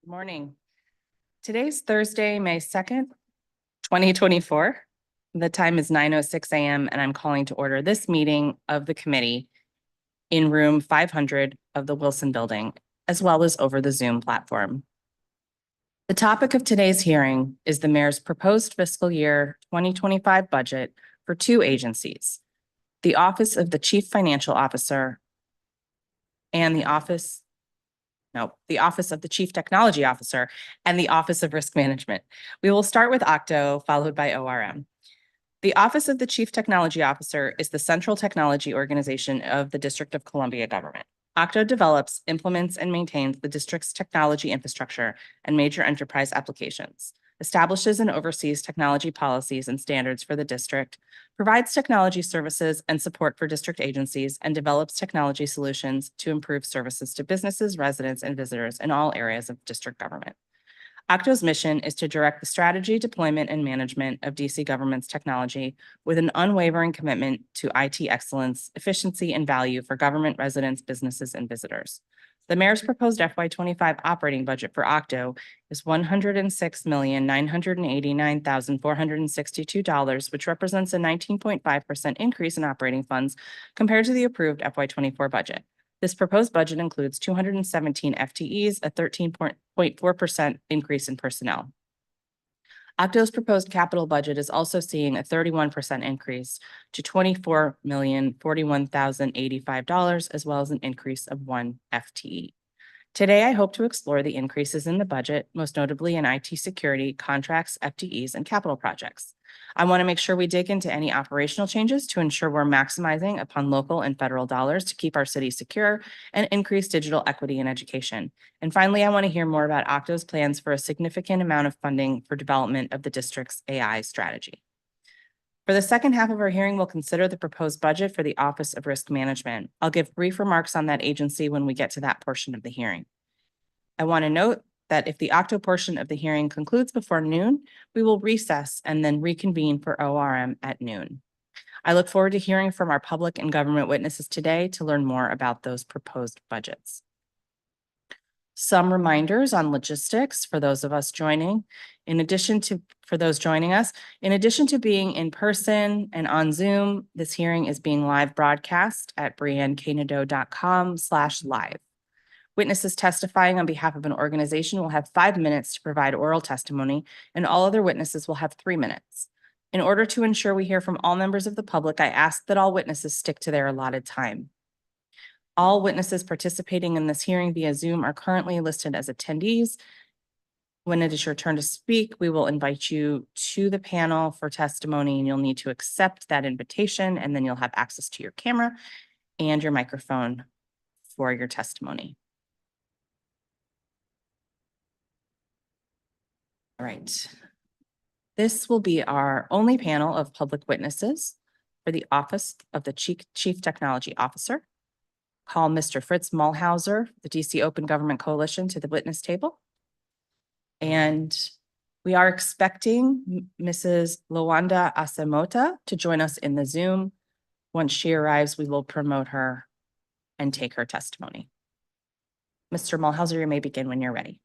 Morning. Today's Thursday, May 2nd, 2024. The time is 9:06 a.m. and I'm calling to order this meeting of the committee in room 500 of the Wilson Building, as well as over the Zoom platform. The topic of today's hearing is the mayor's proposed fiscal year 2025 budget for two agencies, the Office of the Chief Financial Officer and the Office of the Chief Technology Officer and the Office of Risk Management. We will start with OCTO, followed by ORM. The Office of the Chief Technology Officer is the central technology organization of the District of Columbia government. OCTO develops, implements, and maintains the district's technology infrastructure and major enterprise applications, establishes and oversees technology policies and standards for the district, provides technology services and support for district agencies, and develops technology solutions to improve services to businesses, residents, and visitors in all areas of district government. OCTO's mission is to direct the strategy, deployment, and management of DC government's technology with an unwavering commitment to IT excellence, efficiency, and value for government, residents, businesses, and visitors. The mayor's proposed FY25 operating budget for OCTO is $106,989,462, which represents a 19.5% increase in operating funds compared to the approved FY24 budget. This proposed budget includes 217 FTEs, a 13.4% increase in personnel. OCTO's proposed capital budget is also seeing a 31% increase to $24,041,085, as well as an increase of 1 FTE. Today, I hope to explore the increases in the budget, most notably in IT security, contracts, FTEs, and capital projects. I want to make sure we dig into any operational changes to ensure we're maximizing upon local and federal dollars to keep our city secure and increase digital equity in education. And finally, I want to hear more about OCTO's plans for a significant amount of funding for development of the district's AI strategy. For the second half of our hearing, we'll consider the proposed budget for the Office of Risk Management. I'll give brief remarks on that agency when we get to that portion of the hearing. I want to note that if the OCTO portion of the hearing concludes before noon, we will recess and then reconvene for ORM at noon. I look forward to hearing from our public and government witnesses today to learn more about those proposed budgets. Some reminders on logistics for those of us joining. For those joining us, in addition to being in person and on Zoom, this hearing is being live broadcast at brianneknadeau.com/live. Witnesses testifying on behalf of an organization will have 5 minutes to provide oral testimony, and all other witnesses will have 3 minutes. In order to ensure we hear from all members of the public, I ask that all witnesses stick to their allotted time. All witnesses participating in this hearing via Zoom are currently listed as attendees. When it is your turn to speak, we will invite you to the panel for testimony, and you'll need to accept that invitation, and then you'll have access to your camera and your microphone for your testimony. All right. This will be our only panel of public witnesses for the Office of the Chief Technology Officer. Call Mr. Fritz Mulhauser, the DC Open Government Coalition, to the witness table. And we are expecting Mrs. Lawanda Asamota to join us in the Zoom. Once she arrives, we will promote her and take her testimony. Mr. Mulhauser, you may begin when you're ready.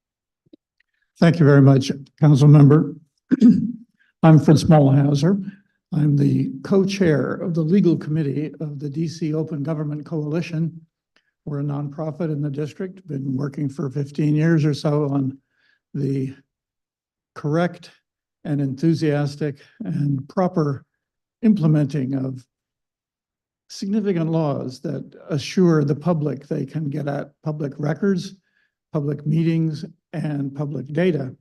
Thank you very much, Councilmember. I'm Fritz Mulhauser. I'm the co-chair of the legal committee of the DC Open Government Coalition. We're a nonprofit in the district, been working for 15 years or so on the correct and enthusiastic and proper implementing of significant laws that assure the public they can get at public records, public meetings, and public data.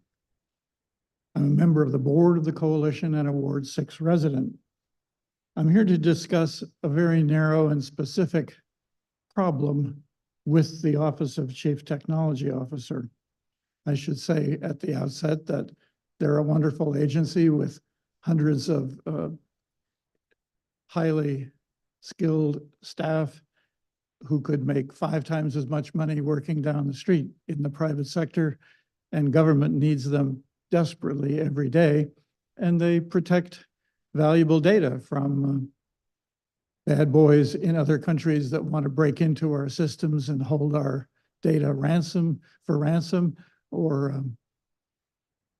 I'm a member of the board of the coalition and a Ward 6 resident. I'm here to discuss a very narrow and specific problem with the Office of Chief Technology Officer. I should say at the outset that they're a wonderful agency with hundreds of highly skilled staff who could make 5 times as much money working down the street in the private sector, and government needs them desperately every day, and they protect valuable data from bad boys in other countries that want to break into our systems and hold our data ransom, or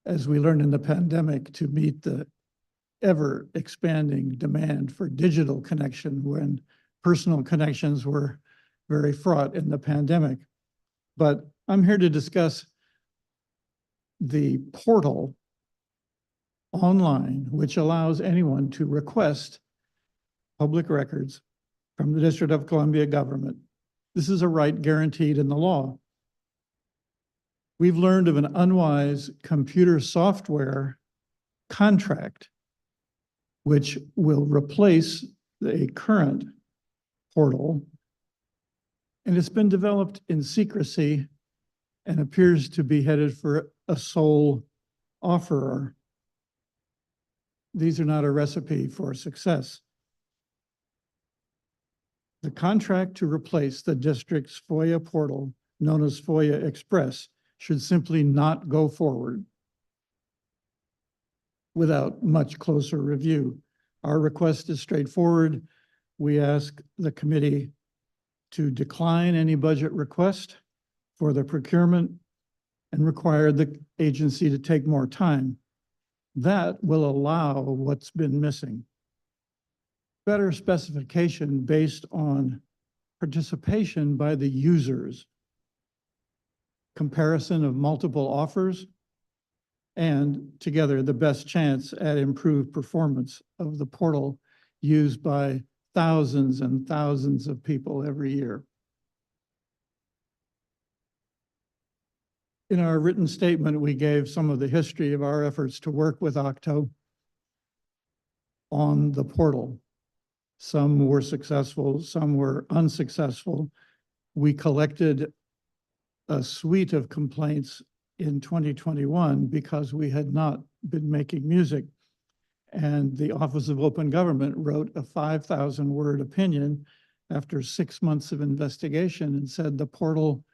as we learned in the pandemic, to meet the ever expanding demand for digital connection when personal connections were very fraught in the pandemic. But I'm here to discuss the portal online, which allows anyone to request public records from the District of Columbia government. This is a right guaranteed in the law. We've learned of an unwise computer software contract which will replace a current portal, and it's been developed in secrecy and appears to be headed for a sole offerer. These are not a recipe for success. The contract to replace the district's FOIA portal, known as FOIA Express, should simply not go forward without much closer review. Our request is straightforward. We ask the committee to decline any budget request for the procurement and require the agency to take more time. That will allow what's been missing. Better specification based on participation by the users, comparison of multiple offers, and together the best chance at improved performance of the portal used by thousands and thousands of people every year. In our written statement, we gave some of the history of our efforts to work with OCTO on the portal. Some were successful, some were unsuccessful. We collected a suite of complaints in 2021 because we had not been making music. And the Office of Open Government wrote a 5,000-word opinion after 6 months of investigation and said the portal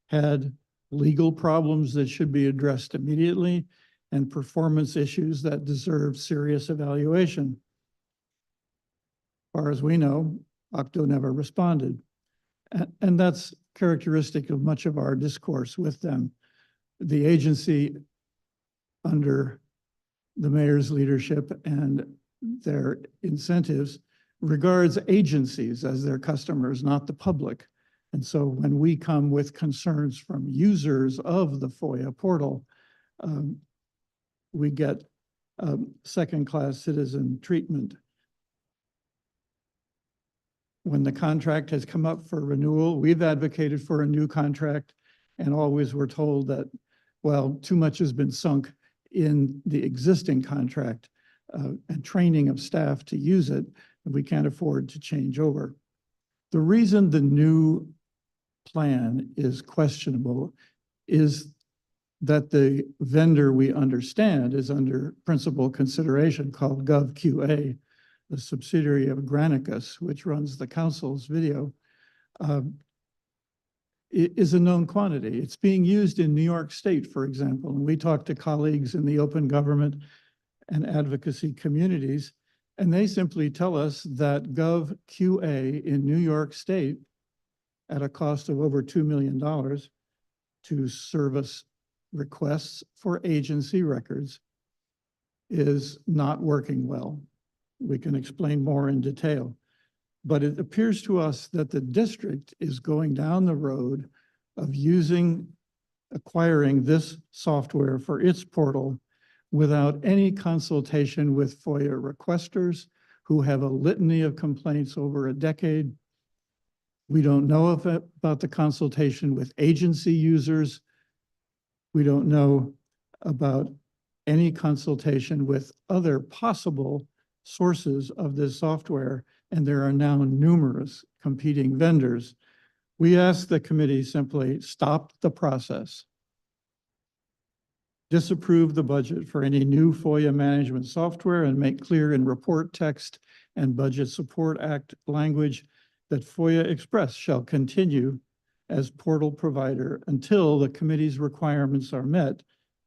had legal problems that should be addressed immediately and performance issues that deserve serious evaluation. As far as we know, OCTO never responded. And that's characteristic of much of our discourse with them. The agency, under the mayor's leadership and their incentives, regards agencies as their customers, not the public. And so when we come with concerns from users of the FOIA portal, we get second-class citizen treatment. When the contract has come up for renewal, we've advocated for a new contract and always were told that, well, too much has been sunk in the existing contract and training of staff to use it, and we can't afford to change over. The reason the new plan is questionable is that the vendor we understand is under principal consideration called GovQA, the subsidiary of Granicus, which runs the council's video, is a known quantity. It's being used in New York State, for example, and we talked to colleagues in the open government and advocacy communities, and they simply tell us that GovQA in New York State, at a cost of over $2 million to service requests for agency records, is not working well. We can explain more in detail. But it appears to us that the district is going down the road of acquiring this software for its portal without any consultation with FOIA requesters who have a litany of complaints over a decade. We don't know about the consultation with agency users. We don't know about any consultation with other possible sources of this software, and there are now numerous competing vendors. We ask the committee simply stop the process, disapprove the budget for any new FOIA management software, and make clear in report text and Budget Support Act language that FOIA Express shall continue as portal provider until the committee's requirements are met.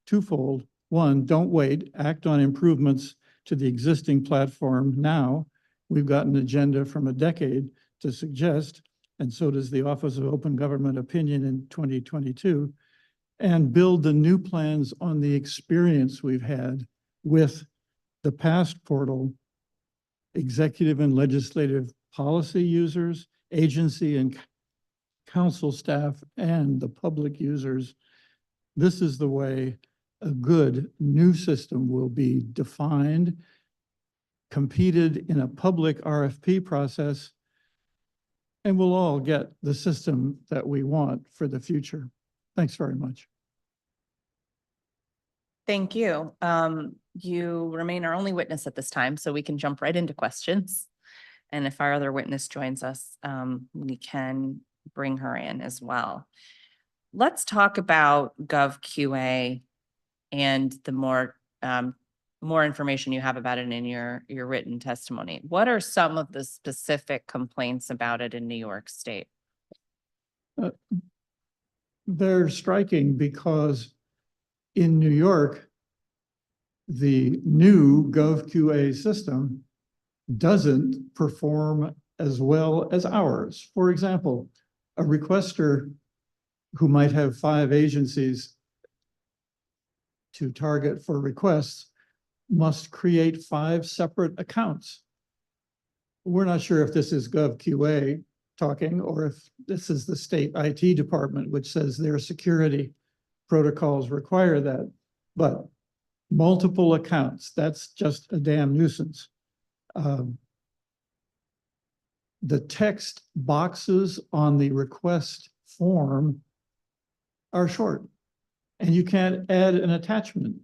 Twofold. One, don't wait, act on improvements to the existing platform now. We've got an agenda from a decade to suggest, and so does the Office of Open Government opinion in 2022. and build the new plans on the experience we've had with the past portal, executive and legislative policy users, agency and council staff, and the public users. This is the way a good new system will be defined, competed in a public RFP process, and we'll all get the system that we want for the future. Thanks very much. Thank you. You remain our only witness at this time, so we can jump right into questions. And if our other witness joins us, we can bring her in as well. Let's talk about GovQA and the more information you have about it in your written testimony. What are some of the specific complaints about it in New York State? They're striking because in New York, the new GovQA system doesn't perform as well as ours. For example, a requester who might have 5 agencies to target for requests must create 5 separate accounts. We're not sure if this is GovQA talking or if this is the state IT department, which says their security protocols require that. But multiple accounts, that's just a damn nuisance. The text boxes on the request form are short, and you can't add an attachment.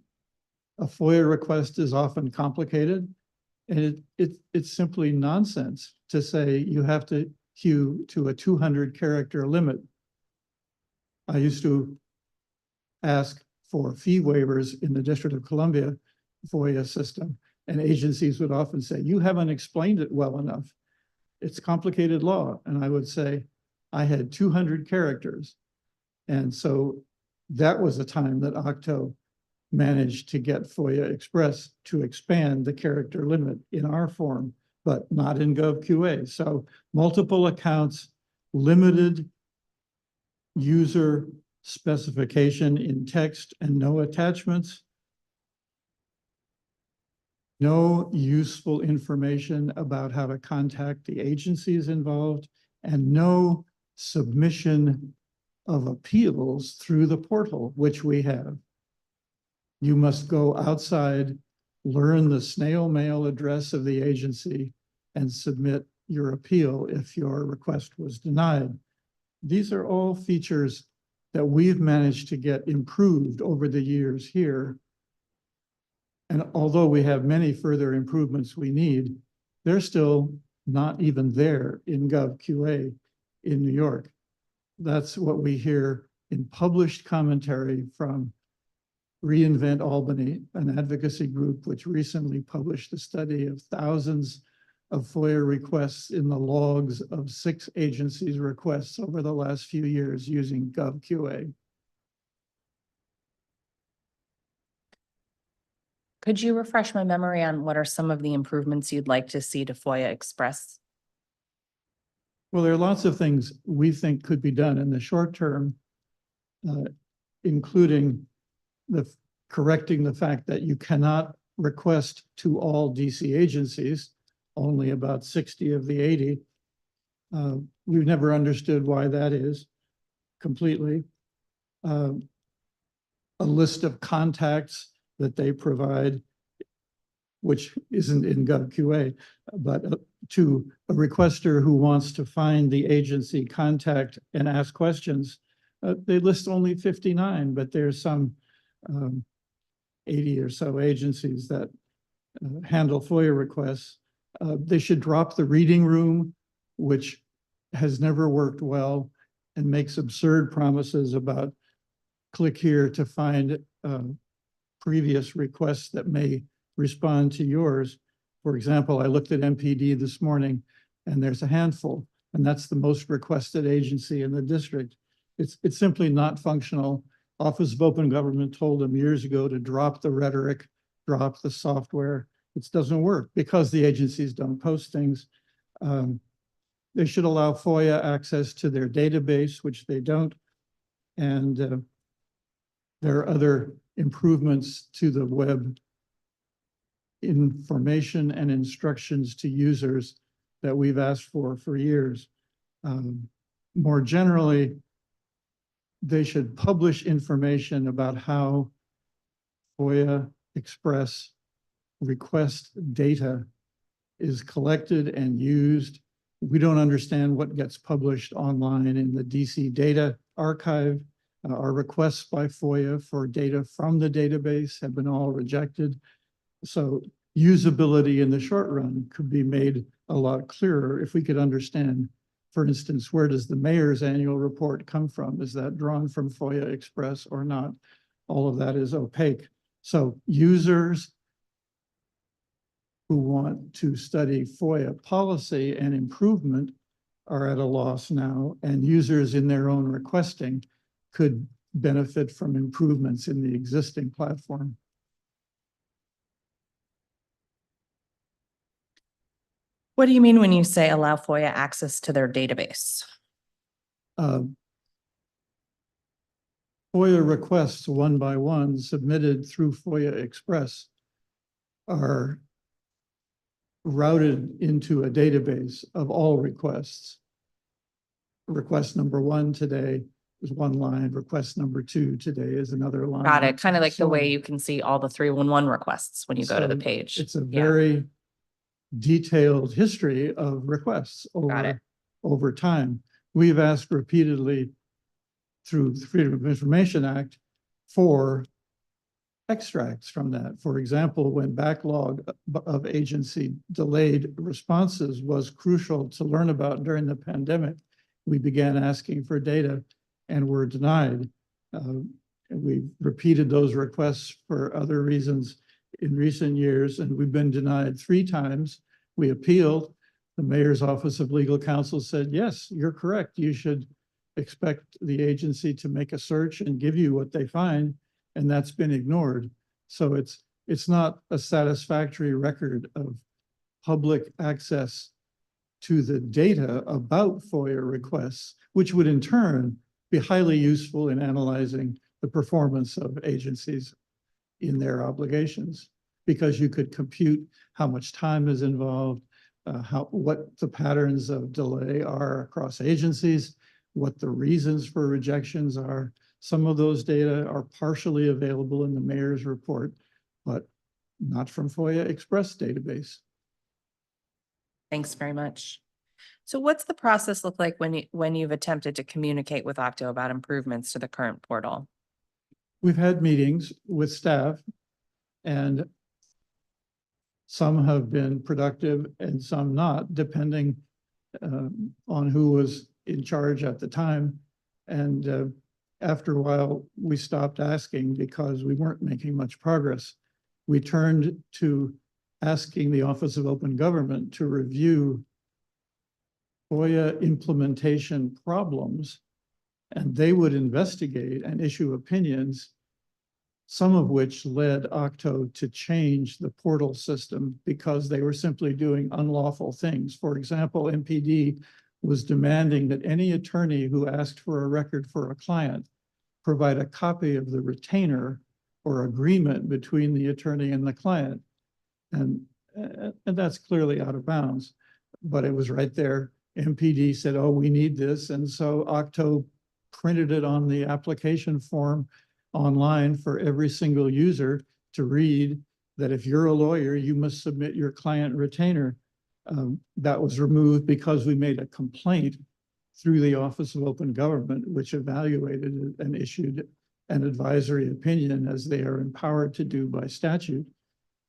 A FOIA request is often complicated, and it's simply nonsense to say you have to hew to a 200 character limit. I used to ask for fee waivers in the District of Columbia FOIA system, and agencies would often say, you haven't explained it well enough. It's complicated law. And I would say, I had 200 characters. And so that was the time that OCTO managed to get FOIA Express to expand the character limit in our form, but not in GovQA. So multiple accounts, limited user specification in text and no attachments, no useful information about how to contact the agencies involved, and no submission of appeals through the portal, which we have. You must go outside, learn the snail mail address of the agency, and submit your appeal if your request was denied. These are all features that we've managed to get improved over the years here. And although we have many further improvements we need, they're still not even there in GovQA in New York. That's what we hear in published commentary from Reinvent Albany, an advocacy group which recently published a study of thousands of FOIA requests in the logs of 6 agencies' requests over the last few years using GovQA. Could you refresh my memory on what are some of the improvements you'd like to see to FOIA Express? Well, there are lots of things we think could be done in the short term, including correcting the fact that you cannot request to all DC agencies, only about 60 of the 80. We've never understood why that is completely. A list of contacts that they provide, which isn't in GovQA, but to a requester who wants to find the agency contact and ask questions, they list only 59, but there's some 80 or so agencies that handle FOIA requests. They should drop the reading room, which has never worked well and makes absurd promises about click here to find previous requests that may respond to yours. For example, I looked at MPD this morning and there's a handful, and that's the most requested agency in the district. It's simply not functional. Office of Open Government told them years ago to drop the rhetoric, drop the software. It doesn't work because the agencies don't post things. They should allow FOIA access to their database, which they don't. And There are other improvements to the web information and instructions to users that we've asked for years. More generally, they should publish information about how FOIA Express request data is collected and used. We don't understand what gets published online in the DC data archive. Our requests by FOIA for data from the database have been all rejected. So usability in the short run could be made a lot clearer if we could understand, for instance, where does the mayor's annual report come from? Is that drawn from FOIA Express or not? All of that is opaque. So users who want to study FOIA policy and improvement are at a loss now, and users in their own requesting could benefit from improvements in the existing platform. What do you mean when you say allow FOIA access to their database? FOIA requests one by one submitted through FOIA Express are routed into a database of all requests. Request number 1 today is one line. Request number 2 today is another line. Got it. Kind of like the So- way you can see all the 311 requests when you go to the So page. It's a Yeah. very detailed history of requests Got it. over time. We've asked repeatedly through the Freedom of Information Act for extracts from that. For example, when backlog of agency delayed responses was crucial to learn about during the pandemic, we began asking for data and were denied. We've repeated those requests for other reasons in recent years, and we've been denied 3 times. We appealed. The mayor's office of legal counsel said, yes, you're correct. You should expect the agency to make a search and give you what they find, and that's been ignored. So it's not a satisfactory record of public access to the data about FOIA requests, which would in turn be highly useful in analyzing the performance of agencies in their obligations, because you could compute how much time is involved, what the patterns of delay are across agencies, what the reasons for rejections are. Some of those data are partially available in the mayor's report, but not from FOIA Express database. Thanks very much. So what's the process look like when you've attempted to communicate with OCTO about improvements to the current portal? We've had meetings with staff, and some have been productive and some not, depending on who was in charge at the time. And after a while, we stopped asking because we weren't making much progress. We turned to asking the Office of Open Government to review FOIA implementation problems, and they would investigate and issue opinions, some of which led OCTO to change the portal system because they were simply doing unlawful things. For example, MPD was demanding that any attorney who asked for a record for a client provide a copy of the retainer or agreement between the attorney and the client. And that's clearly out of bounds, but it was right there. MPD said, oh, we need this. And so OCTO printed it on the application form online for every single user to read, that if you're a lawyer, you must submit your client retainer. That was removed because we made a complaint through the Office of Open Government, which evaluated it and issued an advisory opinion, as they are empowered to do by statute.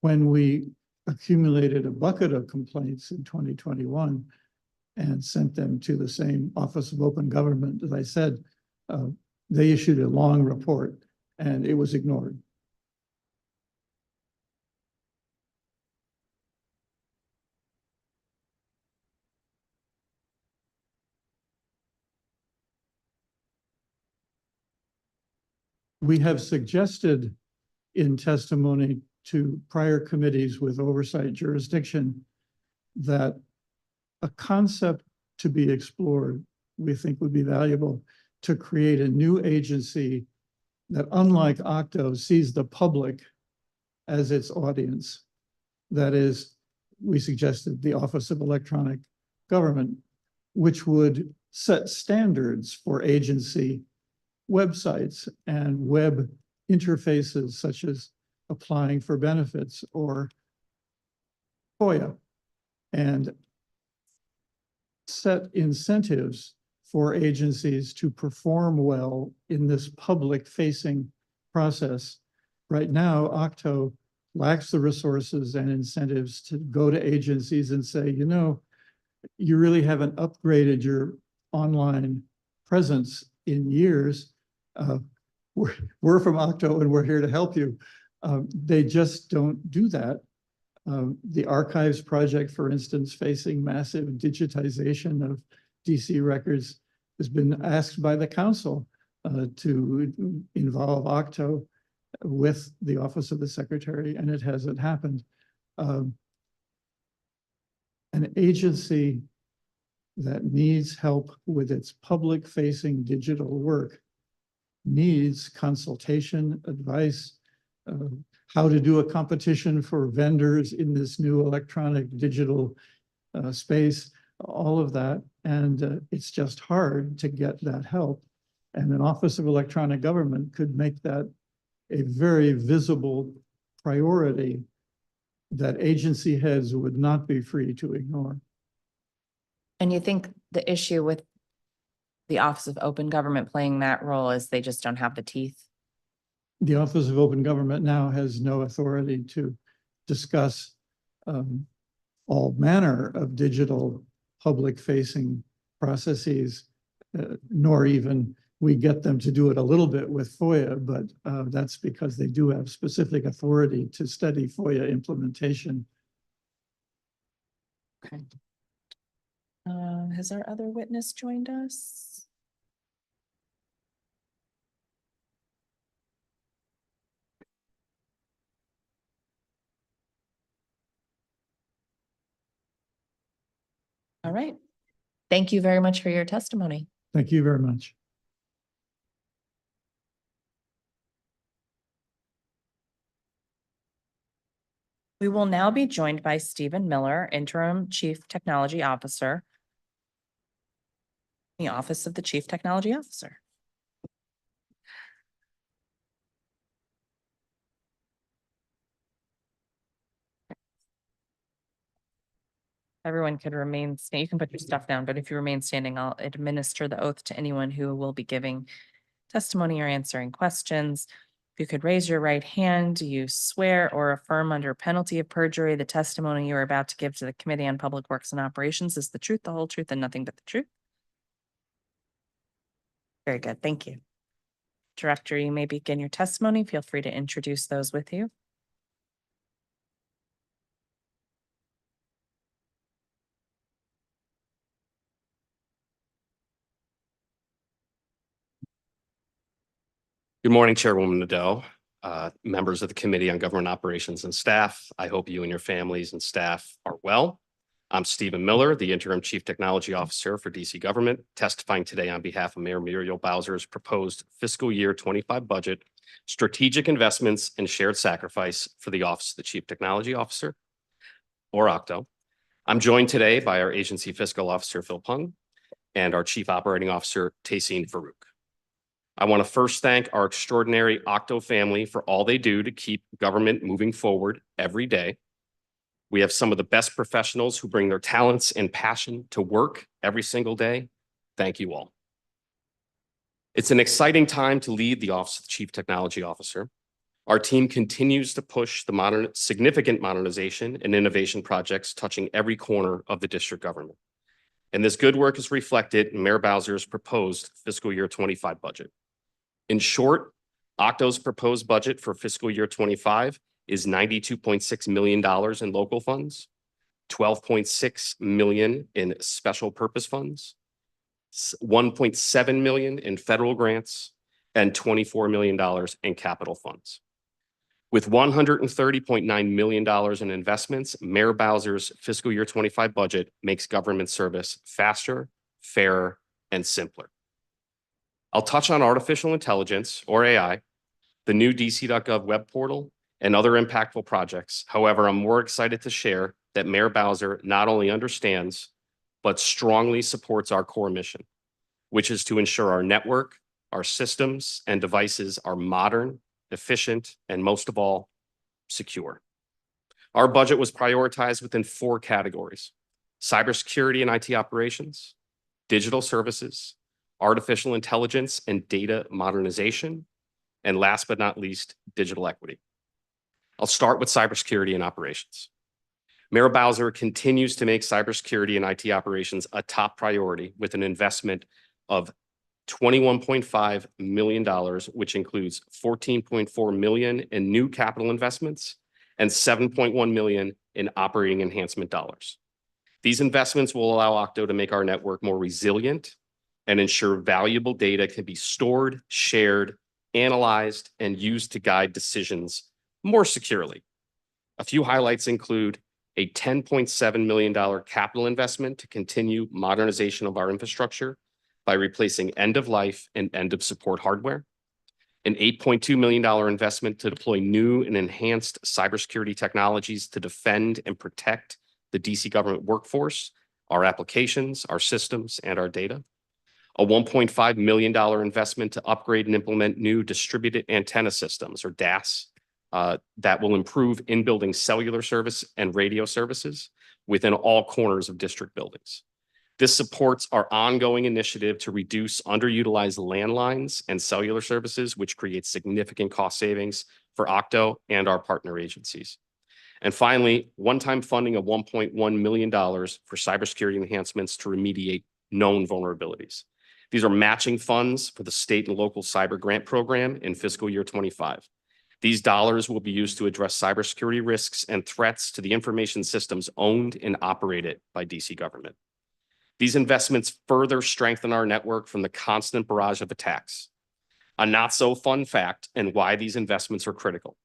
When we accumulated a bucket of complaints in 2021 and sent them to the same Office of Open Government, as I said, they issued a long report and it was ignored. We have suggested in testimony to prior committees with oversight jurisdiction that a concept to be explored, we think would be valuable, to create a new agency that unlike OCTO sees the public as its audience. That is, we suggested the Office of Electronic Government, which would set standards for agency websites and web interfaces such as applying for benefits or FOIA, and set incentives for agencies to perform well in this public-facing process. Right now, OCTO lacks the resources and incentives to go to agencies and say, you know, you really haven't upgraded your online presence in years. We're from OCTO and we're here to help you. They just don't do that. The archives project, for instance, facing massive digitization of DC records, has been asked by the council to involve OCTO with the Office of the Secretary, and it hasn't happened. An agency that needs help with its public-facing digital work needs consultation, advice, how to do a competition for vendors in this new electronic digital space, all of that. And it's just hard to get that help. And an Office of Electronic Government could make that a very visible priority that agency heads would not be free to ignore. And you think the issue with the Office of Open Government playing that role is they just don't have the teeth? The Office of Open Government now has no authority to discuss all manner of digital public-facing processes, nor even we get them to do it a little bit with FOIA, but that's because they do have specific authority to study FOIA implementation. Okay. Has our other witness joined us? All right. Thank you very much for your testimony. Thank you very much. We will now be joined by Stephen Miller, Interim Chief Technology Officer, the Office of the Chief Technology Officer. Everyone could remain, you can put your stuff down, but if you remain standing, I'll administer the oath to anyone who will be giving testimony or answering questions. If you could raise your right hand, do you swear or affirm under penalty of perjury the testimony you are about to give to the Committee on Public Works and Operations is the truth, the whole truth, and nothing but the truth? Very good, thank you. Director, you may begin your testimony. Feel free to introduce those with you. Good morning, Chairwoman Nadeau, members of the Committee on Government Operations and staff. I hope you and your families and staff are well. I'm Stephen Miller, the Interim Chief Technology Officer for DC Government, testifying today on behalf of Mayor Muriel Bowser's proposed fiscal year 25 budget, strategic investments and shared sacrifice for the Office of the Chief Technology Officer, or OCTO. I'm joined today by our Agency Fiscal Officer, Phil Pung, and our Chief Operating Officer, Tayseen Farouk. I want to first thank our extraordinary OCTO family for all they do to keep government moving forward every day. We have some of the best professionals who bring their talents and passion to work every single day. Thank you all. It's an exciting time to lead the Office of the Chief Technology Officer. Our team continues to push the significant modernization and innovation projects touching every corner of the district government. And this good work is reflected in Mayor Bowser's proposed fiscal year 25 budget. In short, OCTO's proposed budget for fiscal year 25 is $92.6 million in local funds, $12.6 million in special purpose funds, $1.7 million in federal grants, and $24 million in capital funds. With $130.9 million in investments, Mayor Bowser's fiscal year 25 budget makes government service faster, fairer, and simpler. I'll touch on artificial intelligence, or AI, the new DC.gov web portal, and other impactful projects. However, I'm more excited to share that Mayor Bowser not only understands, but strongly supports our core mission, which is to ensure our network, our systems, and devices are modern, efficient, and most of all, secure. Our budget was prioritized within 4 categories: cybersecurity and IT operations, digital services, artificial intelligence and data modernization, and last but not least, digital equity. I'll start with cybersecurity and operations. Mayor Bowser continues to make cybersecurity and IT operations a top priority with an investment of $21.5 million, which includes $14.4 million in new capital investments and $7.1 million in operating enhancement dollars. These investments will allow OCTO to make our network more resilient and ensure valuable data can be stored, shared, analyzed, and used to guide decisions more securely. A few highlights include a $10.7 million capital investment to continue modernization of our infrastructure by replacing end-of-life and end-of-support hardware, an $8.2 million investment to deploy new and enhanced cybersecurity technologies to defend and protect the DC government workforce, our applications, our systems, and our data, a $1.5 million investment to upgrade and implement new distributed antenna systems, or DAS, that will improve in-building cellular service and radio services within all corners of district buildings. This supports our ongoing initiative to reduce underutilized landlines and cellular services, which creates significant cost savings for OCTO and our partner agencies. And finally, one-time funding of $1.1 million for cybersecurity enhancements to remediate known vulnerabilities. These are matching funds for the state and local cyber grant program in fiscal year 25. These dollars will be used to address cybersecurity risks and threats to the information systems owned and operated by DC government. These investments further strengthen our network from the constant barrage of attacks. A not so fun fact and why these investments are critical.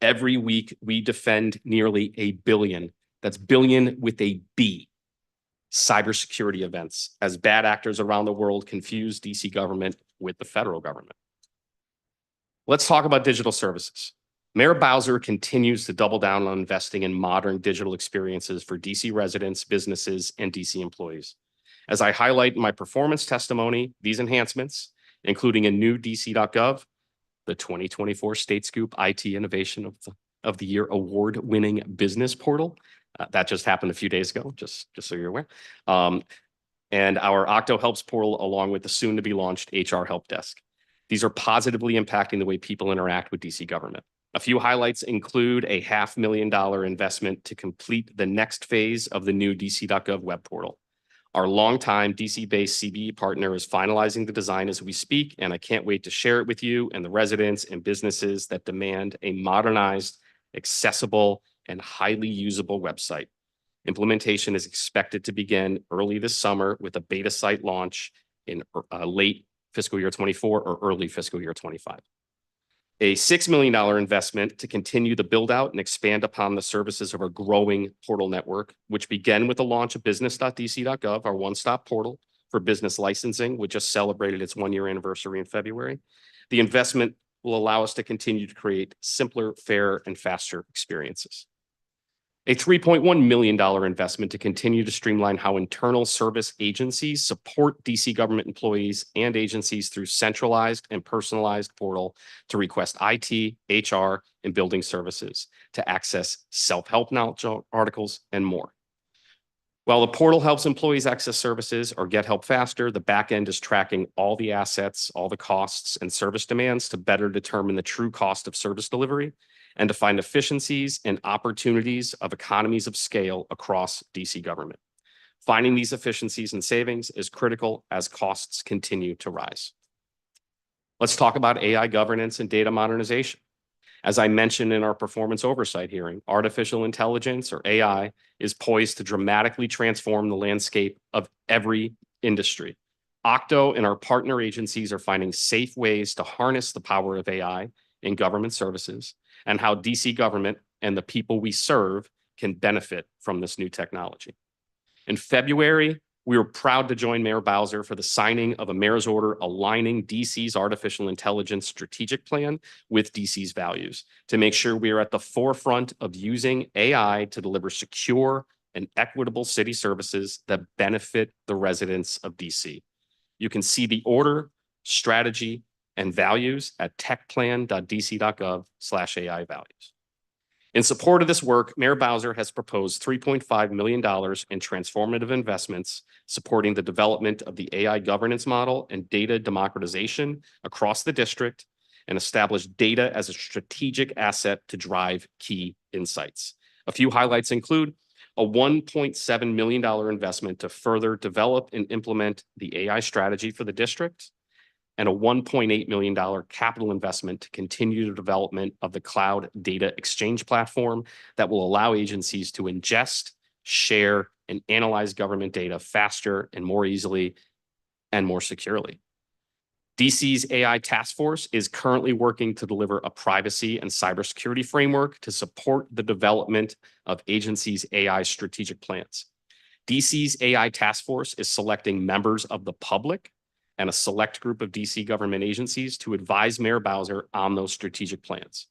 Every week we defend nearly $1 billion, that's billion with a B, cybersecurity events as bad actors around the world confuse DC government with the federal government. Let's talk about digital services. Mayor Bowser continues to double down on investing in modern digital experiences for DC residents, businesses, and DC employees. As I highlight in my performance testimony, these enhancements, including a new DC.gov, the 2024 State Scoop IT Innovation of the Year award-winning business portal, that just happened a few days ago, just so you're aware, and our OCTO Helps portal, along with the soon-to-be-launched HR Help Desk. These are positively impacting the way people interact with DC government. A few highlights include a $500,000 investment to complete the next phase of the new DC.gov web portal. Our longtime DC-based CBE partner is finalizing the design as we speak, and I can't wait to share it with you and the residents and businesses that demand a modernized, accessible, and highly usable website. Implementation is expected to begin early this summer with a beta site launch in late fiscal year 24 or early fiscal year 25. A $6 million investment to continue the build out and expand upon the services of our growing portal network, which began with the launch of business.dc.gov, our one-stop portal for business licensing, which just celebrated its 1-year anniversary in February. The investment will allow us to continue to create simpler, fairer, and faster experiences. A $3.1 million investment to continue to streamline how internal service agencies support DC government employees and agencies through centralized and personalized portal to request IT, HR, and building services, to access self-help knowledge articles, and more. While the portal helps employees access services or get help faster, the back end is tracking all the assets, all the costs, and service demands to better determine the true cost of service delivery and to find efficiencies and opportunities of economies of scale across DC government. Finding these efficiencies and savings is critical as costs continue to rise. Let's talk about AI governance and data modernization. As I mentioned in our performance oversight hearing, artificial intelligence, or AI, is poised to dramatically transform the landscape of every industry. OCTO and our partner agencies are finding safe ways to harness the power of AI in government services, and how DC government and the people we serve can benefit from this new technology. In February, We are proud to join Mayor Bowser for the signing of a mayor's order aligning DC's artificial intelligence strategic plan with DC's values to make sure we are at the forefront of using AI to deliver secure and equitable city services that benefit the residents of DC. You can see the order, strategy, and values at techplan.dc.gov/AI values. In support of this work, Mayor Bowser has proposed $3.5 million in transformative investments supporting the development of the AI governance model and data democratization across the district, and established data as a strategic asset to drive key insights. A few highlights include a $1.7 million investment to further develop and implement the AI strategy for the district, and a $1.8 million capital investment to continue the development of the cloud data exchange platform that will allow agencies to ingest, share, and analyze government data faster and more easily and more securely. DC's AI task force is currently working to deliver a privacy and cybersecurity framework to support the development of agencies' AI strategic plans. DC's AI task force is selecting members of the public and a select group of DC government agencies to advise Mayor Bowser on those strategic plans.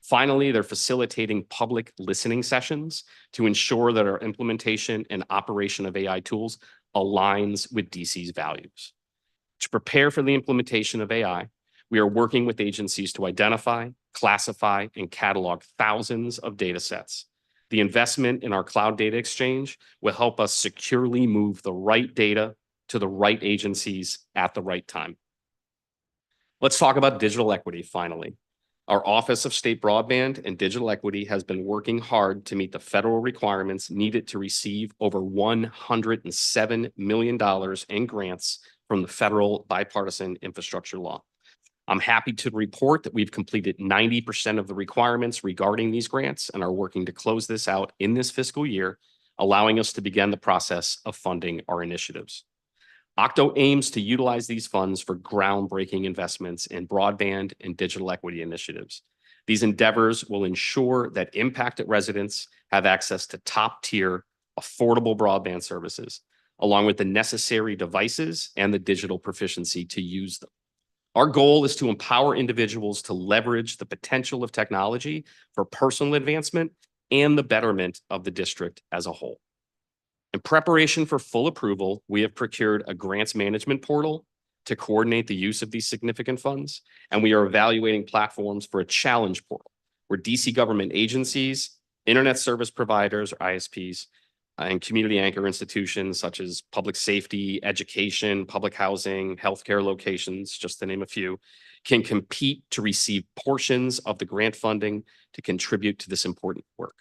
Finally, they're facilitating public listening sessions to ensure that our implementation and operation of AI tools aligns with DC's values. To prepare for the implementation of AI, we are working with agencies to identify, classify, and catalog thousands of data sets. The investment in our cloud data exchange will help us securely move the right data to the right agencies at the right time. Let's talk about digital equity finally. Our Office of State Broadband and Digital Equity has been working hard to meet the federal requirements needed to receive over $107 million in grants from the federal bipartisan infrastructure law. I'm happy to report that we've completed 90% of the requirements regarding these grants and are working to close this out in this fiscal year, allowing us to begin the process of funding our initiatives. OCTO aims to utilize these funds for groundbreaking investments in broadband and digital equity initiatives. These endeavors will ensure that impacted residents have access to top-tier, affordable broadband services, along with the necessary devices and the digital proficiency to use them. Our goal is to empower individuals to leverage the potential of technology for personal advancement and the betterment of the district as a whole. In preparation for full approval, we have procured a grants management portal to coordinate the use of these significant funds, and we are evaluating platforms for a challenge portal where DC government agencies, internet service providers or ISPs, and community anchor institutions such as public safety, education, public housing, healthcare locations, just to name a few, can compete to receive portions of the grant funding to contribute to this important work.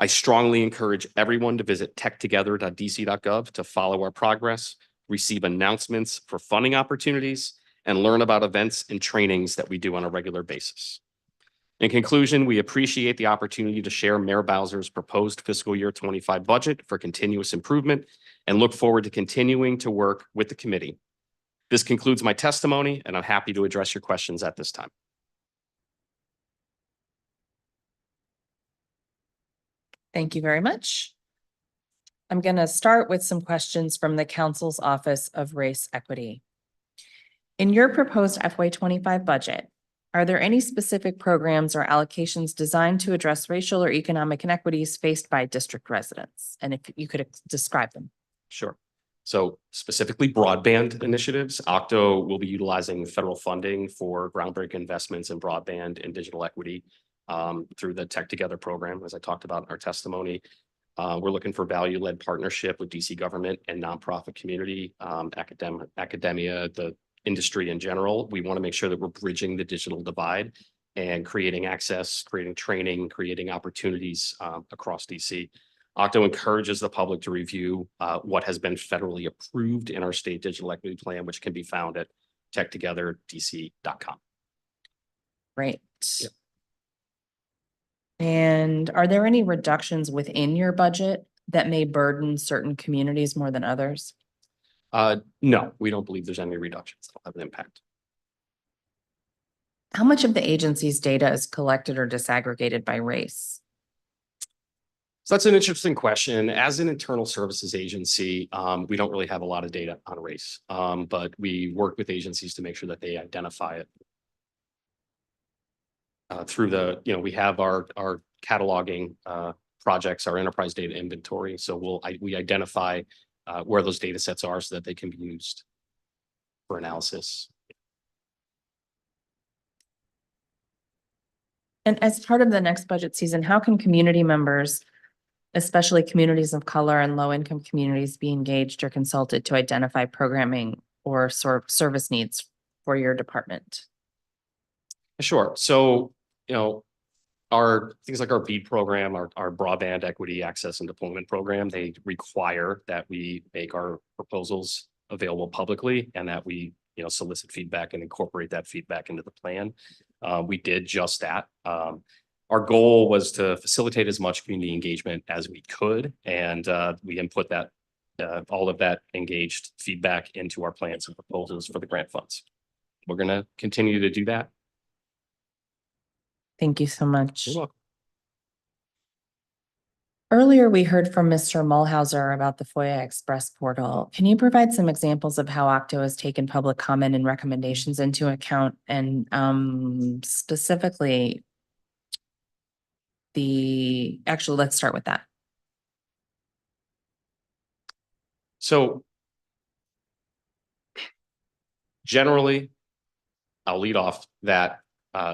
I strongly encourage everyone to visit techtogether.dc.gov to follow our progress, receive announcements for funding opportunities, and learn about events and trainings that we do on a regular basis. In conclusion, we appreciate the opportunity to share Mayor Bowser's proposed fiscal year 25 budget for continuous improvement and look forward to continuing to work with the committee. This concludes my testimony, and I'm happy to address your questions at this time. Thank you very much. I'm going to start with some questions from the Council's Office of Race Equity. In your proposed FY25 budget, are there any specific programs or allocations designed to address racial or economic inequities faced by district residents? And if you could describe them. Sure. So specifically broadband initiatives, OCTO will be utilizing federal funding for groundbreaking investments in broadband and digital equity through the Tech Together program, as I talked about in our testimony. We're looking for value-led partnership with DC government and nonprofit community, academia, the industry in general. We want to make sure that we're bridging the digital divide and creating access, creating training, creating opportunities across DC. OCTO encourages the public to review what has been federally approved in our state digital equity plan, which can be found at techtogetherdc.com. Great. Yep. And are there any reductions within your budget that may burden certain communities more than others? No, we don't believe there's any reductions that'll have an impact. How much of the agency's data is collected or disaggregated by race? So that's an interesting question. As an internal services agency, we don't really have a lot of data on race, but we work with agencies to make sure that they identify it. Through the, we have our cataloging projects, our enterprise data inventory. So we identify where those data sets are so that they can be used for analysis. And as part of the next budget season, how can community members, especially communities of color and low-income communities, be engaged or consulted to identify programming or service needs for your department? Sure. So, our things like our BEAD program, our broadband equity access and deployment program, they require that we make our proposals available publicly and that we, solicit feedback and incorporate that feedback into the plan. We did just that. Our goal was to facilitate as much community engagement as we could, and we input that all of that engaged feedback into our plans and proposals for the grant funds. We're going to continue to do that. Thank you so much. You're welcome. Earlier, we heard from Mr. Mulhauser about the FOIA Express portal. Can you provide some examples of how OCTO has taken public comment and recommendations into account, and specifically actually, let's start with that. So generally, I'll lead off that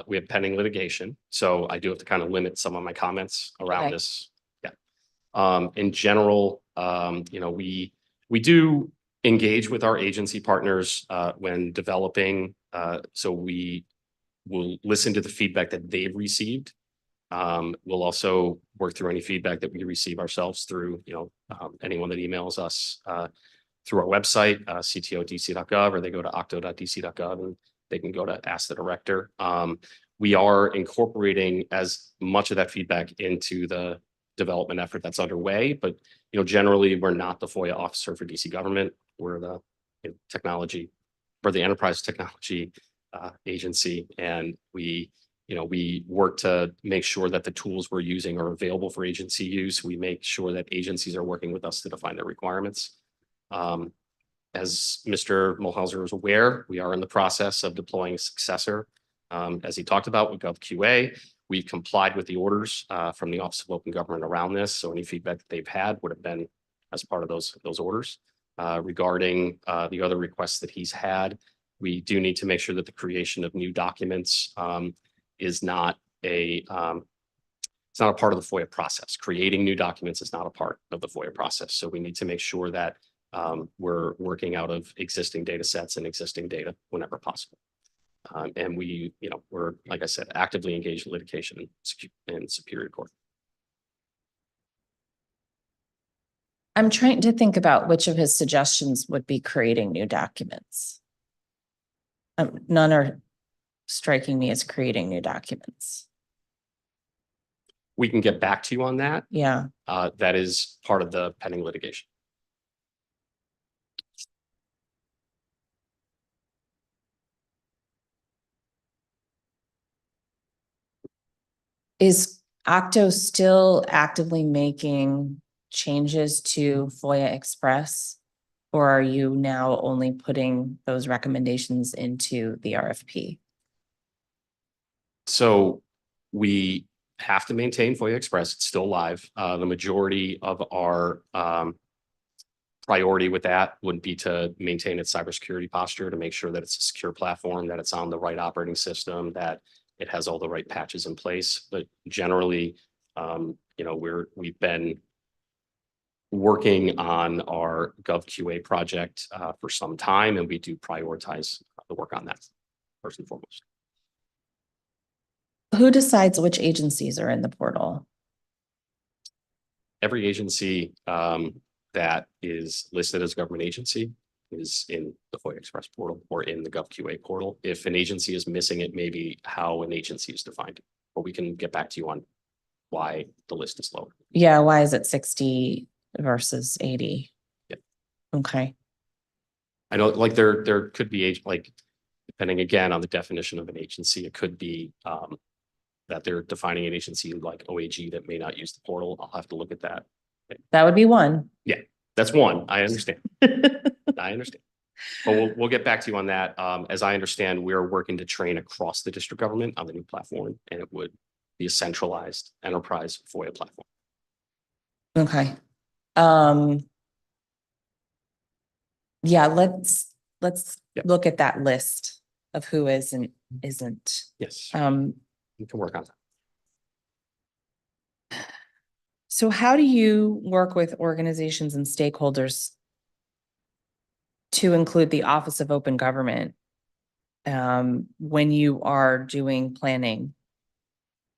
we have pending litigation. So I do have to kind of limit some of my comments around Okay. this. In general, we do engage with our agency partners when developing. So we will listen to the feedback that they've received. We'll also work through any feedback that we receive ourselves through, anyone that emails us through our website, ctodc.gov, or they go to octo.dc.gov and they can go to Ask the Director. We are incorporating as much of that feedback into the development effort that's underway, but generally we're not the FOIA officer for DC government. We're the technology, we're the enterprise technology agency, and we work to make sure that the tools we're using are available for agency use. We make sure that agencies are working with us to define their requirements. As Mr. Mulhauser is aware, we are in the process of deploying a successor. As he talked about with GovQA, we've complied with the orders from the Office of Open Government around this. So any feedback that they've had would have been as part of those orders. Regarding the other requests that he's had, we do need to make sure that the creation of new documents is not it's not a part of the FOIA process. Creating new documents is not a part of the FOIA process. So we need to make sure that we're working out of existing data sets and existing data whenever possible. And we're, like I said, actively engaged in litigation in Superior Court. I'm trying to think about which of his suggestions would be creating new documents. None are striking me as creating new documents. We can get back to you on that. Yeah. That is part of the pending litigation. Is OCTO still actively making changes to FOIA Express? Or are you now only putting those recommendations into the RFP? So we have to maintain FOIA Express. It's still live. The majority of our priority with that would be to maintain its cybersecurity posture, to make sure that it's a secure platform, that it's on the right operating system, that it has all the right patches in place. But generally, we've been working on our GovQA project for some time, and we do prioritize the work on that first and foremost. Who decides which agencies are in the portal? Every agency that is listed as a government agency is in the FOIA Express portal or in the GovQA portal. If an agency is missing it, maybe how an agency is defined, but we can get back to you on why the list is lower. Yeah, why is it 60 versus 80? Yep. Okay. I know, like there could be depending again on the definition of an agency, it could be that they're defining an agency like OAG that may not use the portal. I'll have to look at that. That would be one. That's one. I understand. I understand. But we'll get back to you on that. As I understand, we're working to train across the district government on the new platform, and it would be a centralized enterprise FOIA platform. Okay. Yeah, let's Yep. look at that list of who is and isn't. Yes, we can work on that. So how do you work with organizations and stakeholders to include the Office of Open Government when you are doing planning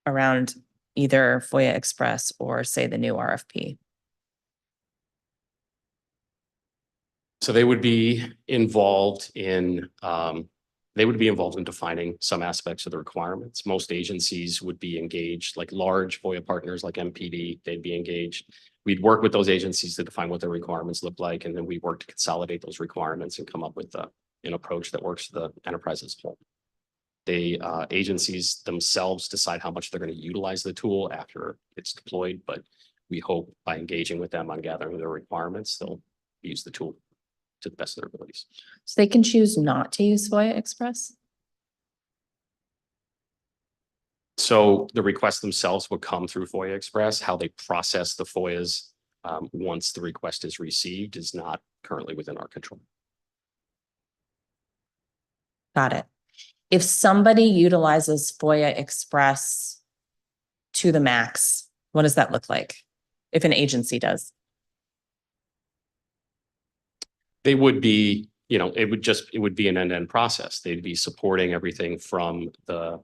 around either FOIA Express or say the new RFP? So they would be involved in defining some aspects of the requirements. Most agencies would be engaged, like large FOIA partners like MPD, they'd be engaged. We'd work with those agencies to define what their requirements look like, and then we work to consolidate those requirements and come up with an approach that works for the enterprise as a whole. The agencies themselves decide how much they're going to utilize the tool after it's deployed, but we hope by engaging with them on gathering their requirements, they'll use the tool to the best of their abilities. So they can choose not to use FOIA Express? So the requests themselves would come through FOIA Express. How they process the FOIAs once the request is received is not currently within our control. Got it. If somebody utilizes FOIA Express to the max, what does that look like? If an agency does? They would be, it would be an end-to-end process. They'd be supporting everything from the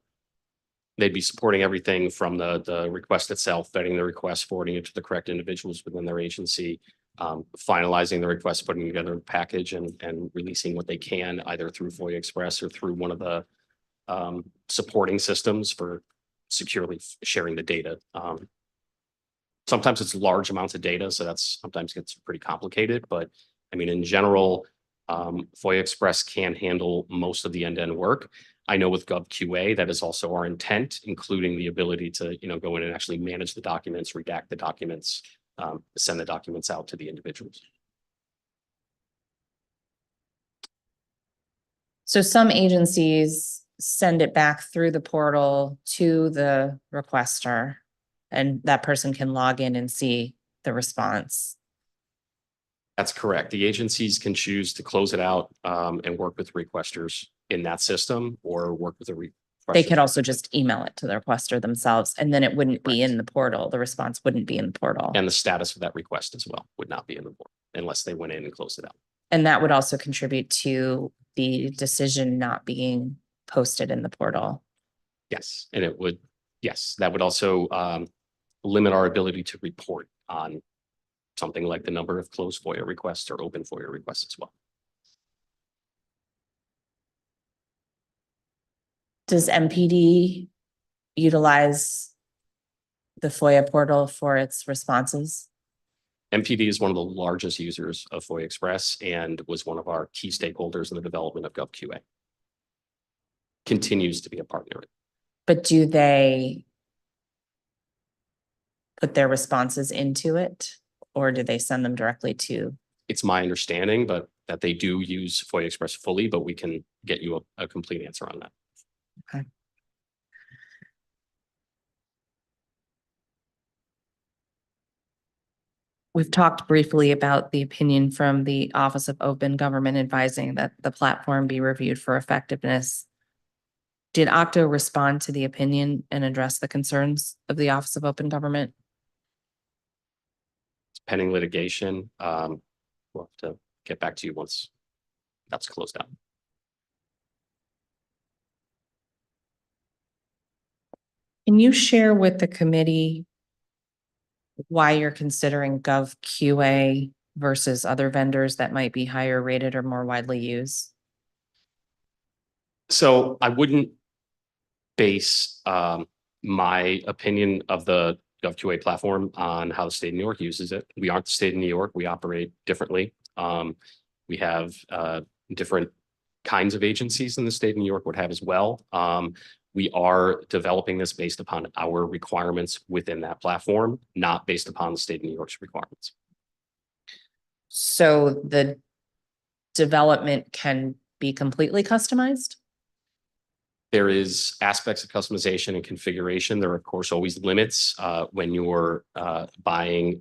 request itself, vetting the request, forwarding it to the correct individuals within their agency, finalizing the request, putting together a package and releasing what they can either through FOIA Express or through one of the supporting systems for securely sharing the data. Sometimes it's large amounts of data, so that's sometimes gets pretty complicated, but I mean, in general, FOIA Express can handle most of the end-to-end work. I know with GovQA, that is also our intent, including the ability to, go in and actually manage the documents, redact the documents, send the documents out to the individuals. So some agencies send it back through the portal to the requester, and that person can log in and see the response. That's correct. The agencies can choose to close it out and work with requesters in that system or work with a requester. They could also just email it to the requester themselves, and then it wouldn't be in the portal. The response wouldn't be in the portal. And the status of that request as well would not be in the portal unless they went in and closed it out. And that would also contribute to the decision not being posted in the portal. Yes, and it would, yes, that would also limit our ability to report on something like the number of closed FOIA requests or open FOIA requests as well. Does MPD utilize the FOIA portal for its responses? MPD is one of the largest users of FOIA Express and was one of our key stakeholders in the development of GovQA. Continues to be a partner. But do they put their responses into it, or do they send them directly to? It's my understanding, but that they do use FOIA Express fully, but we can get you a complete answer on that. Okay. We've talked briefly about the opinion from the Office of Open Government advising that the platform be reviewed for effectiveness. Did OCTO respond to the opinion and address the concerns of the Office of Open Government? It's pending litigation. We'll have to get back to you once that's closed out. Can you share with the committee why you're considering GovQA versus other vendors that might be higher rated or more widely used? So I wouldn't base my opinion of the GovQA platform on how the state of New York uses it. We aren't the state of New York. We operate differently. We have different kinds of agencies than the state of New York would have as well. We are developing this based upon our requirements within that platform, not based upon the state of New York's requirements. So the development can be completely customized? There is aspects of customization and configuration. There are, of course, always limits when you're buying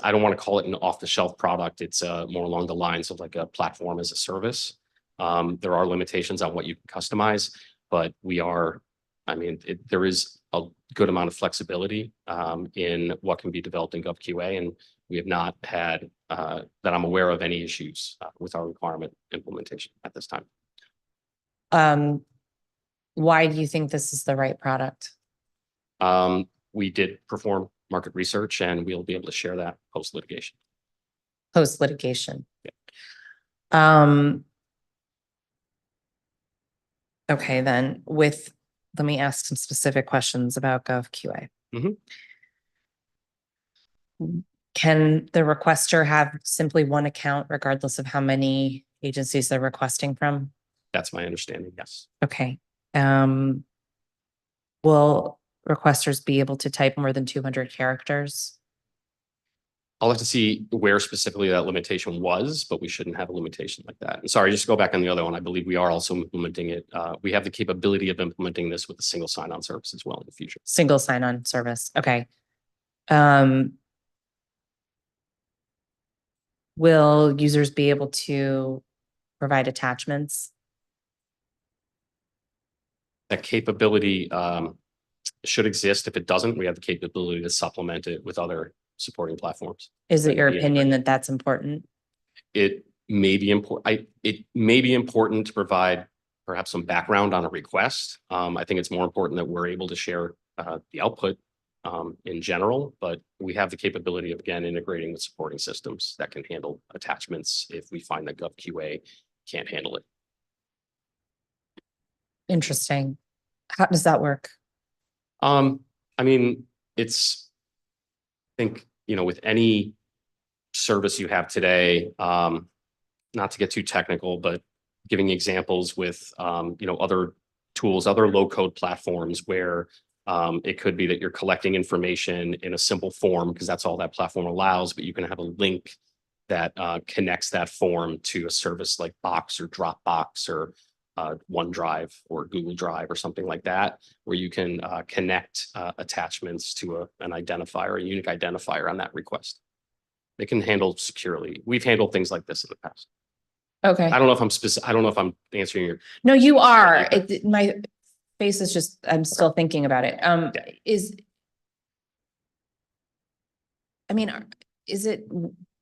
I don't want to call it an off-the-shelf product. It's more along the lines of like a platform as a service. There are limitations on what you can customize, but there is a good amount of flexibility in what can be developed in GovQA, and we have not had, that I'm aware of, any issues with our requirement implementation at this time. Why do you think this is the right product? We did perform market research, and we'll be able to share that post litigation. Post litigation. Yeah. Okay, then let me ask some specific questions about GovQA. Can the requester have simply one account regardless of how many agencies they're requesting from? That's my understanding, yes. Okay. Will requesters be able to type more than 200 characters? I'll have to see where specifically that limitation was, but we shouldn't have a limitation like that. And sorry, just to go back on the other one, I believe we are also implementing it. We have the capability of implementing this with a single sign-on service as well in the future. Single sign-on service. Okay. Will users be able to provide attachments? That capability should exist. If it doesn't, we have the capability to supplement it with other supporting platforms. Is it your opinion that that's important? It may be important. It may be important to provide perhaps some background on a request. I think it's more important that we're able to share the output in general, but we have the capability of, again, integrating with supporting systems that can handle attachments if we find that GovQA can't handle it. Interesting. How does that work? I think, with any service you have today, not to get too technical, but giving examples with, other tools, other low code platforms where it could be that you're collecting information in a simple form because that's all that platform allows, but you can have a link that connects that form to a service like Box or Dropbox or OneDrive or Google Drive or something like that, where you can connect attachments to an identifier, a unique identifier on that request. They can handle securely. We've handled things like this in the past. Okay. I don't know if I'm answering your. No, you are. My face is just, I'm still thinking about it. Is it,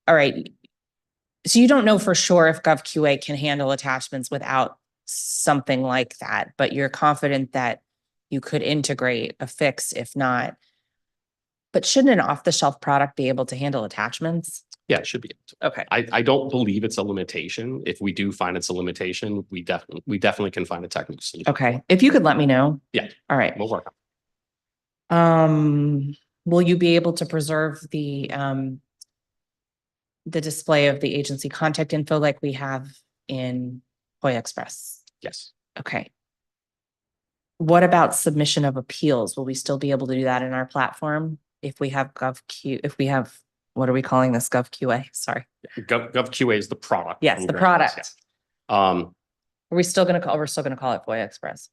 all right. So you don't know for sure if GovQA can handle attachments without something like that, but you're confident that you could integrate a fix if not. But shouldn't an off-the-shelf product be able to handle attachments? Yeah, it should be. Okay. I don't believe it's a limitation. If we do find it's a limitation, we definitely can find a technical solution. Okay. If you could let me know. Yeah. All right. We'll work on it. Will you be able to preserve the display of the agency contact info like we have in FOIA Express? Yes. Okay. What about submission of appeals? Will we still be able to do that in our platform if we have what are we calling this? GovQA? Sorry. GovQA is the product. Yes, the product. Yes. We're still going to call it FOIA Express.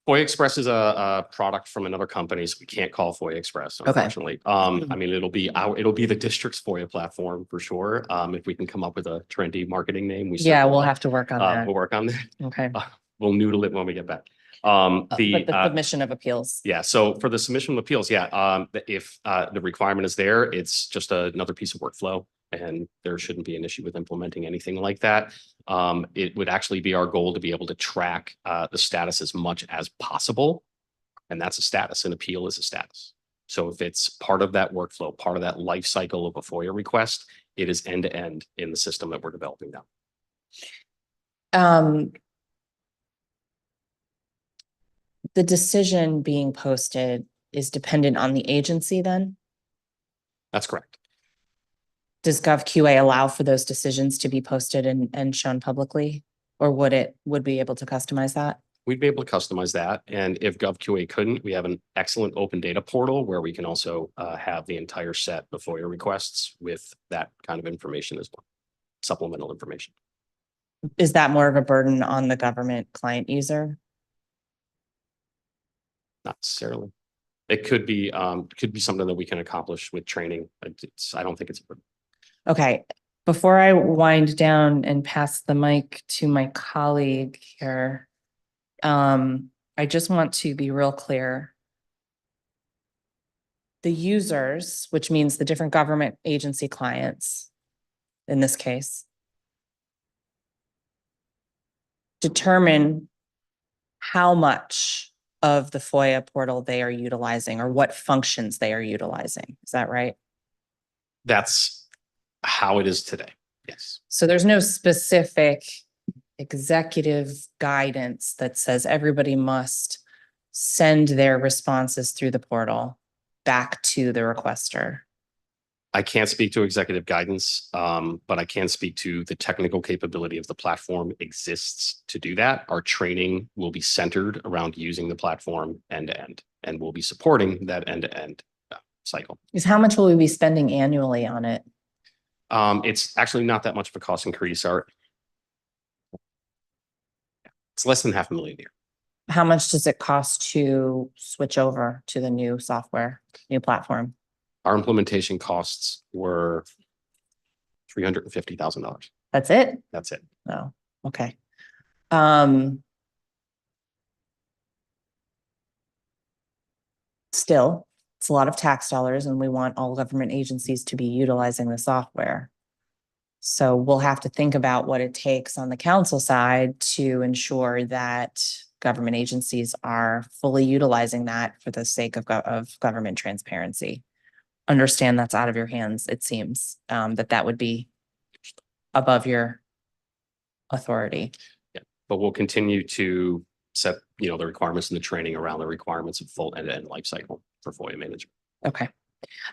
FOIA Express is a product from another company, so we can't call FOIA Express, unfortunately. It'll be the district's FOIA platform for sure. If we can come up with a trendy marketing name, we'll have to work on that. We'll work on that. Okay. We'll noodle it when we get back. But the submission of appeals. Yeah. So for the submission of appeals, if the requirement is there, it's just another piece of workflow, and there shouldn't be an issue with implementing anything like that. It would actually be our goal to be able to track the status as much as possible. And that's a status. An appeal is a status. So if it's part of that workflow, part of that life cycle of a FOIA request, it is end to end in the system that we're developing now. The decision being posted is dependent on the agency then? That's correct. Does GovQA allow for those decisions to be posted and shown publicly? Or would be able to customize that? we'd be able to customize that. And if GovQA couldn't, we have an excellent open data portal where we can also have the entire set of FOIA requests with that kind of information as well, supplemental information. Is that more of a burden on the government client user? Not necessarily. It could be something that we can accomplish with training. I don't think it's a burden. Okay, before I wind down and pass the mic to my colleague here, I just want to be real clear. The users, which means the different government agency clients, in this case, determine how much of the FOIA portal they are utilizing or what functions they are utilizing. Is that right? That's how it is today. Yes. So there's no specific executive guidance that says everybody must send their responses through the portal back to the requester. I can't speak to executive guidance, but I can speak to the technical capability of the platform exists to do that. Our training will be centered around using the platform end to end, and we'll be supporting that end to end cycle. Is how much will we be spending annually on it? It's actually not that much of a cost increase. It's less than $500,000 a year. How much does it cost to switch over to the new software, new platform? Our implementation costs were $350,000. That's it? That's it. Oh, okay. Still, it's a lot of tax dollars and we want all government agencies to be utilizing the software. So we'll have to think about what it takes on the council side to ensure that government agencies are fully utilizing that for the sake of government transparency. Understand that's out of your hands, it seems, that would be above your authority. Yeah, but we'll continue to set, the requirements and the training around the requirements of full end-to-end life cycle for FOIA management. Okay.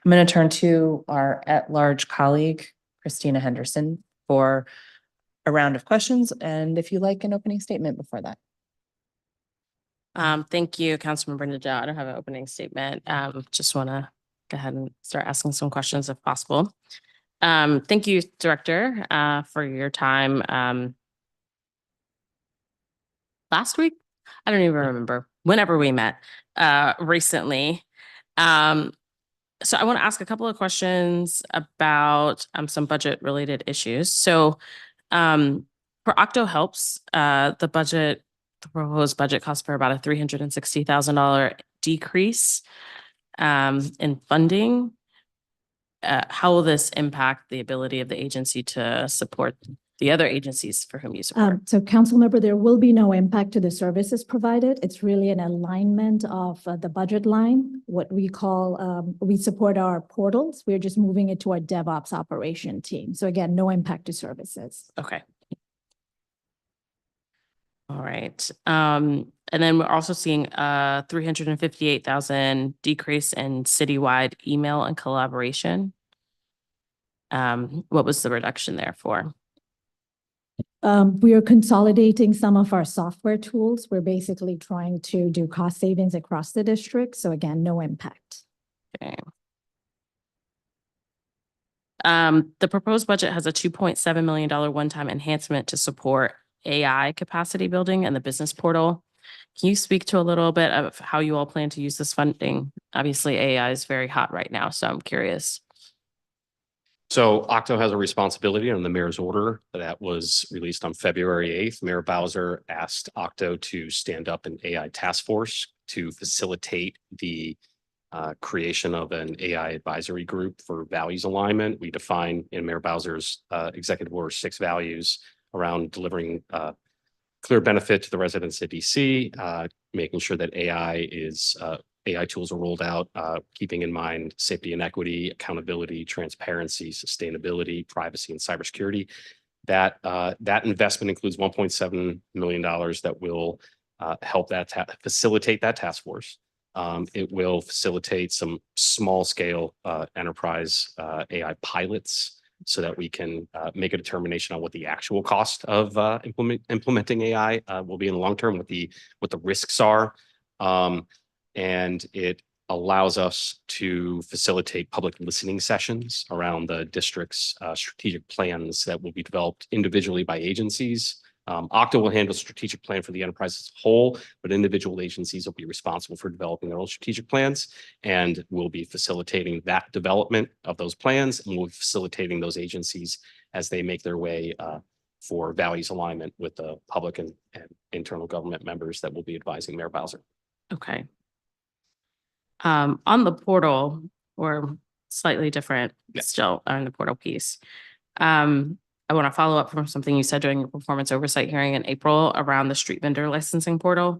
I'm going to turn to our at-large colleague, Christina Henderson, for a round of questions. And if you like an opening statement before that. Thank you, Councilmember Nadeau. I don't have an opening statement. Just want to go ahead and start asking some questions if possible. Thank you, Director, for your time. Last week? I don't even remember. Whenever we met recently. So I want to ask a couple of questions about some budget related issues. So for OCTO helps, the proposed budget calls for about a $360,000 decrease in funding. How will this impact the ability of the agency to support the other agencies for whom you support? So Councilmember, there will be no impact to the services provided. It's really an alignment of the budget line, what we call, we support our portals. We're just moving it to our DevOps operation team. So again, no impact to services. Okay. All right. And then we're also seeing a $358,000 decrease in citywide email and collaboration. What was the reduction there for? We are consolidating some of our software tools. We're basically trying to do cost savings across the district. So again, no impact. Okay. The proposed budget has a $2.7 million one-time enhancement to support AI capacity building and the business portal. Can you speak to a little bit of how you all plan to use this funding? Obviously, AI is very hot right now, so I'm curious. So OCTO has a responsibility on the mayor's order that was released on February 8th. Mayor Bowser asked OCTO to stand up an AI task force to facilitate the creation of an AI advisory group for values alignment. We define in Mayor Bowser's executive order 6 values around delivering clear benefit to the residents of DC, making sure that AI tools are rolled out, keeping in mind safety and equity, accountability, transparency, sustainability, privacy, and cybersecurity. That investment includes $1.7 million that will help facilitate that task force. It will facilitate some small scale enterprise AI pilots so that we can make a determination on what the actual cost of implementing AI will be in the long term, what the risks are. And it allows us to facilitate public listening sessions around the district's strategic plans that will be developed individually by agencies. OCTO will handle strategic plan for the enterprise as a whole, but individual agencies will be responsible for developing their own strategic plans, and we'll be facilitating that development of those plans, and we'll be facilitating those agencies as they make their way for values alignment with the public and internal government members that will be advising Mayor Bowser. Okay. On the portal, or slightly different, Yeah. still on the portal piece. I want to follow up from something you said during your performance oversight hearing in April around the street vendor licensing portal.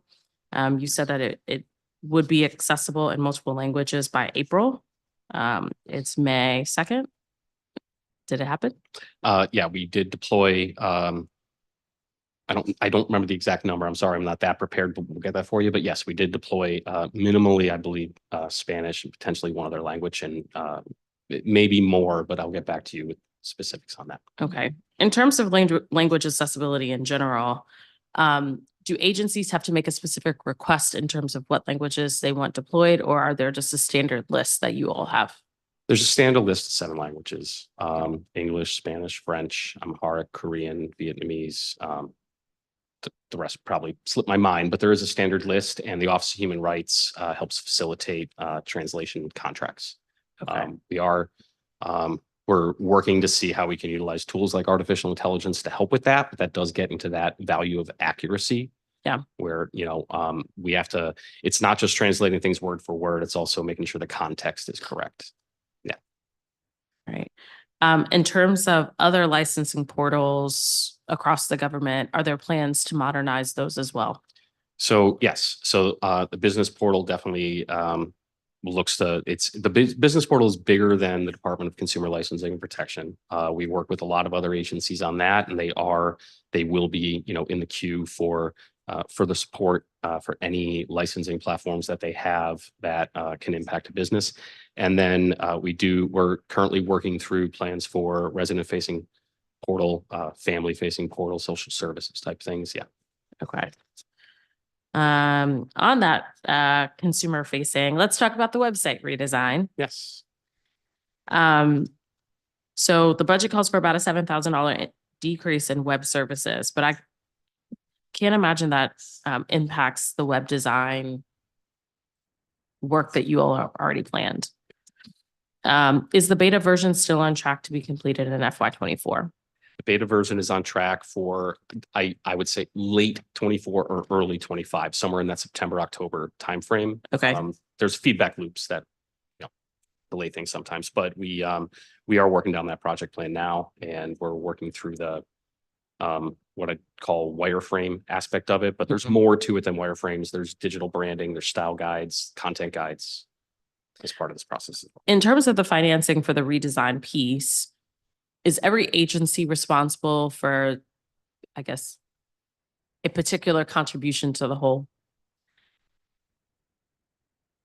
You said that it would be accessible in multiple languages by April. It's May 2nd. Did it happen? Yeah, we did deploy. I don't remember the exact number. I'm sorry, I'm not that prepared, but we'll get that for you. But yes, we did deploy minimally, I believe, Spanish and potentially one other language, and it may be more, but I'll get back to you with specifics on that. Okay. In terms of language accessibility in general, do agencies have to make a specific request in terms of what languages they want deployed, or are there just a standard list that you all have? There's a standard list of 7 languages: English, Spanish, French, Amharic, Korean, Vietnamese. The rest probably slipped my mind, but there is a standard list, and the Office of Human Rights helps facilitate translation contracts. Okay. We're working to see how we can utilize tools like artificial intelligence to help with that, but that does get into that value of accuracy. Yeah. Where, we have to, it's not just translating things word for word, it's also making sure the context is correct. Yeah. Right. In terms of other licensing portals across the government, are there plans to modernize those as well? So yes, so the business portal definitely looks to, business portal is bigger than the Department of Consumer Licensing and Protection. We work with a lot of other agencies on that, and they will be, in the queue for the support for any licensing platforms that they have that can impact a business. And then we're currently working through plans for resident-facing portal, family-facing portal, social services type things. Yeah. Okay. On that consumer facing, let's talk about the website redesign. Yes. So the budget calls for about a $7,000 decrease in web services, but I can't imagine that impacts the web design work that you all have already planned. Is the beta version still on track to be completed in FY24? The beta version is on track for, I would say, late 24 or early 25, somewhere in that September, October timeframe. Okay. There's feedback loops that delay things sometimes, but we are working down that project plan now, and we're working through the what I call wireframe aspect of it. But there's more to it than wireframes. There's digital branding, there's style guides, content guides as part of this process. In terms of the financing for the redesign piece, is every agency responsible for, I guess, a particular contribution to the whole?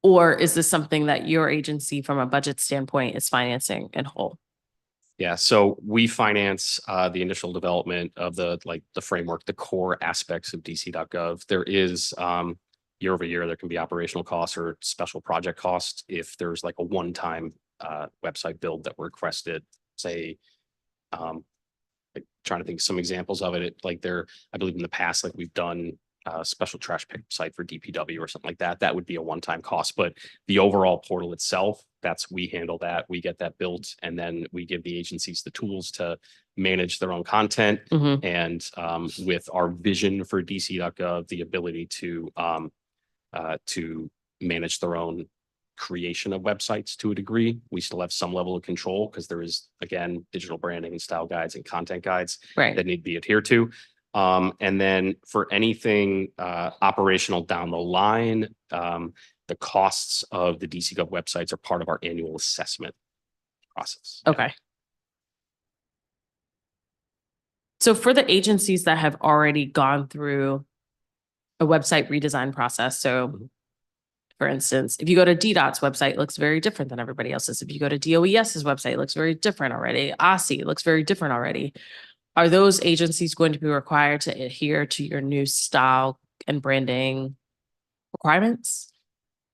Or is this something that your agency from a budget standpoint is financing in whole? Yeah, so we finance the initial development of the framework, the core aspects of DC.gov. There is year over year, there can be operational costs or special project costs if there's like a one-time website build that were requested, say, trying to think of some examples of it. I believe in the past, we've done a special trash pick site for DPW or something like that. That would be a one-time cost, but the overall portal itself, we handle that. We get that built, and then we give the agencies the tools to manage their own content. And with our vision for DC.gov, the ability to manage their own creation of websites to a degree. We still have some level of control because there is, again, digital branding and style guides and content guides that need to be adhered to. And then for anything operational down the line, the costs of the DC.gov websites are part of our annual assessment process. Okay. So for the agencies that have already gone through a website redesign process, so For instance, if you go to DDOT's website, it looks very different than everybody else's. If you go to DOES's website, it looks very different already. OSCE looks very different already. Are those agencies going to be required to adhere to your new style and branding requirements?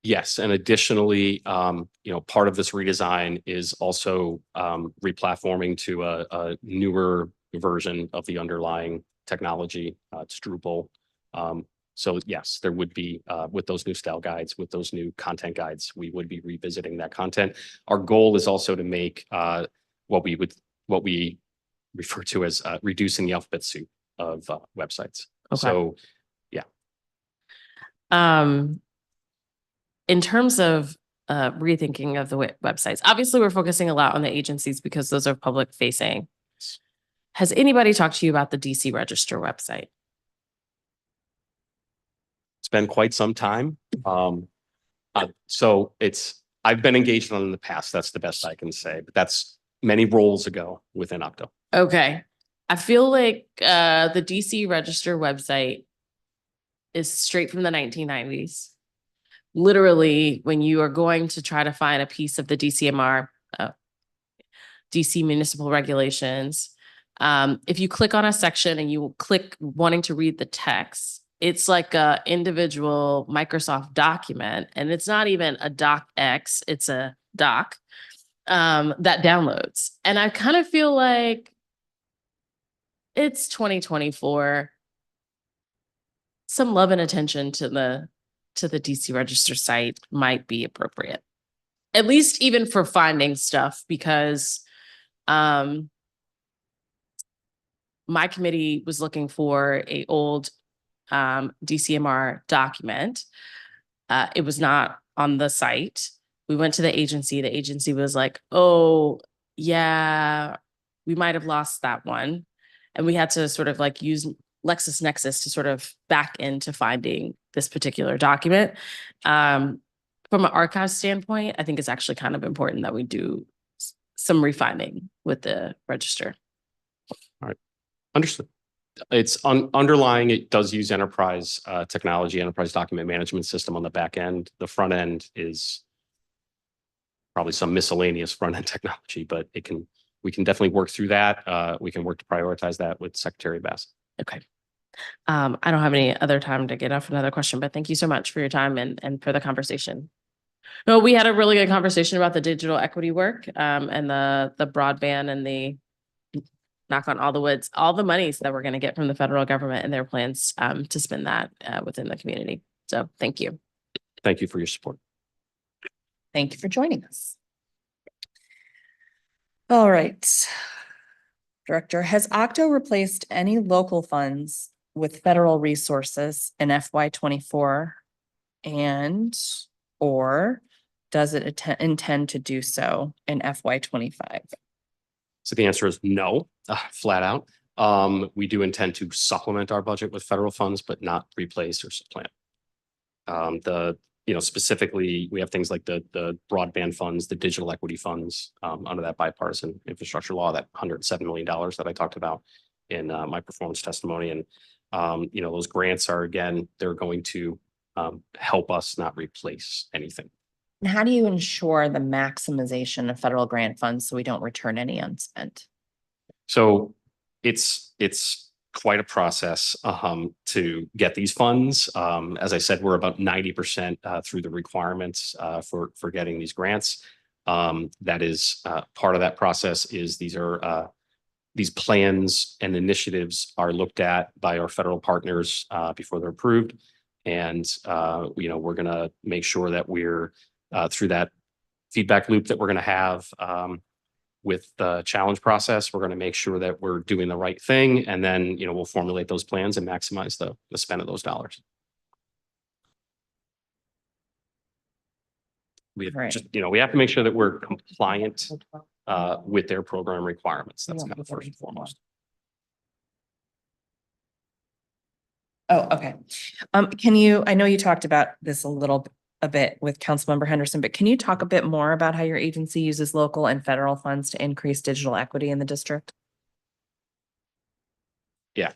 Yes, and additionally, part of this redesign is also replatforming to a newer version of the underlying technology. It's Drupal. So yes, there would be with those new style guides, with those new content guides, we would be revisiting that content. Our goal is also to make what we refer to as reducing the alphabet soup of websites. Okay. So in terms of rethinking of the websites, obviously we're focusing a lot on the agencies because those are public facing. Has anybody talked to you about the DC Register website? it's been quite some time. So I've been engaged on it in the past. That's the best I can say, but that's many roles ago within OCTO. Okay. I feel like the DC Register website is straight from the 1990s. Literally, when you are going to try to find a piece of the DCMR, DC municipal regulations, if you click on a section and you click wanting to read the text, it's like a individual Microsoft document, and it's not even a docx, it's a doc that downloads. And I kind of feel like it's 2024. Some love and attention to the DC Register site might be appropriate, at least even for finding stuff, because my committee was looking for a old DCMR document. It was not on the site. We went to the agency. The agency was like, oh, yeah, we might have lost that one. And we had to sort of like use LexisNexis to sort of back into finding this particular document. From an archive standpoint, I think it's actually kind of important that we do some refining with the register. All right, understood. It's underlying, it does use enterprise technology, enterprise document management system on the back end. The front end is probably some miscellaneous front end technology, but we can definitely work through that. We can work to prioritize that with Secretary Bass. Okay. I don't have any other time to get off another question, but thank you so much for your time and for the conversation. No, we had a really good conversation about the digital equity work and the broadband and the knock on all the woods, all the monies that we're going to get from the federal government and their plans to spend that within the community. So thank you. Thank you for your support. Thank you for joining us. All right. Director, has OCTO replaced any local funds with federal resources in FY24 or does it intend to do so in FY25? So the answer is no, flat out. We do intend to supplement our budget with federal funds, but not replace or supplant. Specifically, we have things like the broadband funds, the digital equity funds under that bipartisan infrastructure law, that $107 million that I talked about in my performance testimony. And, those grants are, again, they're going to help us not replace anything. And how do you ensure the maximization of federal grant funds so we don't return any unspent? So it's quite a process to get these funds. As I said, we're about 90% through the requirements for getting these grants. That is part of that process is these plans and initiatives are looked at by our federal partners before they're approved. And, we're going to make sure that we're through that feedback loop that we're going to have with the challenge process. We're going to make sure that we're doing the right thing. And then, we'll formulate those plans and maximize the spend of those dollars. We have Right. we have to make sure that we're compliant with their program requirements. That's kind of first and foremost. Oh, okay. I know you talked about this a bit with Councilmember Henderson, but can you talk a bit more about how your agency uses local and federal funds to increase digital equity in the district? Yeah.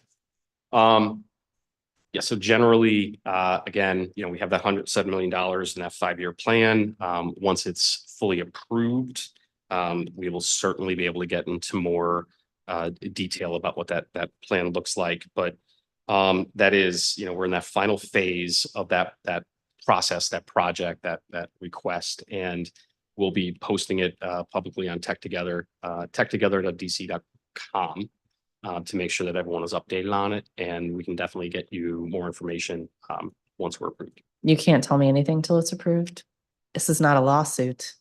Yeah, so generally, again, we have that $107 million in that 5-year plan. Once it's fully approved, we will certainly be able to get into more detail about what that plan looks like. But that is, we're in that final phase of that process, that project, that request, and we'll be posting it publicly on techtogether.dc.com. To make sure that everyone is updated on it, and we can definitely get you more information once we're approved. You can't tell me anything till it's approved. This is not a lawsuit.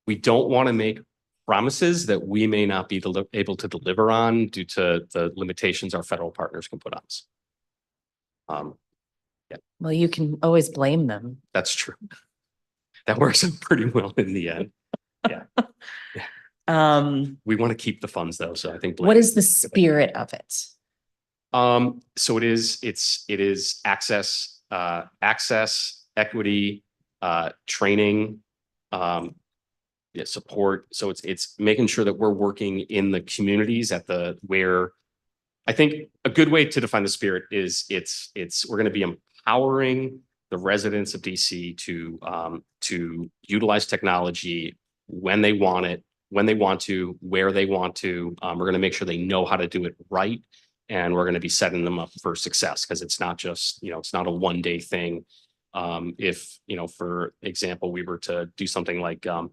We don't want to make promises that we may not be able to deliver on due to the limitations our federal partners can put on us. Well, you can always blame them. That's true. That works out pretty well in the end. We want to keep the funds though, so I think. What is the spirit of it? So it is access, equity, training, support. So it's making sure that we're working in the communities where I think a good way to define the spirit is we're going to be empowering the residents of DC to utilize technology when they want it, when they want to, where they want to. We're going to make sure they know how to do it right. And we're going to be setting them up for success because it's not just, it's not a one-day thing. If, for example, we were to do something like, I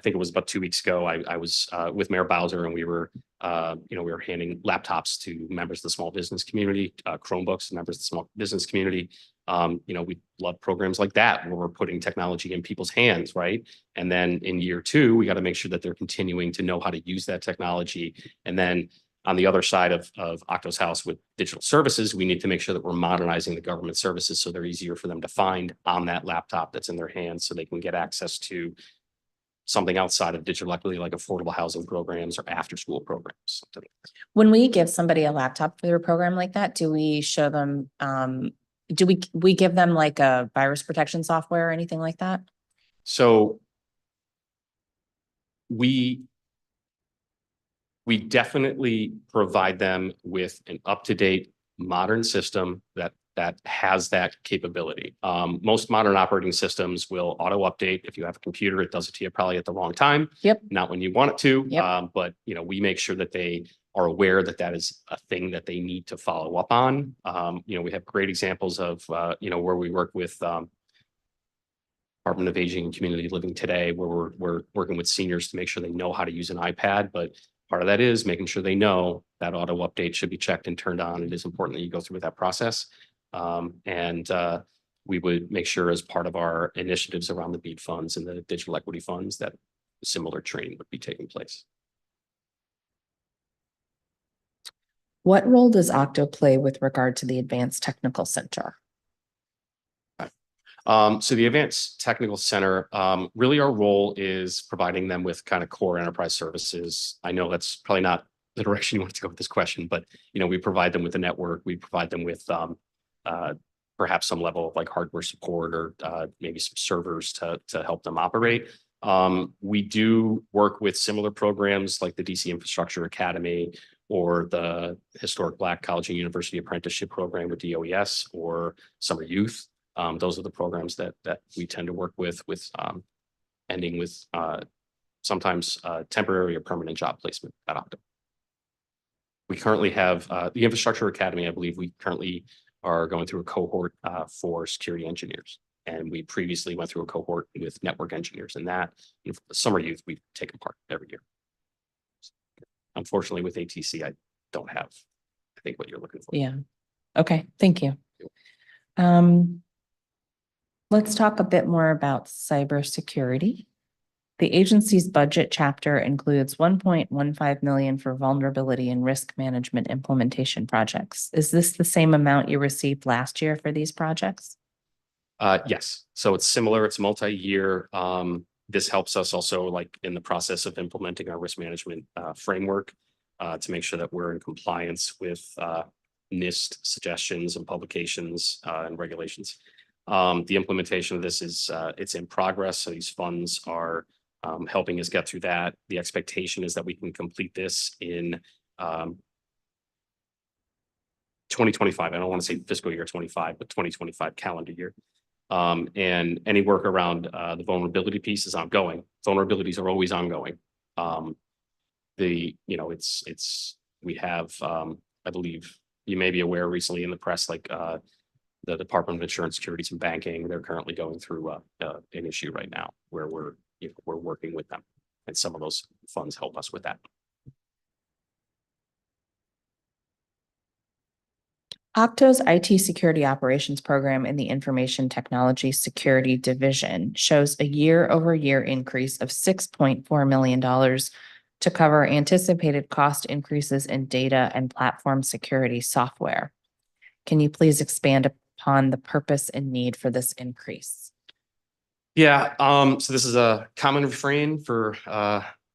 think it was about 2 weeks ago, I was with Mayor Bowser and we were handing laptops to members of the small business community, Chromebooks to members of the small business community. We love programs like that where we're putting technology in people's hands, right? And then in year 2, we got to make sure that they're continuing to know how to use that technology. And then on the other side of OCTO's house with digital services, we need to make sure that we're modernizing the government services so they're easier for them to find on that laptop that's in their hands so they can get access to something outside of digital equity like affordable housing programs or after school programs. When we give somebody a laptop for their program like that, do we show them, do we give them like a virus protection software or anything like that? So we definitely provide them with an up-to-date modern system that has that capability. Most modern operating systems will auto-update. If you have a computer, it does it to you probably at the wrong time. Yep. Not when you want it to. Yep. But we make sure that they are aware that is a thing that they need to follow up on. We have great examples of where we work with Department of Aging and Community Living today, where we're working with seniors to make sure they know how to use an iPad. But part of that is making sure they know that auto update should be checked and turned on. It is important that you go through that process. We would make sure as part of our initiatives around the BEAD funds and the digital equity funds that similar training would be taking place. What role does OCTO play with regard to the Advanced Technical Center? So the Advanced Technical Center, really our role is providing them with kind of core enterprise services. I know that's probably not the direction you want to go with this question, but we provide them with a network. We provide them with perhaps some level of like hardware support or maybe some servers to help them operate. We do work with similar programs like the DC Infrastructure Academy or the Historic Black College and University Apprenticeship Program with DOES or Summer Youth. Those are the programs that we tend to work with ending with sometimes temporary or permanent job placement at OCTO. We currently have the Infrastructure Academy. I believe we currently are going through a cohort for security engineers. And we previously went through a cohort with network engineers, and that Summer Youth we've taken part every year. Unfortunately, with ATC, I don't have, I think, what you're looking for. Yeah. Okay. Thank you. Let's talk a bit more about cybersecurity. The agency's budget chapter includes 1.15 million for vulnerability and risk management implementation projects. Is this the same amount you received last year for these projects? Yes. So it's similar. It's multi-year. This helps us also like in the process of implementing our risk management framework to make sure that we're in compliance with NIST suggestions and publications and regulations. The implementation of this is it's in progress. So these funds are helping us get through that. The expectation is that we can complete this in 2025. I don't want to say fiscal year 25, but 2025 calendar year. And any work around the vulnerability piece is ongoing. Vulnerabilities are always ongoing. We have, I believe you may be aware recently in the press, like the Department of Insurance, Securities and Banking, they're currently going through an issue right now where we're working with them. And some of those funds help us with that. OCTO's IT Security Operations Program in the Information Technology Security Division shows a year-over-year increase of $6.4 million to cover anticipated cost increases in data and platform security software. Can you please expand upon the purpose and need for this increase? Yeah, so this is a common refrain for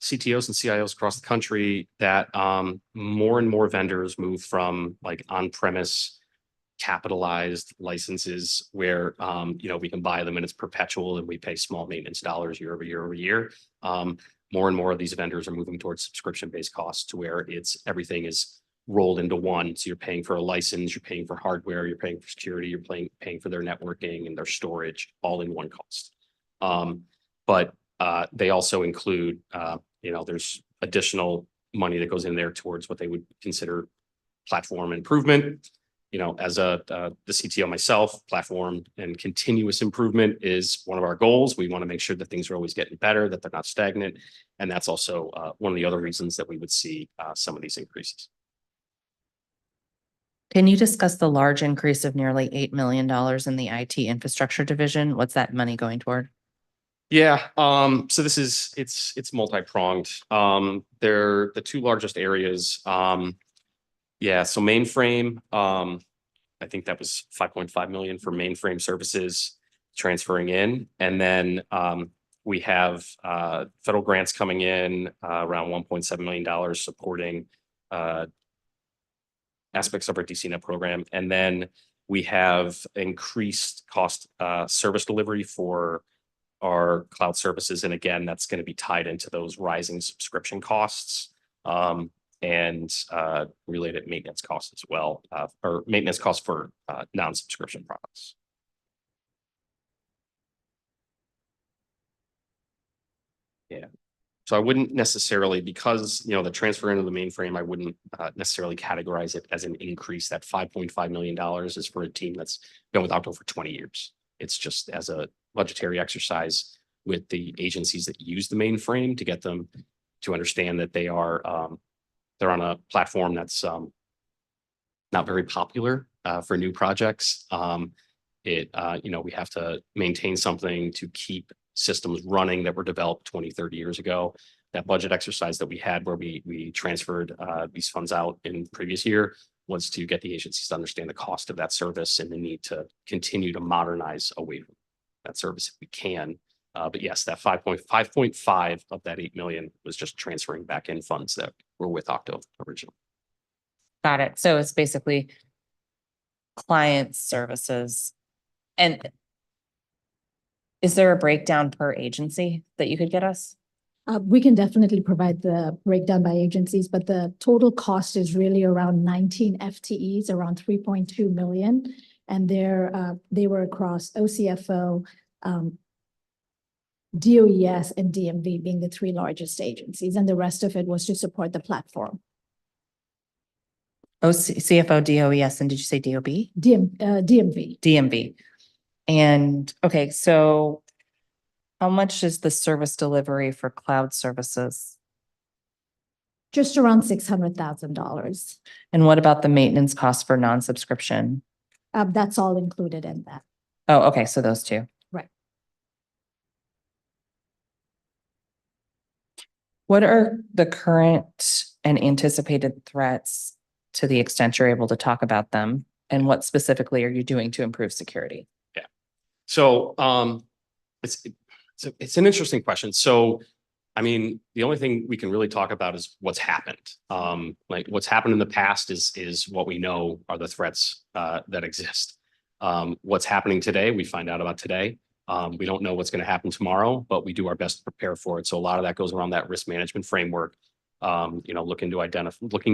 CTOs and CIOs across the country that more and more vendors move from like on-premise capitalized licenses where we can buy them and it's perpetual and we pay small maintenance dollars year over year over year. More and more of these vendors are moving towards subscription-based costs to where everything is rolled into one. So you're paying for a license, you're paying for hardware, you're paying for security, you're paying for their networking and their storage all in one cost. But they also include, there's additional money that goes in there towards what they would consider platform improvement. As the CTO myself, platform and continuous improvement is one of our goals. We want to make sure that things are always getting better, that they're not stagnant. And that's also one of the other reasons that we would see some of these increases. Can you discuss the large increase of nearly $8 million in the IT infrastructure division? What's that money going toward? Yeah, so it's multi-pronged. They're the two largest areas. Yeah, so mainframe, I think that was 5.5 million for mainframe services transferring in. And then we have federal grants coming in around $1.7 million supporting aspects of our DCNet program. And then we have increased cost service delivery for our cloud services. And again, that's going to be tied into those rising subscription costs and related maintenance costs as well, or maintenance costs for non-subscription products. Yeah. So I wouldn't necessarily, because, the transfer into the mainframe, I wouldn't necessarily categorize it as an increase. That $5.5 million is for a team that's been with OCTO for 20 years. It's just as a budgetary exercise with the agencies that use the mainframe to get them to understand that they're on a platform that's not very popular for new projects. We have to maintain something to keep systems running that were developed 20, 30 years ago. That budget exercise that we had where we transferred these funds out in the previous year was to get the agencies to understand the cost of that service and the need to continue to modernize away from that service if we can. But yes, that 5.5 of that 8 million was just transferring back in funds that were with OCTO originally. Got it. So it's basically client services. And is there a breakdown per agency that you could get us? We can definitely provide the breakdown by agencies, but the total cost is really around 19 FTEs, around 3.2 million. And they were across OCFO, DOES, and DMV being the three largest agencies. And the rest of it was to support the platform. CFO, DOES, and did you say DOB? DMV. DMV. And okay, so how much is the service delivery for cloud services? Just around $600,000. And what about the maintenance costs for non-subscription? That's all included in that. Oh, okay, so those two. Right. What are the current and anticipated threats to the extent you're able to talk about them? And what specifically are you doing to improve security? Yeah. So it's an interesting question. So, I mean, the only thing we can really talk about is what's happened. Like what's happened in the past is what we know are the threats that exist. What's happening today, we find out about today. We don't know what's going to happen tomorrow, but we do our best to prepare for it. So a lot of that goes around that risk management framework. Looking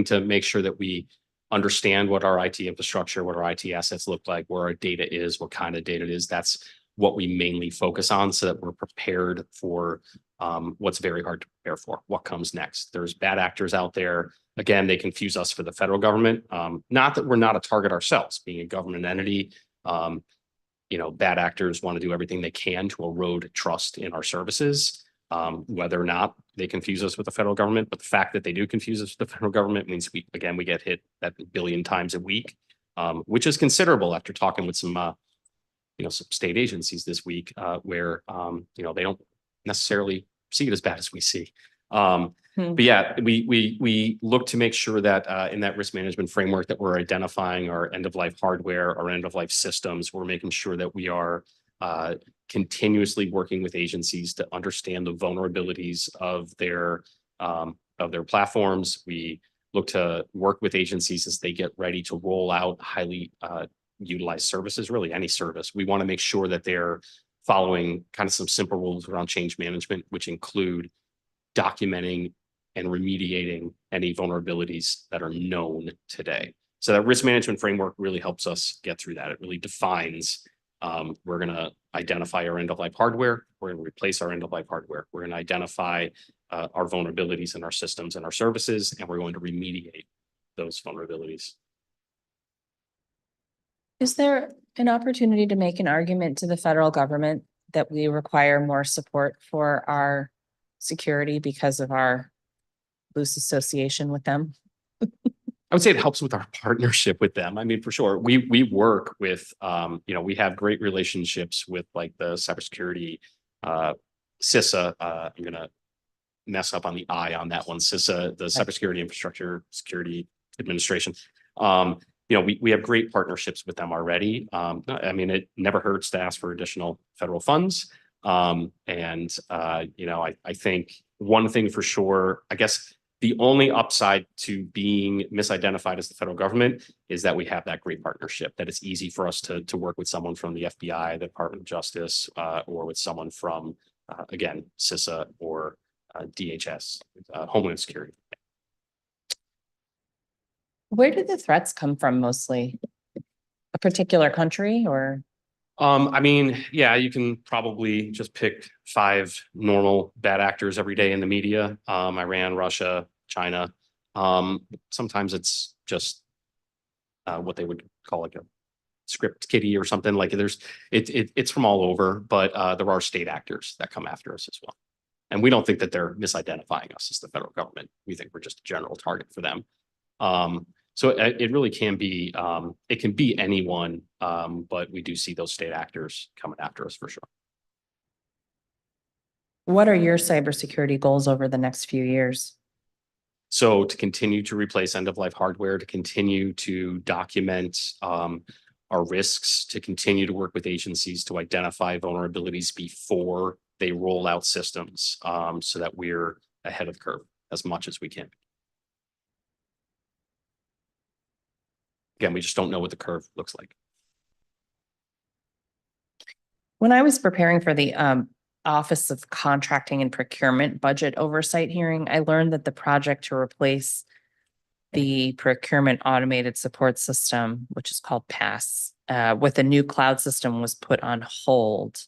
to make sure that we understand what our IT infrastructure, what our IT assets look like, where our data is, what kind of data it is. That's what we mainly focus on so that we're prepared for what's very hard to prepare for, what comes next. There's bad actors out there. Again, they confuse us for the federal government. Not that we're not a target ourselves, being a government entity. Bad actors want to do everything they can to erode trust in our services, whether or not they confuse us with the federal government. But the fact that they do confuse us with the federal government means we get hit that 1 billion times a week, which is considerable after talking with some state agencies this week, where they don't necessarily see it as bad as we see. But yeah, we look to make sure that in that risk management framework that we're identifying our end-of-life hardware, our end-of-life systems. We're making sure that we are continuously working with agencies to understand the vulnerabilities of their platforms. We look to work with agencies as they get ready to roll out highly utilized services, really any service. We want to make sure that they're following kind of some simple rules around change management, which include documenting and remediating any vulnerabilities that are known today. So that risk management framework really helps us get through that. It really defines, we're going to identify our end-of-life hardware. We're going to replace our end-of-life hardware. We're going to identify our vulnerabilities in our systems and our services, and we're going to remediate those vulnerabilities. Is there an opportunity to make an argument to the federal government that we require more support for our security because of our loose association with them? I would say it helps with our partnership with them. I mean, for sure, we work with, we have great relationships with like the cybersecurity, CISA. I'm going to mess up on the I on that one. CISA, the Cybersecurity Infrastructure Security Administration. We have great partnerships with them already. I mean, it never hurts to ask for additional federal funds. I think one thing for sure, I guess the only upside to being misidentified as the federal government is that we have that great partnership, that it's easy for us to work with someone from the FBI, the Department of Justice, or with someone from, again, CISA or DHS, Homeland Security. Where do the threats come from mostly? A particular country or? I mean, yeah, you can probably just pick 5 normal bad actors every day in the media. Iran, Russia, China. Sometimes it's just what they would call like a script kiddie or something. Like it's from all over, but there are state actors that come after us as well. And we don't think that they're misidentifying us as the federal government. We think we're just a general target for them. So it really can be, it can be anyone, but we do see those state actors coming after us for sure. What are your cybersecurity goals over the next few years? So to continue to replace end-of-life hardware, to continue to document our risks, to continue to work with agencies to identify vulnerabilities before they roll out systems, so that we're ahead of the curve as much as we can. Again, we just don't know what the curve looks like. When I was preparing for the Office of Contracting and Procurement budget oversight hearing, I learned that the project to replace the procurement automated support system, which is called PASS, with a new cloud system was put on hold.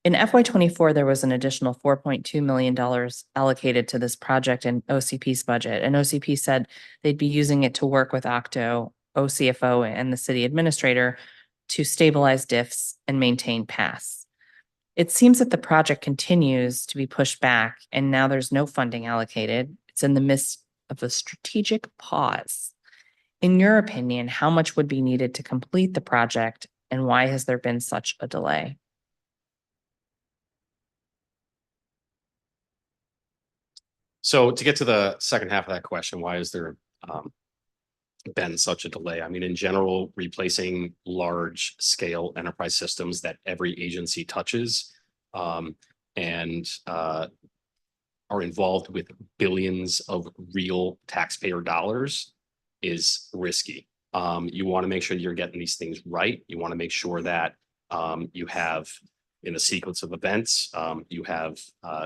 In FY24, there was an additional $4.2 million allocated to this project in OCP's budget, and OCP said they'd be using it to work with OCTO, OCFO, and the city administrator to stabilize diffs and maintain PASS. It seems that the project continues to be pushed back, and now there's no funding allocated. It's in the midst of a strategic pause. In your opinion, how much would be needed to complete the project, and why has there been such a delay? So to get to the second half of that question, why is there been such a delay? I mean, in general, replacing large scale enterprise systems that every agency touches and are involved with billions of real taxpayer dollars is risky. You want to make sure you're getting these things right. You want to make sure that you have, in a sequence of events, you have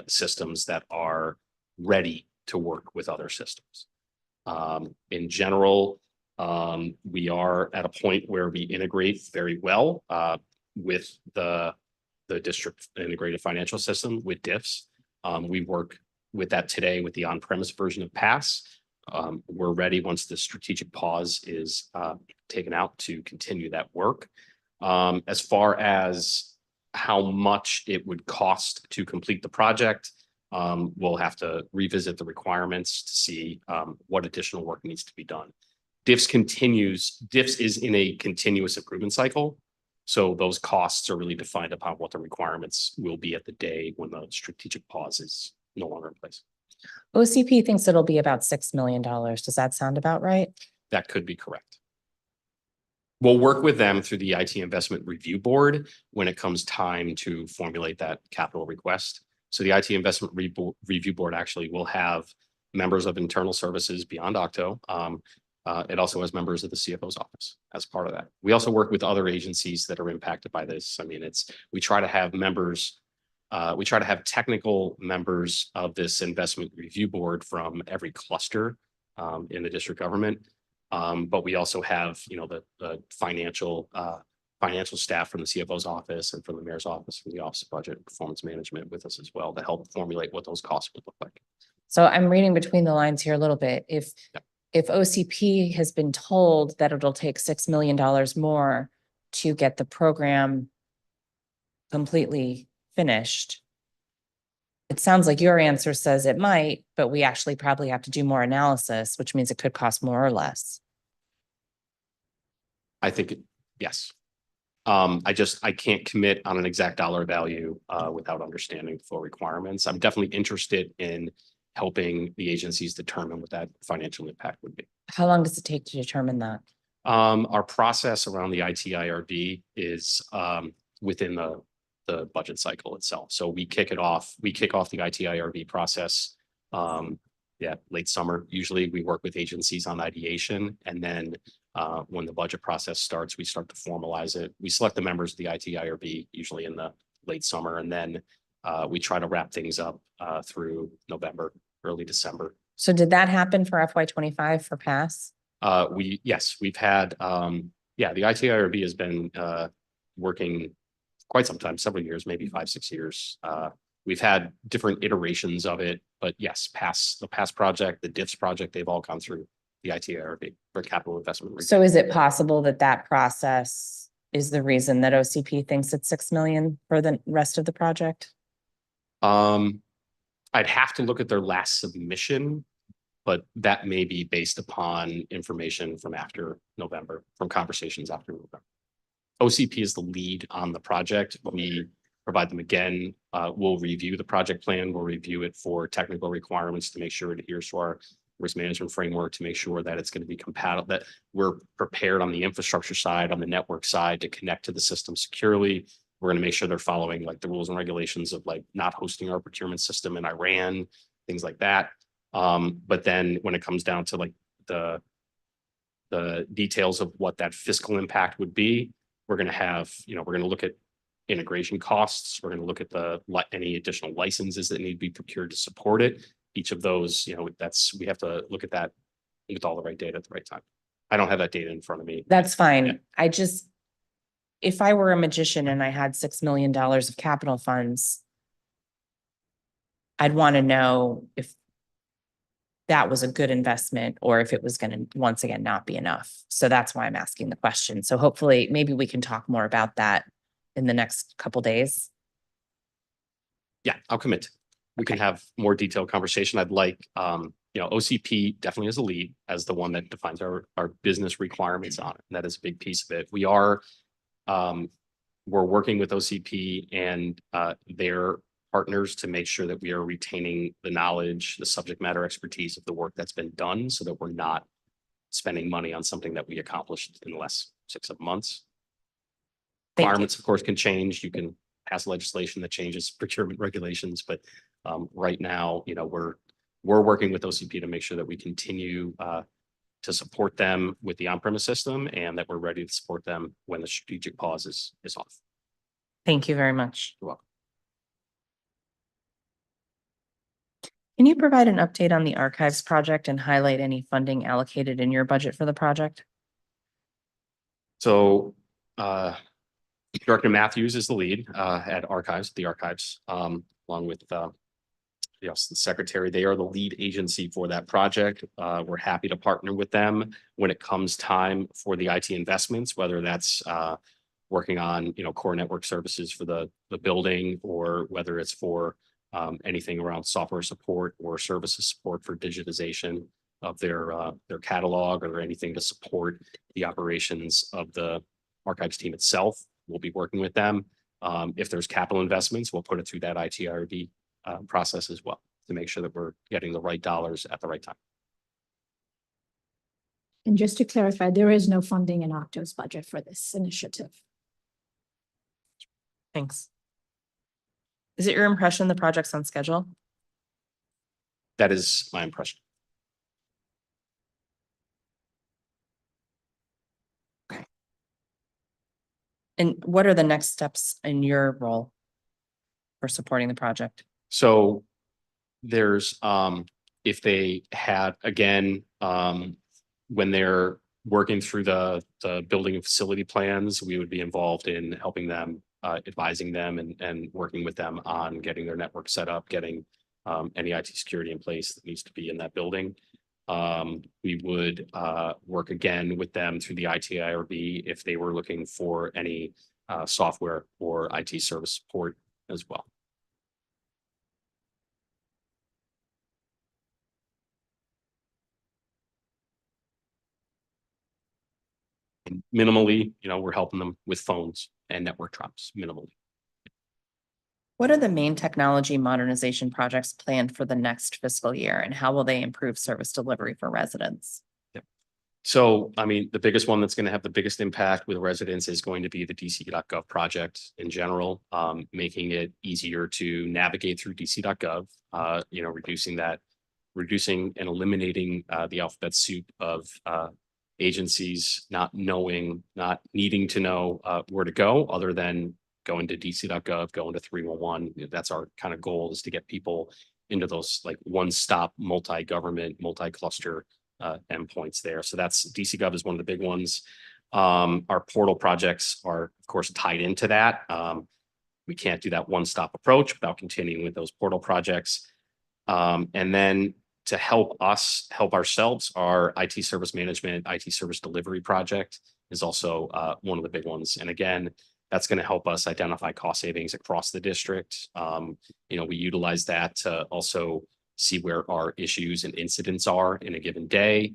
systems that are ready to work with other systems. In general, We are at a point where we integrate very well with the district integrated financial system with diffs. We work with that today with the on-premise version of Pass. We're ready once the strategic pause is taken out to continue that work. As far as how much it would cost to complete the project, we'll have to revisit the requirements to see what additional work needs to be done. Diffs is in a continuous improvement cycle. So those costs are really defined upon what the requirements will be at the day when the strategic pause is no longer in place. OCP thinks it'll be about $6 million. Does that sound about right? That could be correct. We'll work with them through the IT Investment Review Board when it comes time to formulate that capital request. So the IT Investment Review Board actually will have members of internal services beyond OCTO. It also has members of the CFO's office as part of that. We also work with other agencies that are impacted by this. I mean, we try to have members, we try to have technical members of this investment review board from every cluster in the district government. But we also have, the financial staff from the CFO's office and from the mayor's office, from the Office of Budget and Performance Management with us as well to help formulate what those costs would look like. So I'm reading between the lines here a little bit. If OCP has been told that it'll take $6 million more to get the program completely finished, it sounds like your answer says it might, but we actually probably have to do more analysis, which means it could cost more or less. I think, yes. I can't commit on an exact dollar value without understanding the full requirements. I'm definitely interested in helping the agencies determine what that financial impact would be. How long does it take to determine that? Our process around the ITIRB is within the budget cycle itself. So we kick off the ITIRB process late summer. Usually we work with agencies on ideation, and then when the budget process starts, we start to formalize it. We select the members of the ITIRB usually in the late summer, and then we try to wrap things up through November, early December. So did that happen for FY25 for Pass? We've had, the ITIRB has been working quite some time, several years, maybe 5-6 years. We've had different iterations of it, but yes, the Pass project, the DIFS project, they've all gone through the ITIRB for capital investment. So is it possible that that process is the reason that OCP thinks it's $6 million for the rest of the project? I'd have to look at their last submission, but that may be based upon information from after November, from conversations after November. OCP is the lead on the project. We provide them again. We'll review the project plan. We'll review it for technical requirements to make sure it adheres to our risk management framework, to make sure that it's going to be compatible, that we're prepared on the infrastructure side, on the network side to connect to the system securely. We're going to make sure they're following like the rules and regulations of like not hosting our procurement system in Iran, things like that. But then when it comes down to like the details of what that fiscal impact would be, we're going to have, we're going to look at integration costs. We're going to look at any additional licenses that need to be procured to support it. Each of those, we have to look at that with all the right data at the right time. I don't have that data in front of me. That's fine. Yeah. If I were a magician and I had $6 million of capital funds, I'd want to know if that was a good investment or if it was going to, once again, not be enough. So that's why I'm asking the question. So hopefully maybe we can talk more about that in the next couple days. Yeah, I'll commit. We can have more detailed conversation. I'd like, OCP definitely is a lead as the one that defines our business requirements on it. And that is a big piece of it. We're working with OCP and their partners to make sure that we are retaining the knowledge, the subject matter expertise of the work that's been done so that we're not spending money on something that we accomplished in the last 6 months. Requirements, of course, can change. You can pass legislation that changes procurement regulations, but right now, we're working with OCP to make sure that we continue to support them with the on-premise system and that we're ready to support them when the strategic pause is off. Thank you very much. You're welcome. Can you provide an update on the archives project and highlight any funding allocated in your budget for the project? So Director Matthews is the lead at the archives, along with the secretary. They are the lead agency for that project. We're happy to partner with them when it comes time for the IT investments, whether that's working on, core network services for the building, or whether it's for anything around software support or services support for digitization of their catalog, or anything to support the operations of the archives team itself. We'll be working with them. If there's capital investments, we'll put it through that ITRD process as well, to make sure that we're getting the right dollars at the right time. And just to clarify, there is no funding in OCTO's budget for this initiative. Thanks. Is it your impression the project's on schedule? That is my impression. And what are the next steps in your role for supporting the project? So there's, if they had, again, when they're working through the building and facility plans, we would be involved in helping them, advising them and working with them on getting their network set up, getting any IT security in place that needs to be in that building. We would work again with them through the ITIRB if they were looking for any software or IT service support as well. And minimally, we're helping them with phones and network drops minimally. What are the main technology modernization projects planned for the next fiscal year, and how will they improve service delivery for residents? So, the biggest one that's going to have the biggest impact with residents is going to be the DC.gov project in general, making it easier to navigate through DC.gov, reducing and eliminating the alphabet soup of agencies not needing to know where to go other than going to DC.gov, going to 311. That's our kind of goal, is to get people into those like one-stop multi-government, multi-cluster endpoints there. So that's DC.gov is one of the big ones. Our portal projects are, of course, tied into that. We can't do that one-stop approach without continuing with those portal projects. And then to help us help ourselves, our IT service management, IT service delivery project is also one of the big ones. And again, that's going to help us identify cost savings across the district. We utilize that to also see where our issues and incidents are in a given day,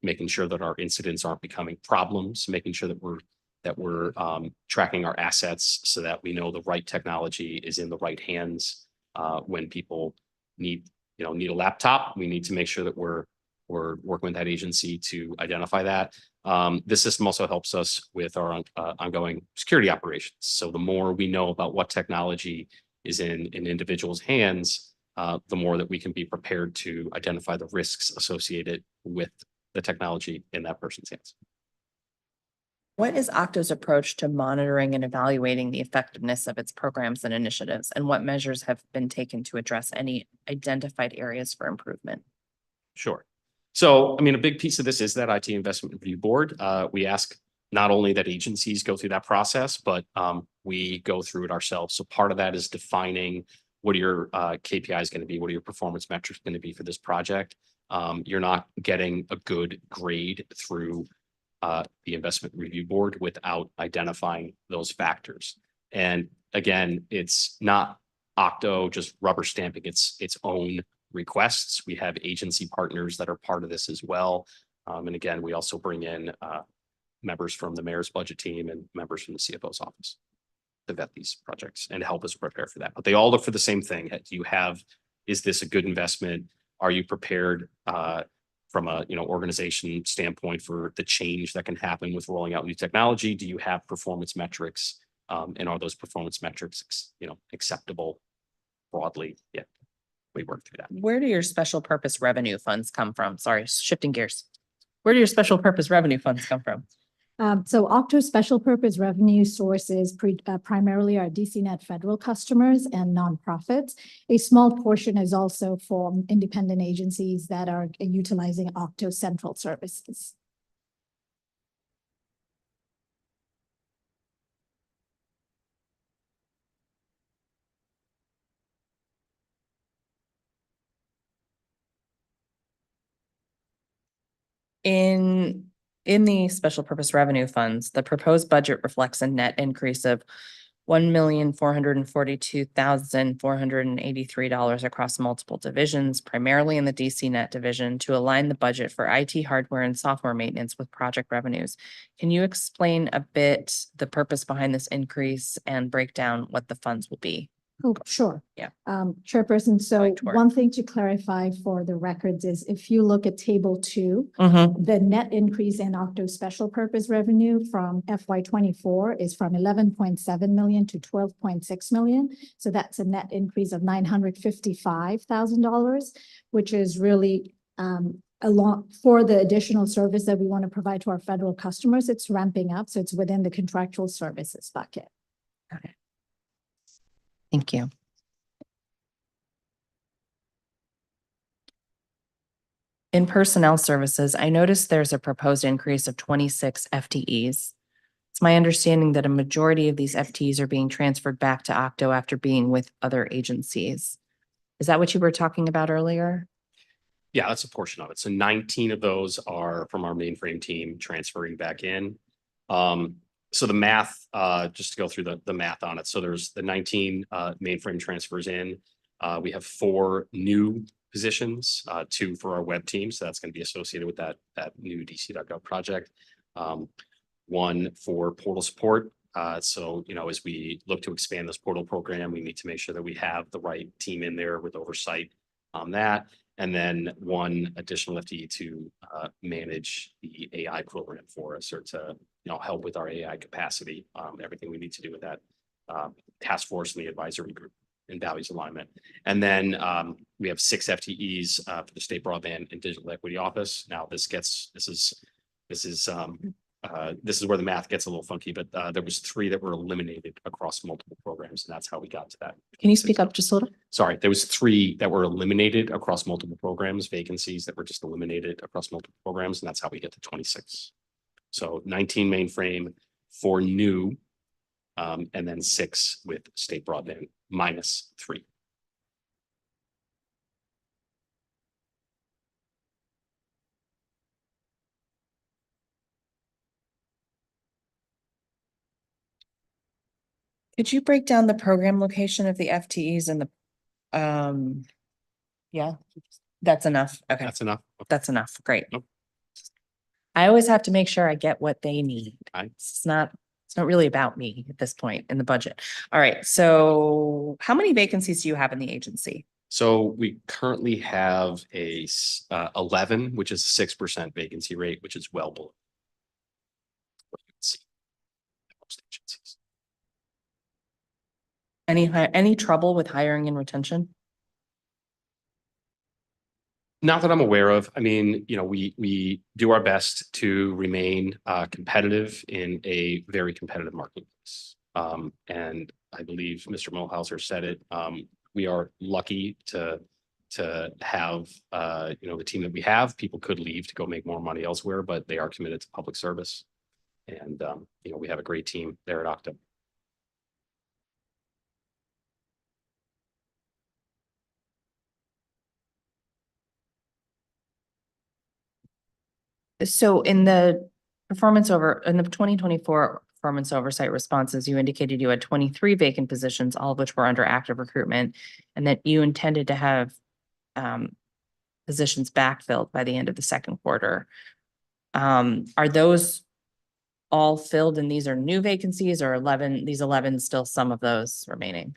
making sure that our incidents aren't becoming problems, making sure that we're tracking our assets so that we know the right technology is in the right hands. When people need a laptop, we need to make sure that we're working with that agency to identify that. This system also helps us with our ongoing security operations. So the more we know about what technology is in individuals' hands, the more that we can be prepared to identify the risks associated with the technology in that person's hands. What is OCTO's approach to monitoring and evaluating the effectiveness of its programs and initiatives, and what measures have been taken to address any identified areas for improvement? Sure. So, a big piece of this is that IT Investment Review Board. We ask not only that agencies go through that process, but we go through it ourselves. So part of that is defining what are your KPIs going to be, what are your performance metrics going to be for this project. You're not getting a good grade through the Investment Review Board without identifying those factors. And again, it's not OCTO just rubber stamping its own requests. We have agency partners that are part of this as well. And again, we also bring in members from the mayor's budget team and members from the CFO's office to vet these projects and help us prepare for that. But they all look for the same thing. Is this a good investment? Are you prepared from a organization standpoint for the change that can happen with rolling out new technology? Do you have performance metrics? And are those performance metrics acceptable broadly? Yeah, we work through that. Where do your special purpose revenue funds come from? Sorry, shifting gears. Where do your special purpose revenue funds come from? So OCTO special purpose revenue sources primarily are DCNet federal customers and nonprofits. A small portion is also for independent agencies that are utilizing OCTO central services. In the special purpose revenue funds, the proposed budget reflects a net increase of $1,442,483 across multiple divisions, primarily in the DC Net division, to align the budget for IT hardware and software maintenance with project revenues. Can you explain a bit the purpose behind this increase and break down what the funds will be? Oh, sure. Yeah. Chairperson, so Going toward. one thing to clarify for the records is if you look at table 2, Mm-hmm. the net increase in OCTO special purpose revenue from FY 24 is from 11.7 million to 12.6 million. So that's a net increase of $955,000, which is really along for the additional service that we want to provide to our federal customers. It's ramping up, so it's within the contractual services bucket. Okay. Thank you. In personnel services, I noticed there's a proposed increase of 26 FTEs. It's my understanding that a majority of these FTEs are being transferred back to OCTO after being with other agencies. Is that what you were talking about earlier? Yeah, that's a portion of it. So 19 of those are from our mainframe team transferring back in. So the math, just to go through the math on it. So there's the 19 mainframe transfers in. We have 4 new positions, 2 for our web team. So that's going to be associated with that new DC.gov project. 1 for portal support. So, you know, as we look to expand this portal program, we need to make sure that we have the right team in there with oversight on that. And then 1 additional FTE to manage the AI program for us, or to, you know, help with our AI capacity, everything we need to do with that task force and the advisory group and values alignment. And then we have 6 FTEs for the State Broadband and Digital Equity Office. Now this is where the math gets a little funky, but there was 3 that were eliminated across multiple programs, and that's how we got to that. Can you speak up just a little? Sorry, there was 3 that were eliminated across multiple programs, vacancies that were just eliminated across multiple programs, and that's how we get to 26. So 19 mainframe, 4 new, and then 6 with State Broadband minus 3. Could you break down the program location of the FTEs and the, yeah, that's enough. Okay, That's enough. that's enough. Great. Nope. I always have to make sure I get what they need. Aye. It's not really about me at this point in the budget. All right, so how many vacancies do you have in the agency? So we currently have 11, which is a 6% vacancy rate, which is well below what you would see at most agencies. Any trouble with hiring and retention? Not that I'm aware of. I mean, you know, we do our best to remain competitive in a very competitive marketplace. And I believe Mr. Mulhauser said it. We are lucky to have you know, the team that we have. People could leave to go make more money elsewhere, but they are committed to public service. And you know, we have a great team there at OCTO. So in the 2024 performance oversight responses, you indicated you had 23 vacant positions, all of which were under active recruitment, and that you intended to have positions backfilled by the end of the second quarter. Are those all filled and these are new vacancies, or 11 still some of those remaining?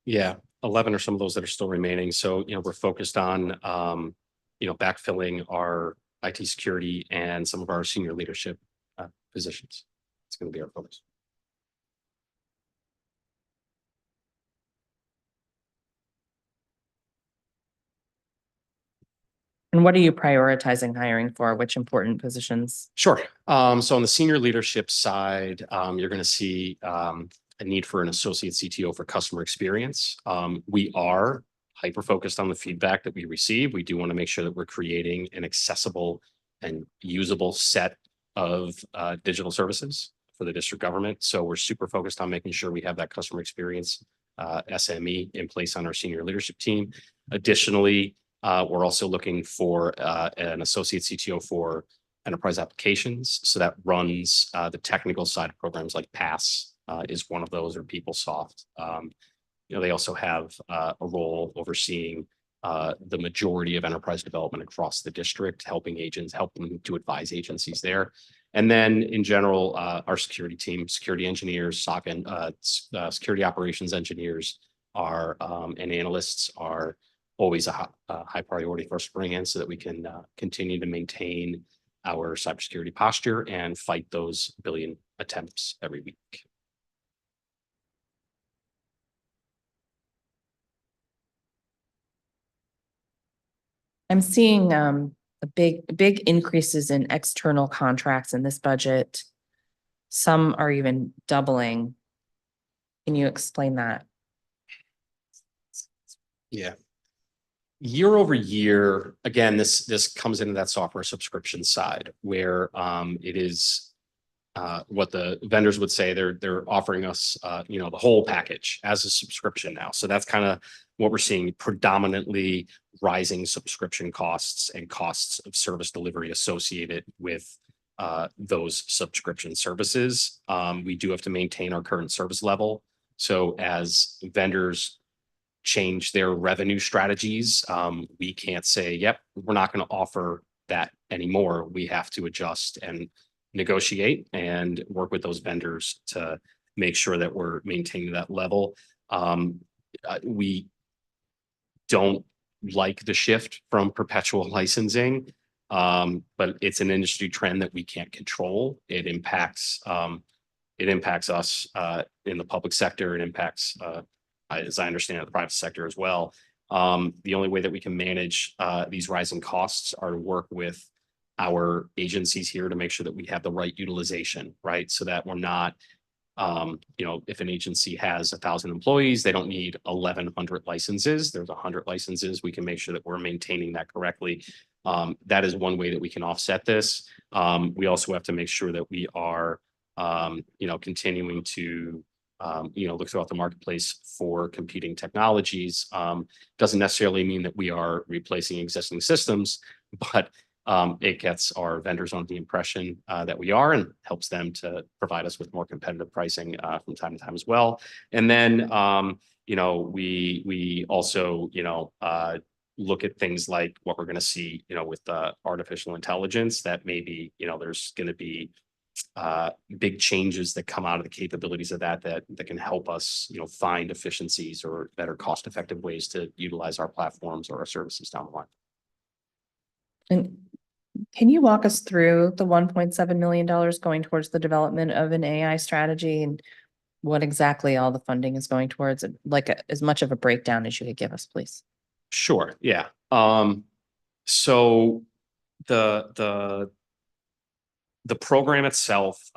Yeah, 11 are some of those that are still remaining. So, you know, we're focused on you know, backfilling our IT security and some of our senior leadership positions. It's going to be our focus. And what are you prioritizing hiring for? Which important positions? Sure. So on the senior leadership side, you're going to see a need for an associate CTO for customer experience. We are hyper-focused on the feedback that we receive. We do want to make sure that we're creating an accessible and usable set of digital services for the district government. So we're super focused on making sure we have that customer experience SME in place on our senior leadership team. Additionally, we're also looking for an associate CTO for enterprise applications. So that runs the technical side of programs like PASS is one of those, or PeopleSoft. They also have a role overseeing the majority of enterprise development across the district, helping to advise agencies there. And then in general, our security team, security engineers, SOC and security operations engineers and analysts are always a high priority for us to bring in so that we can continue to maintain our cybersecurity posture and fight those billion attempts every week. I'm seeing big increases in external contracts in this budget. Some are even doubling. Can you explain that? Yeah. Year over year, again, this comes into that software subscription side where it is what the vendors would say they're offering us the whole package as a subscription now. So that's kind of what we're seeing, predominantly rising subscription costs and costs of service delivery associated with those subscription services. We do have to maintain our current service level. So as vendors change their revenue strategies, we can't say, yep, we're not going to offer that anymore. We have to adjust and negotiate and work with those vendors to make sure that we're maintaining that level. We don't like the shift from perpetual licensing, but it's an industry trend that we can't control. It impacts us in the public sector. It impacts, as I understand it, the private sector as well. The only way that we can manage these rising costs are to work with our agencies here to make sure that we have the right utilization, right? So that we're not, if an agency has 1,000 employees, they don't need 1,100 licenses. There's 100 licenses. We can make sure that we're maintaining that correctly. That is one way that we can offset this. We also have to make sure that we are, continuing to look throughout the marketplace for competing technologies. Doesn't necessarily mean that we are replacing existing systems, but it gets our vendors on the impression that we are, and helps them to provide us with more competitive pricing from time to time as well. And then, we also, look at things like what we're going to see, with artificial intelligence, that maybe, there's going to be big changes that come out of the capabilities of that can help us, find efficiencies or better cost-effective ways to utilize our platforms or our services down the line. And can you walk us through the $1.7 million going towards the development of an AI strategy and what exactly all the funding is going towards, as much of a breakdown as you could give us, please? Sure. Yeah. So the program itself,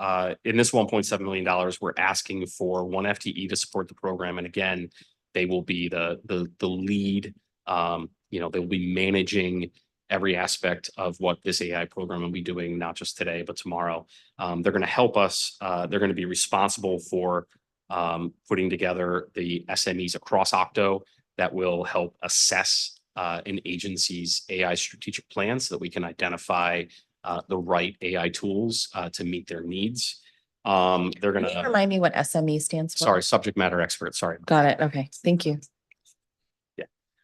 in this $1.7 million, we're asking for 1 FTE to support the program. And again, they will be the lead, they will be managing every aspect of what this AI program will be doing, not just today, but tomorrow. They're going to help us. They're going to be responsible for putting together the SMEs across OCTO that will help assess an agency's AI strategic plan so that we can identify the right AI tools to meet their needs. They're going Can you remind me what SME stands for? Sorry, subject matter expert. Sorry. Got it. Okay. Thank you.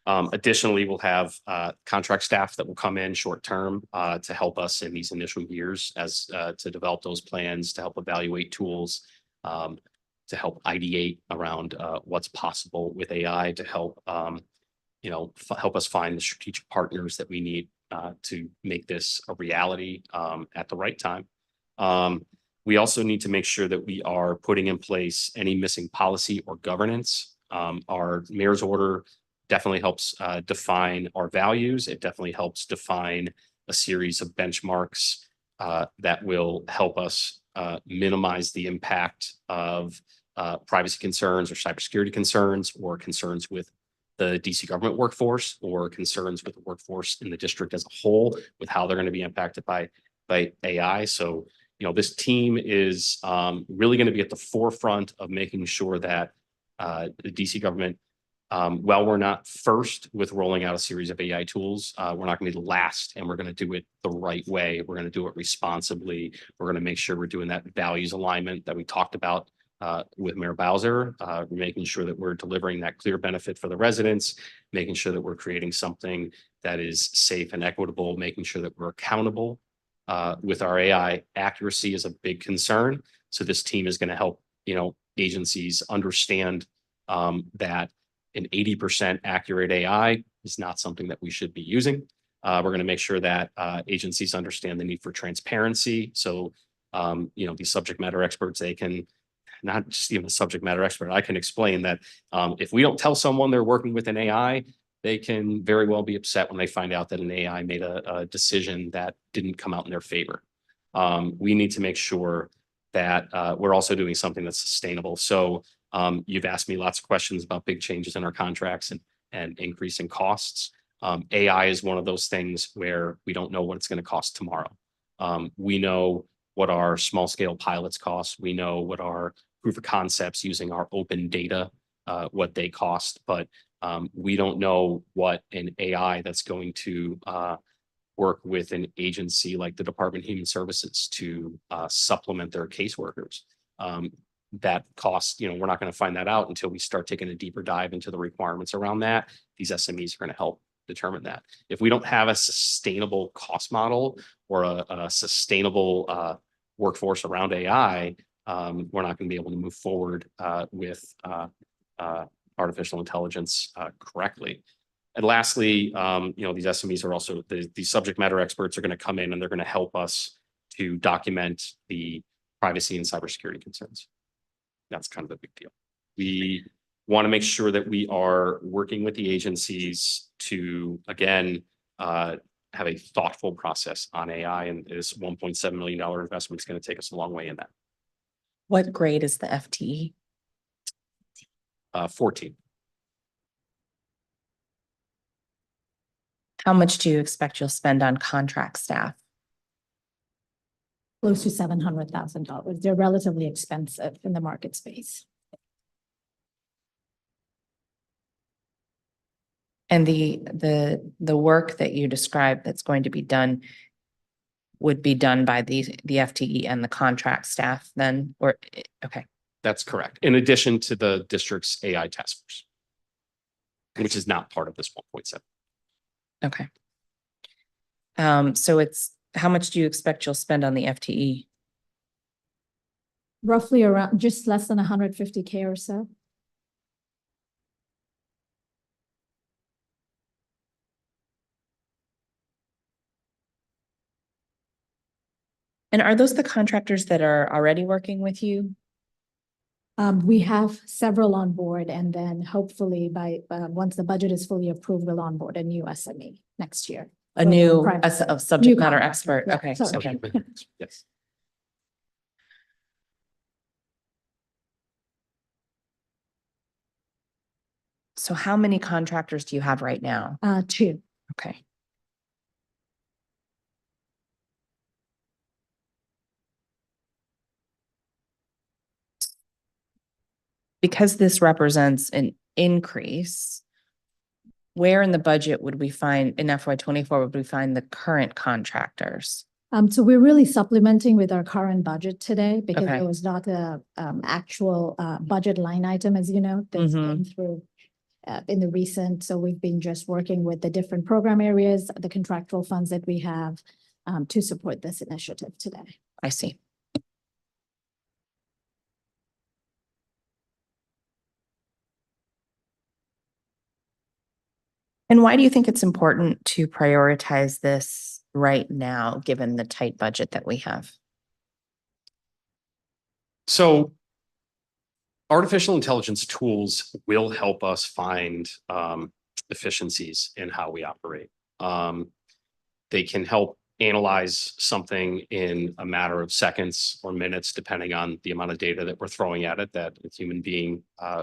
Additionally, we'll have contract staff that will come in short term to help us in these initial years to develop those plans, to help evaluate tools, to help ideate around what's possible with AI, to help help us find the strategic partners that we need to make this a reality at the right time. We also need to make sure that we are putting in place any missing policy or governance. Our mayor's order definitely helps define our values. It definitely helps define a series of benchmarks that will help us minimize the impact of privacy concerns or cybersecurity concerns or concerns with the DC government workforce or concerns with the workforce in the district as a whole with how they're going to be impacted by AI. So, this team is really going to be at the forefront of making sure that the DC government, while we're not first with rolling out a series of AI tools, we're not going to be the last, and we're going to do it the right way. We're going to do it responsibly. We're going to make sure we're doing that values alignment that we talked about with Mayor Bowser, making sure that we're delivering that clear benefit for the residents, making sure that we're creating something that is safe and equitable, making sure that we're accountable with our AI. Accuracy is a big concern. So this team is going to help, agencies understand that an 80% accurate AI is not something that we should be using. We're going to make sure that agencies understand the need for transparency. So, these subject matter experts, they can not just even a subject matter expert. I can explain that if we don't tell someone they're working with an AI, they can very well be upset when they find out that an AI made a decision that didn't come out in their favor. We need to make sure that we're also doing something that's sustainable. So you've asked me lots of questions about big changes in our contracts and increasing costs. AI is one of those things where we don't know what it's going to cost tomorrow. We know what our small scale pilots cost. We know what our proof of concepts using our open data, what they cost, but we don't know what an AI that's going to work with an agency like the Department of Human Services to supplement their caseworkers. That cost, we're not going to find that out until we start taking a deeper dive into the requirements around that. These SMEs are going to help determine that. If we don't have a sustainable cost model or a sustainable workforce around AI, we're not going to be able to move forward with artificial intelligence correctly. And lastly, these SMEs are also, these subject matter experts are going to come in and they're going to help us to document the privacy and cybersecurity concerns. That's kind of a big deal. We want to make sure that we are working with the agencies to, again, have a thoughtful process on AI, and this $1.7 million investment is going to take us a long way in that. What grade is the FTE? 14. How much do you expect you'll spend on contract staff? Close to $700,000. They're relatively expensive in the market space. And the work that you described that's going to be done would be done by the FTE and the contract staff then, or, okay. That's correct. In addition to the district's AI task force, which is not part of this 1.7. Okay. So how much do you expect you'll spend on the FTE? Roughly around just less than 150K or so. And are those the contractors that are already working with you? We have several on board, and then hopefully by once the budget is fully approved, we'll onboard a new SME next year. A new Private- a subject new matter contractor. expert. Yeah, Okay. sorry. Okay. Yes. So how many contractors do you have right now? 2. Okay. Because this represents an increase, where in the budget would we find, in FY24, would we find the current contractors? So we're really supplementing with our current budget today because Okay. there was not a actual budget line item, as you know, that's been through in the recent. So we've been just working with the different program areas, the contractual funds that we have to support this initiative today. I see. And why do you think it's important to prioritize this right now, given the tight budget that we have? So artificial intelligence tools will help us find efficiencies in how we operate. They can help analyze something in a matter of seconds or minutes, depending on the amount of data that we're throwing at it, that a human being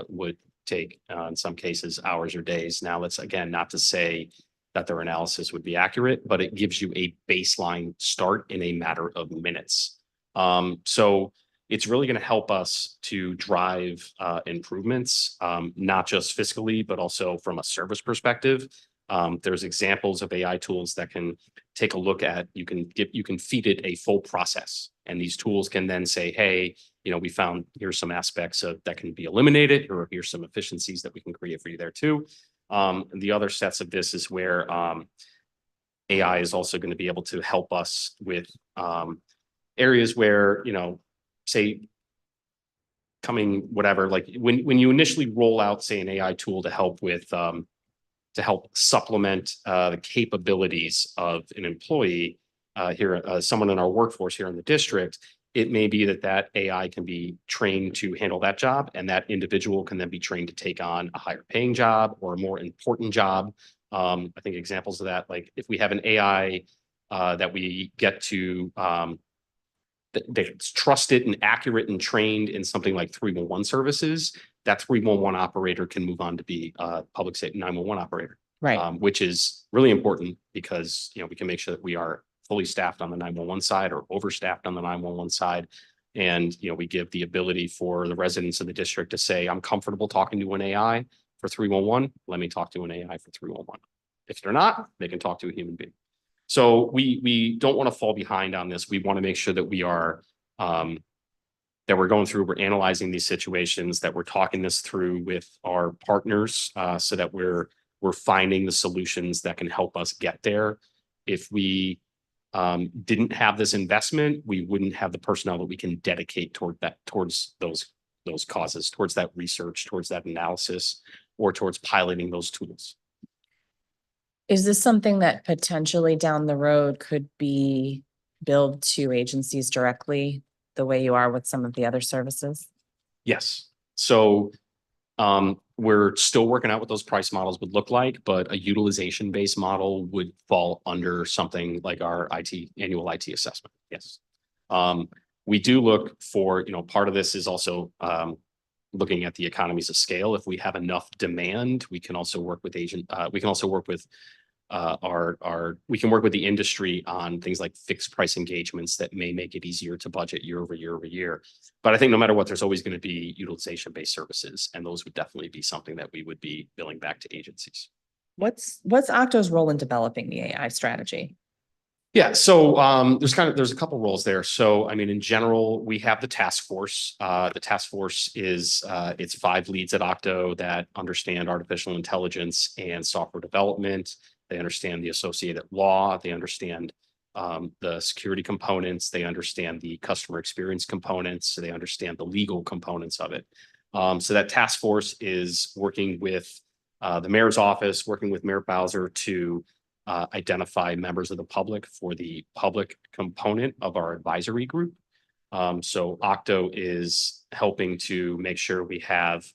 would take in some cases hours or days. Now, let's again, not to say that their analysis would be accurate, but it gives you a baseline start in a matter of minutes. So it's really going to help us to drive improvements, not just fiscally, but also from a service perspective. There's examples of AI tools that can take a look at, you can feed it a full process. And these tools can then say, hey, we found here's some aspects of that can be eliminated, or here's some efficiencies that we can create for you there too. And the other sets of this is where AI is also going to be able to help us with areas where, say, like when you initially roll out, say, an AI tool to help with to help supplement the capabilities of an employee here, someone in our workforce here in the district, it may be that AI can be trained to handle that job, and that individual can then be trained to take on a higher paying job or a more important job. I think examples of that, like if we have an AI that we get to that's trusted and accurate and trained in something like 311 services, that 311 operator can move on to be a public safety 911 operator. Right. Which is really important because, we can make sure that we are fully staffed on the 911 side or overstaffed on the 911 side. And, we give the ability for the residents of the district to say, I'm comfortable talking to an AI for 311. Let me talk to an AI for 311. If they're not, they can talk to a human being. So we don't want to fall behind on this. We want to make sure that we are, that we're going through, we're analyzing these situations, that we're talking this through with our partners so that we're finding the solutions that can help us get there. If we didn't have this investment, we wouldn't have the personnel that we can dedicate towards those causes, towards that research, towards that analysis, or towards piloting those tools. Is this something that potentially down the road could be billed to agencies directly the way you are with some of the other services? Yes. So we're still working out what those price models would look like, but a utilization-based model would fall under something like our annual IT assessment. Yes. We do look for, part of this is also looking at the economies of scale. If we have enough demand, we can also work with we can also work with we can work with the industry on things like fixed price engagements that may make it easier to budget year over year over year. But I think no matter what, there's always going to be utilization-based services, and those would definitely be something that we would be billing back to agencies. What's OCTO's role in developing the AI strategy? Yeah, so there's a couple roles there. So I mean, in general, we have the task force. The task force is it's 5 leads at OCTO that understand artificial intelligence and software development. They understand the associated law. They understand the security components. They understand the customer experience components. So they understand the legal components of it. So that task force is working with the mayor's office, working with Mayor Bowser to identify members of the public for the public component of our advisory group. So OCTO is helping to make sure we have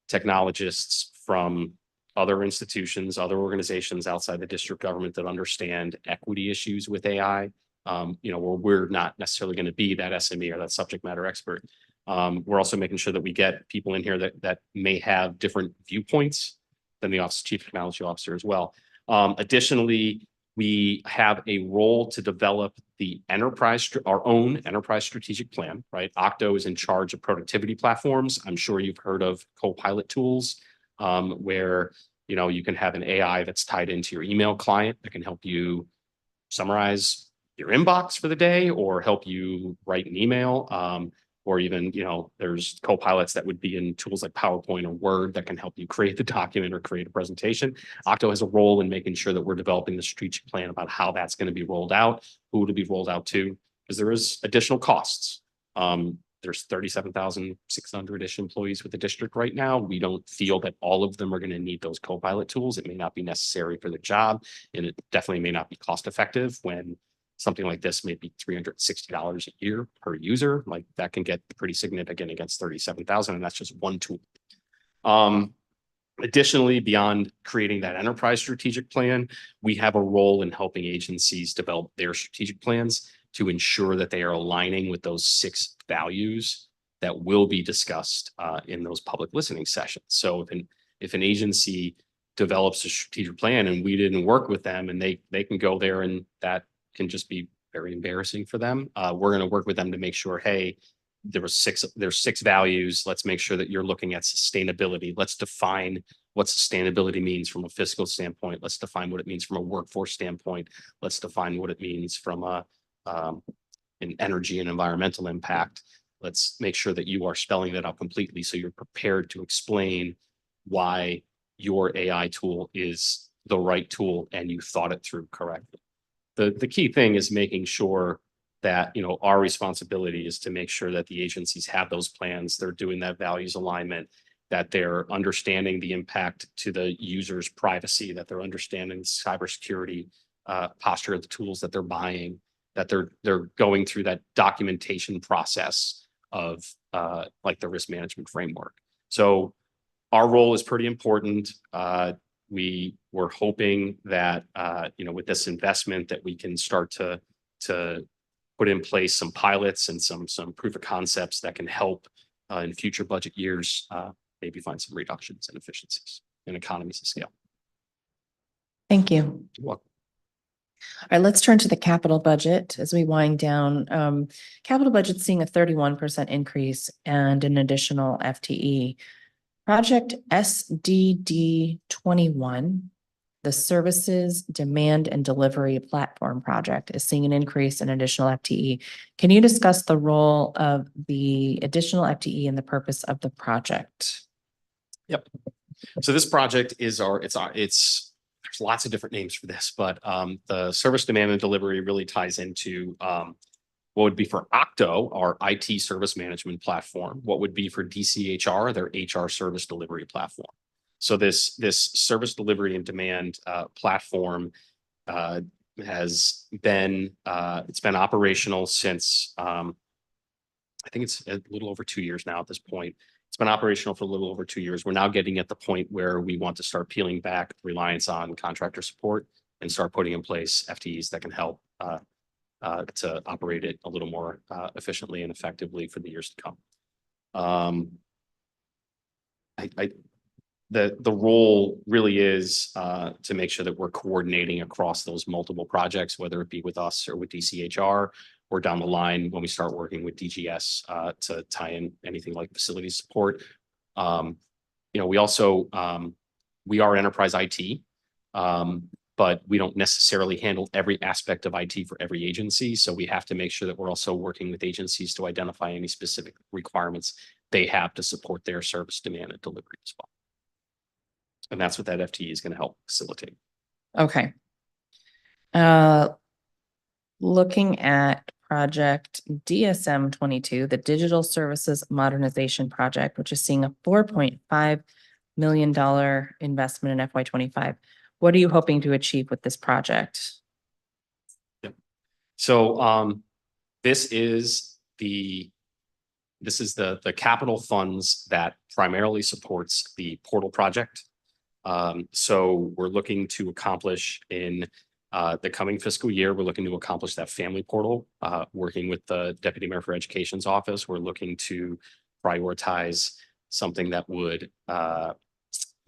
technologists from other institutions, other organizations outside the district government that understand equity issues with AI, where we're not necessarily going to be that SME or that subject matter expert. We're also making sure that we get people in here that may have different viewpoints than the Office of Chief Technology Officer as well. Additionally, we have a role to develop our own enterprise strategic plan, right? OCTO is in charge of productivity platforms. I'm sure you've heard of co-pilot tools, where, you can have an AI that's tied into your email client that can help you summarize your inbox for the day or help you write an email. Or even, there's co-pilots that would be in tools like PowerPoint or Word that can help you create the document or create a presentation. OCTO has a role in making sure that we're developing the strategic plan about how that's going to be rolled out, who to be rolled out to, because there is additional costs. There's 37,600-ish employees with the district right now. We don't feel that all of them are going to need those co-pilot tools. It may not be necessary for the job, and it definitely may not be cost effective when something like this may be $360 a year per user. Like that can get pretty significant against 37,000, and that's just one tool. Additionally, beyond creating that enterprise strategic plan, we have a role in helping agencies develop their strategic plans to ensure that they are aligning with those 6 values that will be discussed in those public listening sessions. So if an agency develops a strategic plan and we didn't work with them, and they can go there and that can just be very embarrassing for them. We're going to work with them to make sure, hey, there's 6 values. Let's make sure that you're looking at sustainability. Let's define what sustainability means from a fiscal standpoint. Let's define what it means from a workforce standpoint. Let's define what it means from an energy and environmental impact. Let's make sure that you are spelling that out completely so you're prepared to explain why your AI tool is the right tool and you thought it through correctly. The key thing is making sure that, our responsibility is to make sure that the agencies have those plans, they're doing that values alignment, that they're understanding the impact to the user's privacy, that they're understanding cybersecurity posture of the tools that they're buying, that they're going through that documentation process of like the risk management framework. So our role is pretty important. We were hoping that, with this investment that we can start to put in place some pilots and some proof of concepts that can help in future budget years, maybe find some reductions in efficiencies and economies of scale. Thank you. You're welcome. All right, let's turn to the capital budget as we wind down. Capital budget seeing a 31% increase and an additional FTE. Project SDD 21, the Services Demand and Delivery Platform Project, is seeing an increase in additional FTE. Can you discuss the role of the additional FTE and the purpose of the project? Yep. So this project is there's lots of different names for this, but the Service Demand and Delivery really ties into what would be for OCTO, our IT service management platform, what would be for DCHR, their HR service delivery platform. So this service delivery and demand platform has been it's been operational since I think it's a little over 2 years now at this point. It's been operational for a little over 2 years. We're now getting at the point where we want to start peeling back reliance on contractor support and start putting in place FTEs that can help to operate it a little more efficiently and effectively for the years to come. The role really is to make sure that we're coordinating across those multiple projects, whether it be with us or with DCHR, or down the line when we start working with DGS to tie in anything like facility support. We also we are enterprise IT. But we don't necessarily handle every aspect of IT for every agency. So we have to make sure that we're also working with agencies to identify any specific requirements they have to support their service demand and delivery as well. And that's what that FTE is going to help facilitate. Okay. Looking at project DSM 22, the Digital Services Modernization Project, which is seeing a $4.5 million investment in FY25. What are you hoping to achieve with this project? So this is the capital funds that primarily supports the portal project. So we're looking to accomplish in the coming fiscal year, we're looking to accomplish that family portal, working with the Deputy Mayor for Education's office. We're looking to prioritize something that would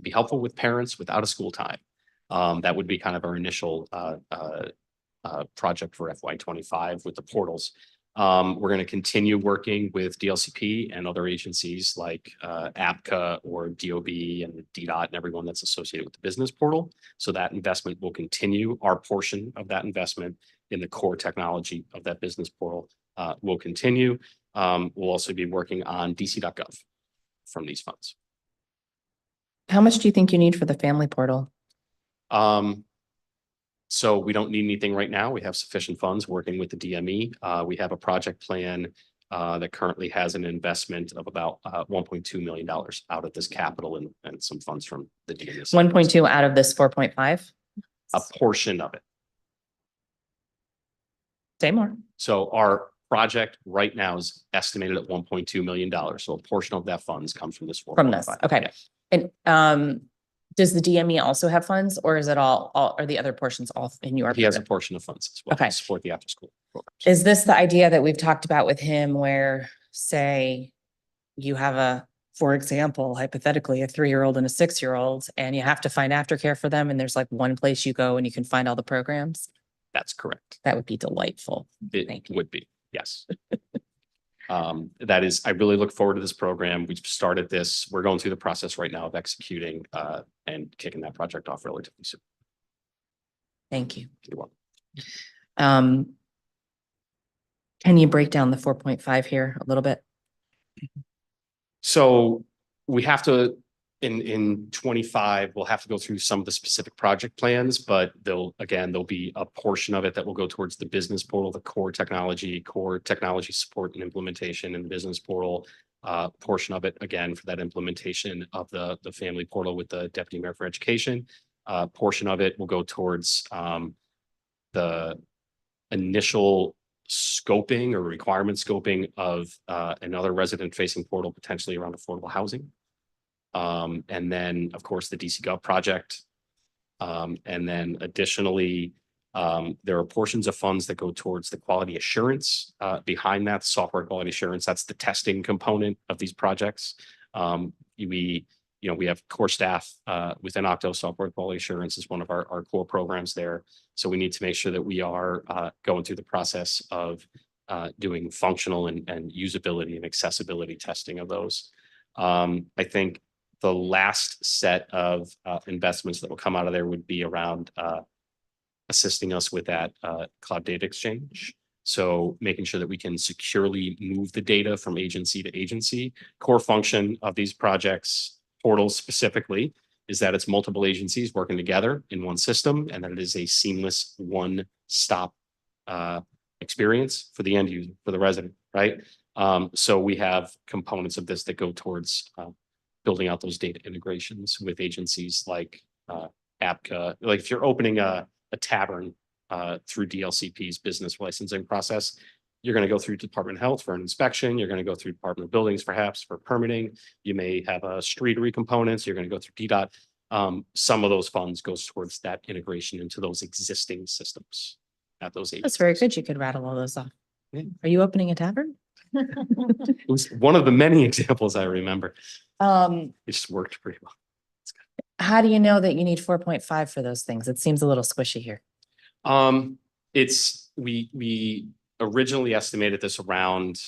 be helpful with parents without a school time. That would be kind of our initial project for FY25 with the portals. We're going to continue working with DLCP and other agencies like APCA or DOB and DDOT and everyone that's associated with the business portal. So that investment will continue. Our portion of that investment in the core technology of that business portal will continue. We'll also be working on dc.gov from these funds. How much do you think you need for the family portal? So we don't need anything right now. We have sufficient funds working with the DME. We have a project plan that currently has an investment of about $1.2 million out of this capital and some funds from the DME. 1.2 out of this 4.5? A portion of it. Say more. So our project right now is estimated at $1.2 million. So a portion of that funds comes from this. From this, okay. Yes. And Does the DME also have funds or is it all, are the other portions all in your? He has a budget? portion of funds as well Okay. to support the after-school programs. Is this the idea that we've talked about with him where, say, you have for example, hypothetically, a 3-year-old and a 6-year-old, and you have to find aftercare for them, and there's like one place you go and you can find all the programs? That's correct. That would be delightful. It Thank you. would be, yes. That is, I really look forward to this program. We've started this. We're going through the process right now of executing and kicking that project off relatively soon. Thank you. You're welcome. Can you break down the 4.5 here a little bit? So we have to, in 25, we'll have to go through some of the specific project plans, but there'll be a portion of it that will go towards the business portal, the core technology support and implementation in the business portal. Portion of it, again, for that implementation of the family portal with the Deputy Mayor for Education. Portion of it will go towards the initial scoping or requirement scoping of another resident facing portal, potentially around affordable housing. And then, of course, the DC Gov project. And then additionally, there are portions of funds that go towards the quality assurance behind that software quality assurance. That's the testing component of these projects. We have core staff within OCTO. Software quality assurance is one of our core programs there. So we need to make sure that we are going through the process of doing functional and usability and accessibility testing of those. I think the last set of investments that will come out of there would be around assisting us with that cloud data exchange. So making sure that we can securely move the data from agency to agency. Core function of these projects, portals specifically, is that it's multiple agencies working together in one system, and that it is a seamless one-stop experience for the end user, for the resident, right? So we have components of this that go towards building out those data integrations with agencies like APCA. Like if you're opening a tavern through DLCP's business licensing process, you're going to go through Department of Health for an inspection. You're going to go through Department of Buildings, perhaps for permitting. You may have a streetery components. You're going to go through DDOT. Some of those funds goes towards that integration into those existing systems at those agencies. That's very good. You could rattle all those off. Yeah. Are you opening a tavern? It was one of the many examples I remember. It just worked pretty well. How do you know that you need 4.5 for those things? It seems a little squishy here. We originally estimated this around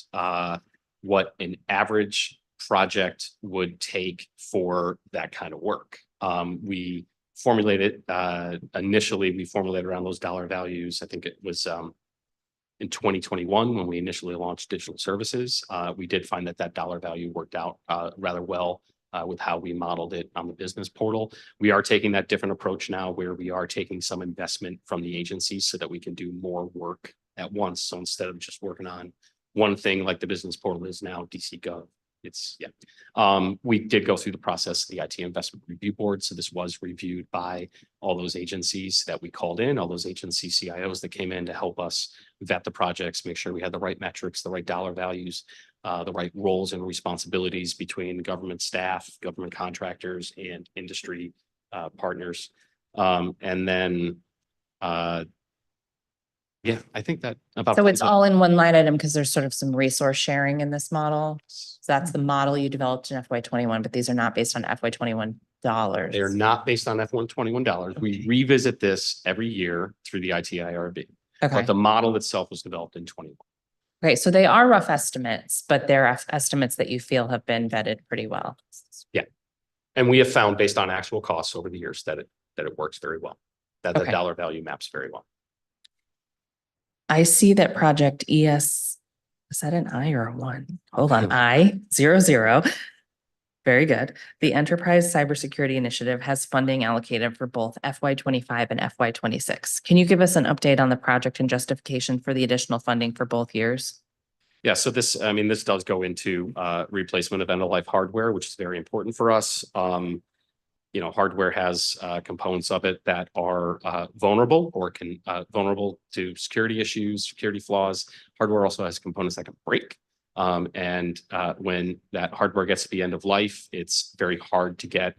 what an average project would take for that kind of work. We formulated initially, we formulated around those dollar values. I think it was in 2021 when we initially launched digital services. We did find that dollar value worked out rather well with how we modeled it on the business portal. We are taking that different approach now where we are taking some investment from the agencies so that we can do more work at once. So instead of just working on one thing like the business portal is now DC Gov, we did go through the process of the IT Investment Review Board. So this was reviewed by all those agencies that we called in, all those agency CIOs that came in to help us vet the projects, make sure we had the right metrics, the right dollar values, the right roles and responsibilities between government staff, government contractors, and industry partners. And then, yeah, I think that about. So it's all in one line item because there's sort of some resource sharing in this model. So that's the model you developed in FY21, but these are not based on FY21 dollars. They're not based on FY21 dollars. We revisit this every year through the ITIRB, Okay. but the model itself was developed in 21. Okay, so they are rough estimates, but they're estimates that you feel have been vetted pretty well. Yeah. And we have found based on actual costs over the years that it works very well, that the Okay. dollar value maps very well. I see that project ES, is that an I or a 1? Hold on, I00. Very good. The Enterprise Cybersecurity Initiative has funding allocated for both FY25 and FY26. Can you give us an update on the project and justification for the additional funding for both years? Yeah, so this does go into replacement of end-of-life hardware, which is very important for us. Hardware has components of it that are vulnerable or can vulnerable to security issues, security flaws. Hardware also has components that can break. And when that hardware gets to the end of life, it's very hard to get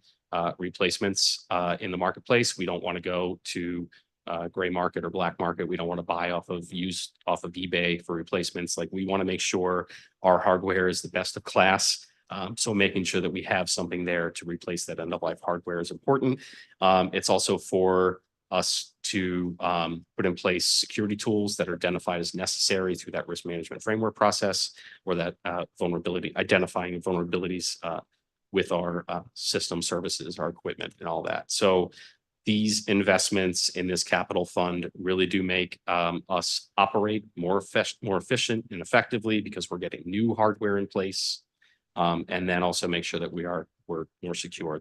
replacements in the marketplace. We don't want to go to gray market or black market. We don't want to buy off of eBay for replacements. Like, we want to make sure our hardware is the best of class. So making sure that we have something there to replace that end of life hardware is important. It's also for us to put in place security tools that are identified as necessary through that risk management framework process, or that identifying vulnerabilities with our system services, our equipment and all that. So these investments in this capital fund really do make us operate more efficient and effectively, because we're getting new hardware in place. And then also make sure that we're more secure.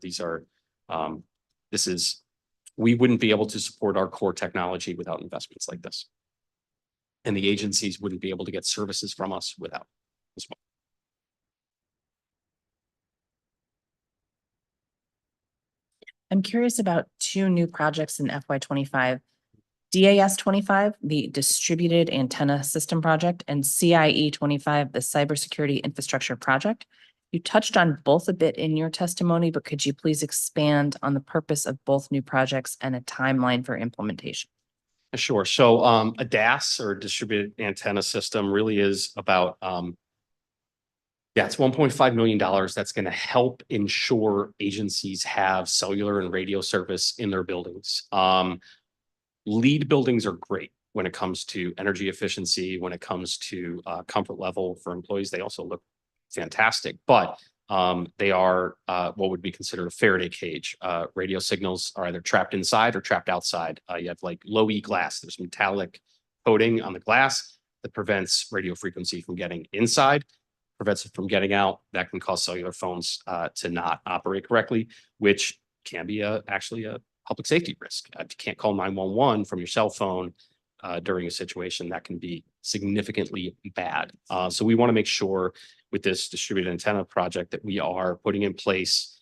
We wouldn't be able to support our core technology without investments like this. And the agencies wouldn't be able to get services from us without as well. I'm curious about two new projects in FY 25. DAS 25, the Distributed Antenna System Project, and CIE 25, the Cybersecurity Infrastructure Project. You touched on both a bit in your testimony, but could you please expand on the purpose of both new projects and a timeline for implementation? Sure. So a DAS, or Distributed Antenna System, really is about it's $1.5 million that's going to help ensure agencies have cellular and radio service in their buildings. LEED buildings are great when it comes to energy efficiency, when it comes to comfort level for employees. They also look fantastic, but they are what would be considered a Faraday cage. Radio signals are either trapped inside or trapped outside. You have like low E glass. There's metallic coating on the glass that prevents radio frequency from getting inside, prevents it from getting out. That can cause cellular phones to not operate correctly, which can be actually a public safety risk. If you can't call 911 from your cell phone during a situation, that can be significantly bad. So we want to make sure with this distributed antenna project that we are putting in place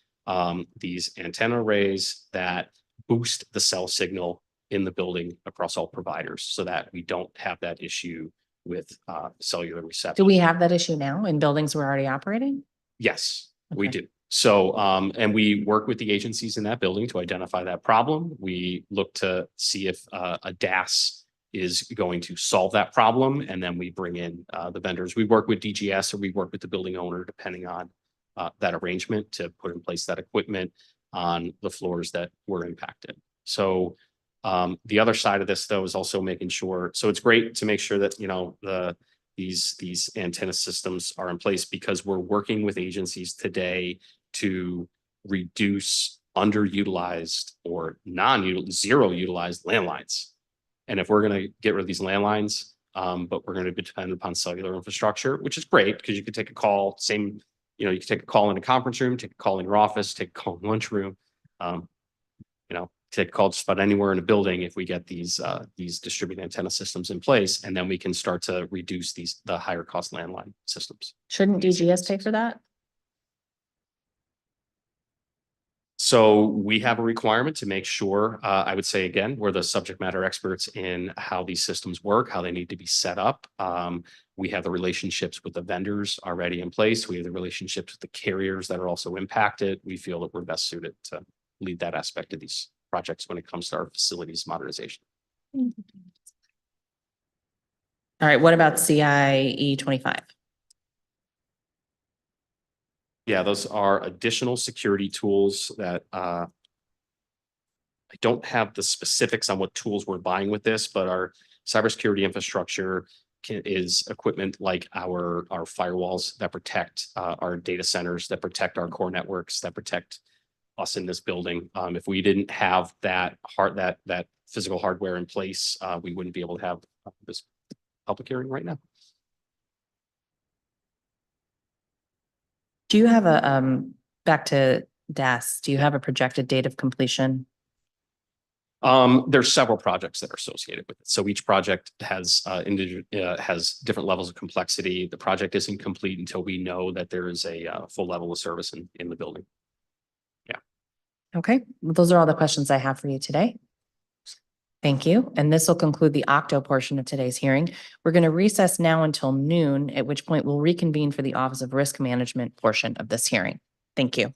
these antenna arrays that boost the cell signal in the building across all providers, so that we don't have that issue with cellular reception. Do we have that issue now in buildings we're already operating? Yes, we Okay. do. So, and we work with the agencies in that building to identify that problem. We look to see if a DAS is going to solve that problem, and then we bring in the vendors. We work with DGS, or we work with the building owner, depending on that arrangement, to put in place that equipment on the floors that were impacted. So the other side of this, though, is also making sure. So it's great to make sure that, you know, these antenna systems are in place, because we're working with agencies today to reduce underutilized or zero utilized landlines. And if we're going to get rid of these landlines, but we're going to be dependent upon cellular infrastructure, which is great, because you can take a call, you can take a call in a conference room, take a call in your office, take a call in lunchroom, take a call just about anywhere in a building if we get these distributed antenna systems in place, and then we can start to reduce the higher cost landline systems. Shouldn't DGS pay for that? So we have a requirement to make sure, I would say, again, we're the subject matter experts in how these systems work, how they need to be set up. We have the relationships with the vendors already in place. We have the relationships with the carriers that are also impacted. We feel that we're best suited to lead that aspect of these projects when it comes to our facilities modernization. All right, what about CIE 25? Yeah, those are additional security tools that I don't have the specifics on what tools we're buying with this, but our cybersecurity infrastructure is equipment like our firewalls that protect our data centers, that protect our core networks, that protect us in this building. If we didn't have that physical hardware in place, we wouldn't be able to have this public hearing right now. Do you have back to DAS, do you have a projected date of completion? There's several projects that are associated with it. So each project has different levels of complexity. The project isn't complete until we know that there is a full level of service in the building. Yeah. Okay, well, those are all the questions I have for you today. Thank you. And this will conclude the OCTO portion of today's hearing. We're going to recess now until noon, at which point we'll reconvene for the Office of Risk Management portion of this hearing. Thank you.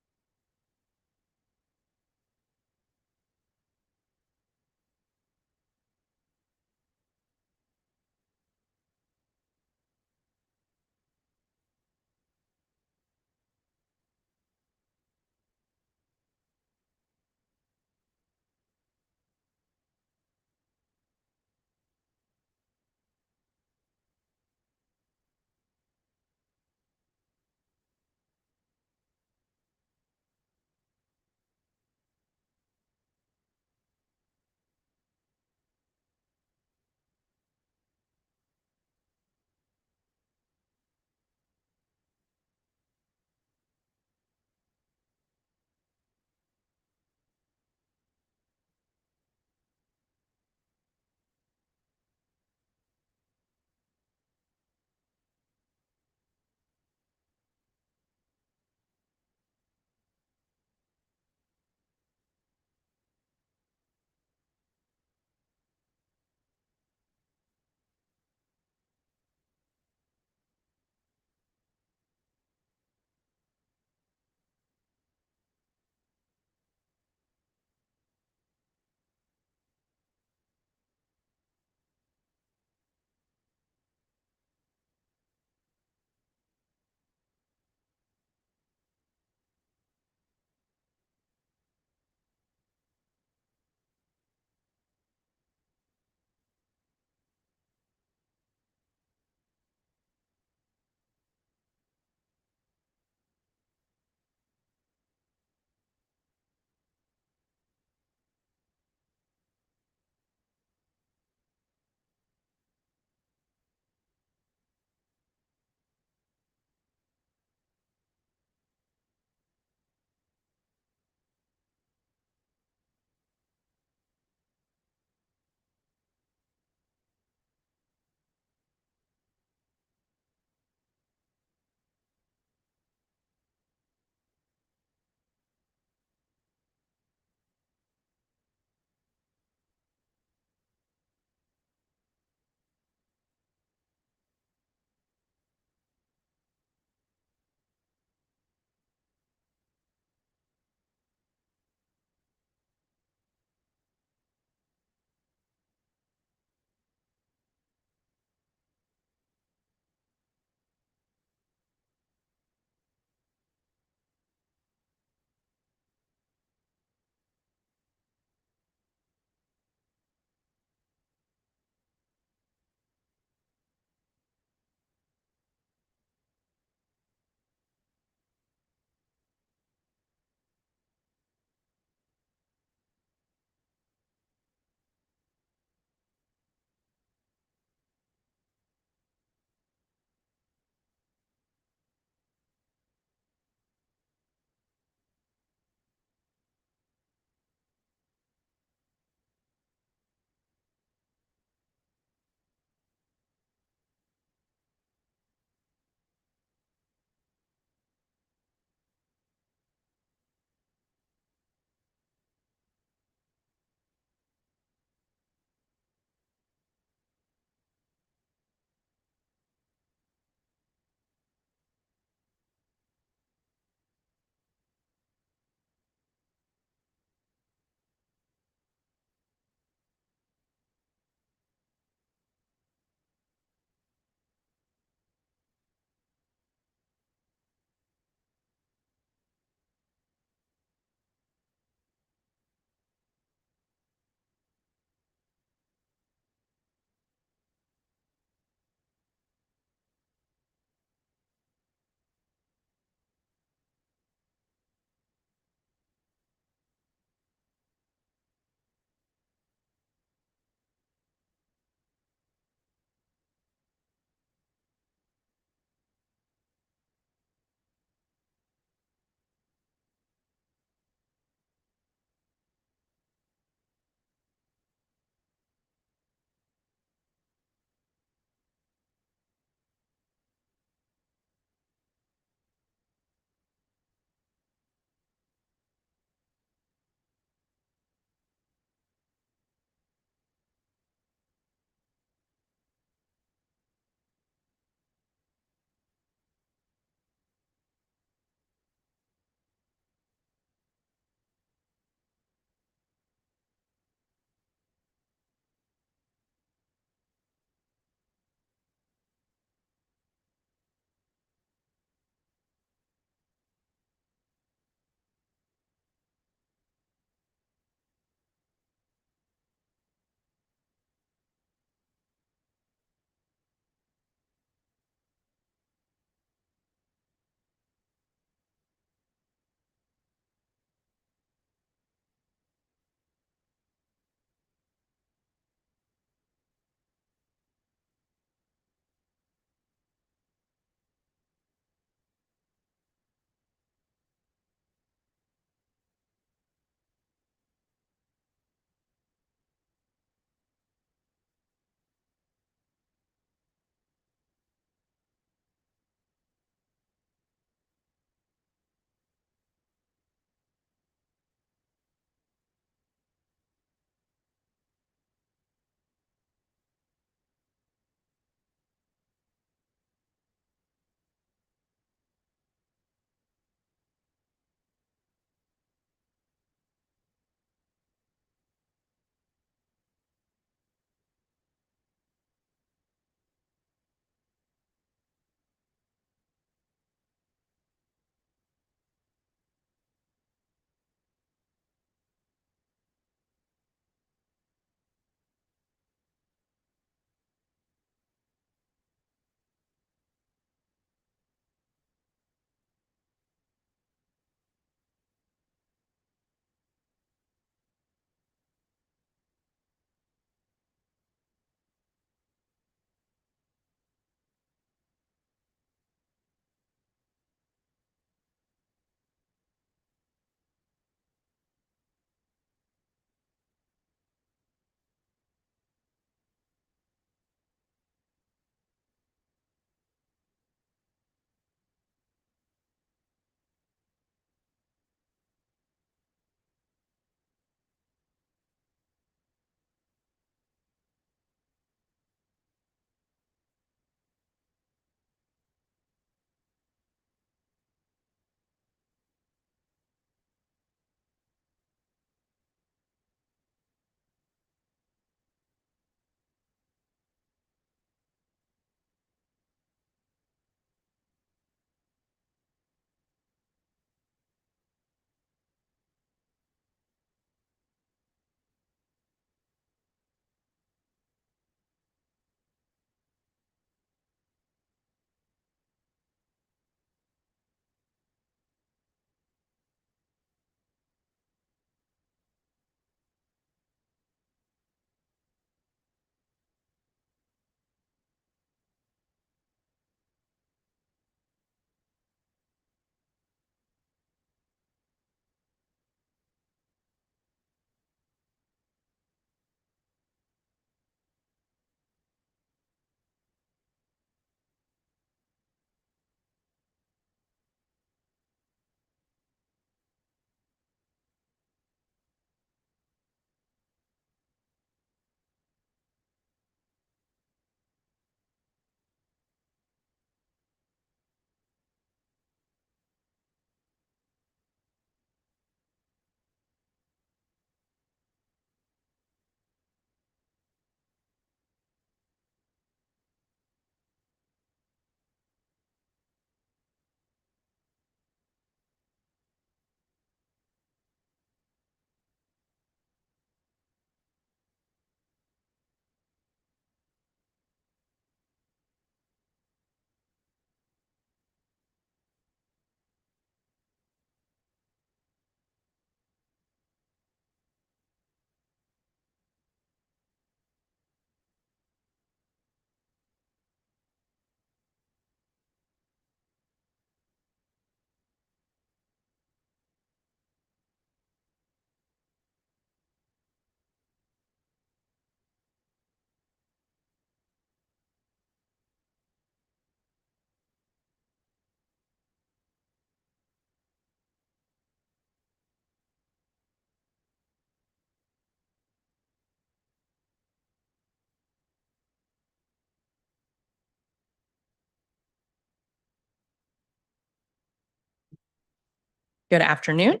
Good afternoon.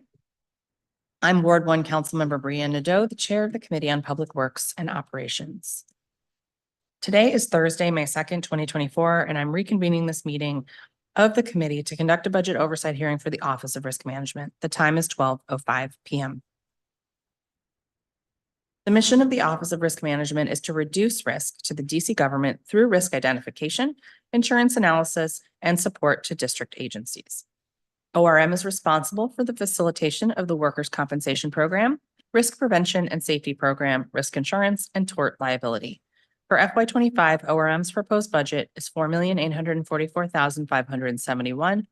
I'm Ward 1 Councilmember Brianne Nadeau, the Chair of the Committee on Public Works and Operations. Today is Thursday, May 2nd, 2024, and I'm reconvening this meeting of the committee to conduct a budget oversight hearing for the Office of Risk Management. The time is 12:05 p.m. The mission of the Office of Risk Management is to reduce risk to the DC government through risk identification, insurance analysis, and support to district agencies. ORM is responsible for the facilitation of the Workers' Compensation Program, Risk Prevention and Safety Program, Risk Insurance, and Tort Liability. For FY25, ORM's proposed budget is $4,844,571,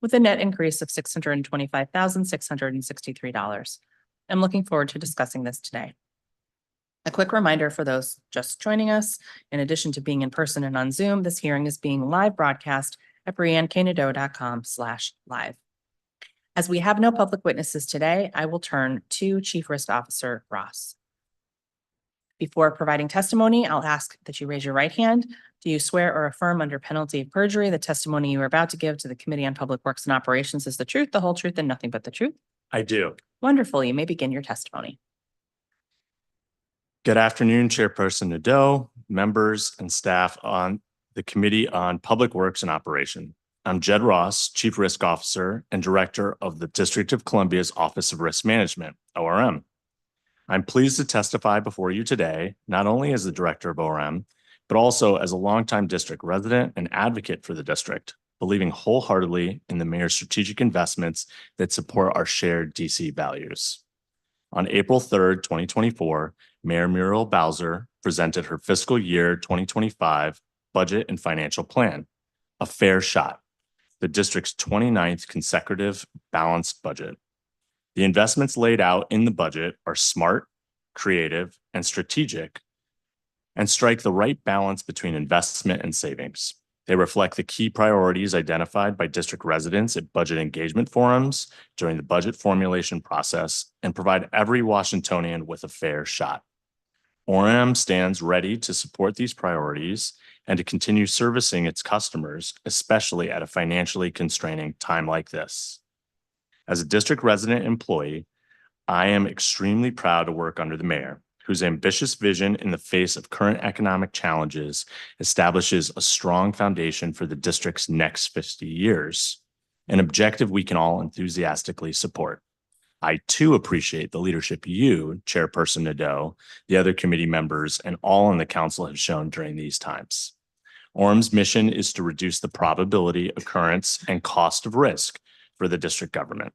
with a net increase of $625,663. I'm looking forward to discussing this today. A quick reminder for those just joining us, in addition to being in person and on Zoom, this hearing is being live broadcast at brianneknadeau.com/live. As we have no public witnesses today, I will turn to Chief Risk Officer Ross. Before providing testimony, I'll ask that you raise your right hand. Do you swear or affirm under penalty of perjury the testimony you are about to give to the Committee on Public Works and Operations is the truth, the whole truth, and nothing but the truth? I do. Wonderful. You may begin your testimony. Good afternoon, Chairperson Nadeau, members and staff on the Committee on Public Works and Operation. I'm Jed Ross, Chief Risk Officer and Director of the District of Columbia's Office of Risk Management, ORM. I'm pleased to testify before you today, not only as the Director of ORM, but also as a longtime district resident and advocate for the district, believing wholeheartedly in the mayor's strategic investments that support our shared DC values. On April 3rd, 2024, Mayor Muriel Bowser presented her fiscal year 2025 budget and financial plan, a fair shot, the district's 29th consecutive balanced budget. The investments laid out in the budget are smart, creative, and strategic, and strike the right balance between investment and savings. They reflect the key priorities identified by district residents at budget engagement forums during the budget formulation process and provide every Washingtonian with a fair shot. ORM stands ready to support these priorities and to continue servicing its customers, especially at a financially constraining time like this. As a district resident employee, I am extremely proud to work under the mayor, whose ambitious vision in the face of current economic challenges establishes a strong foundation for the district's next 50 years, an objective we can all enthusiastically support. I too appreciate the leadership you, Chairperson Nadeau, the other committee members, and all on the council have shown during these times. ORM's mission is to reduce the probability, occurrence, and cost of risk for the district government.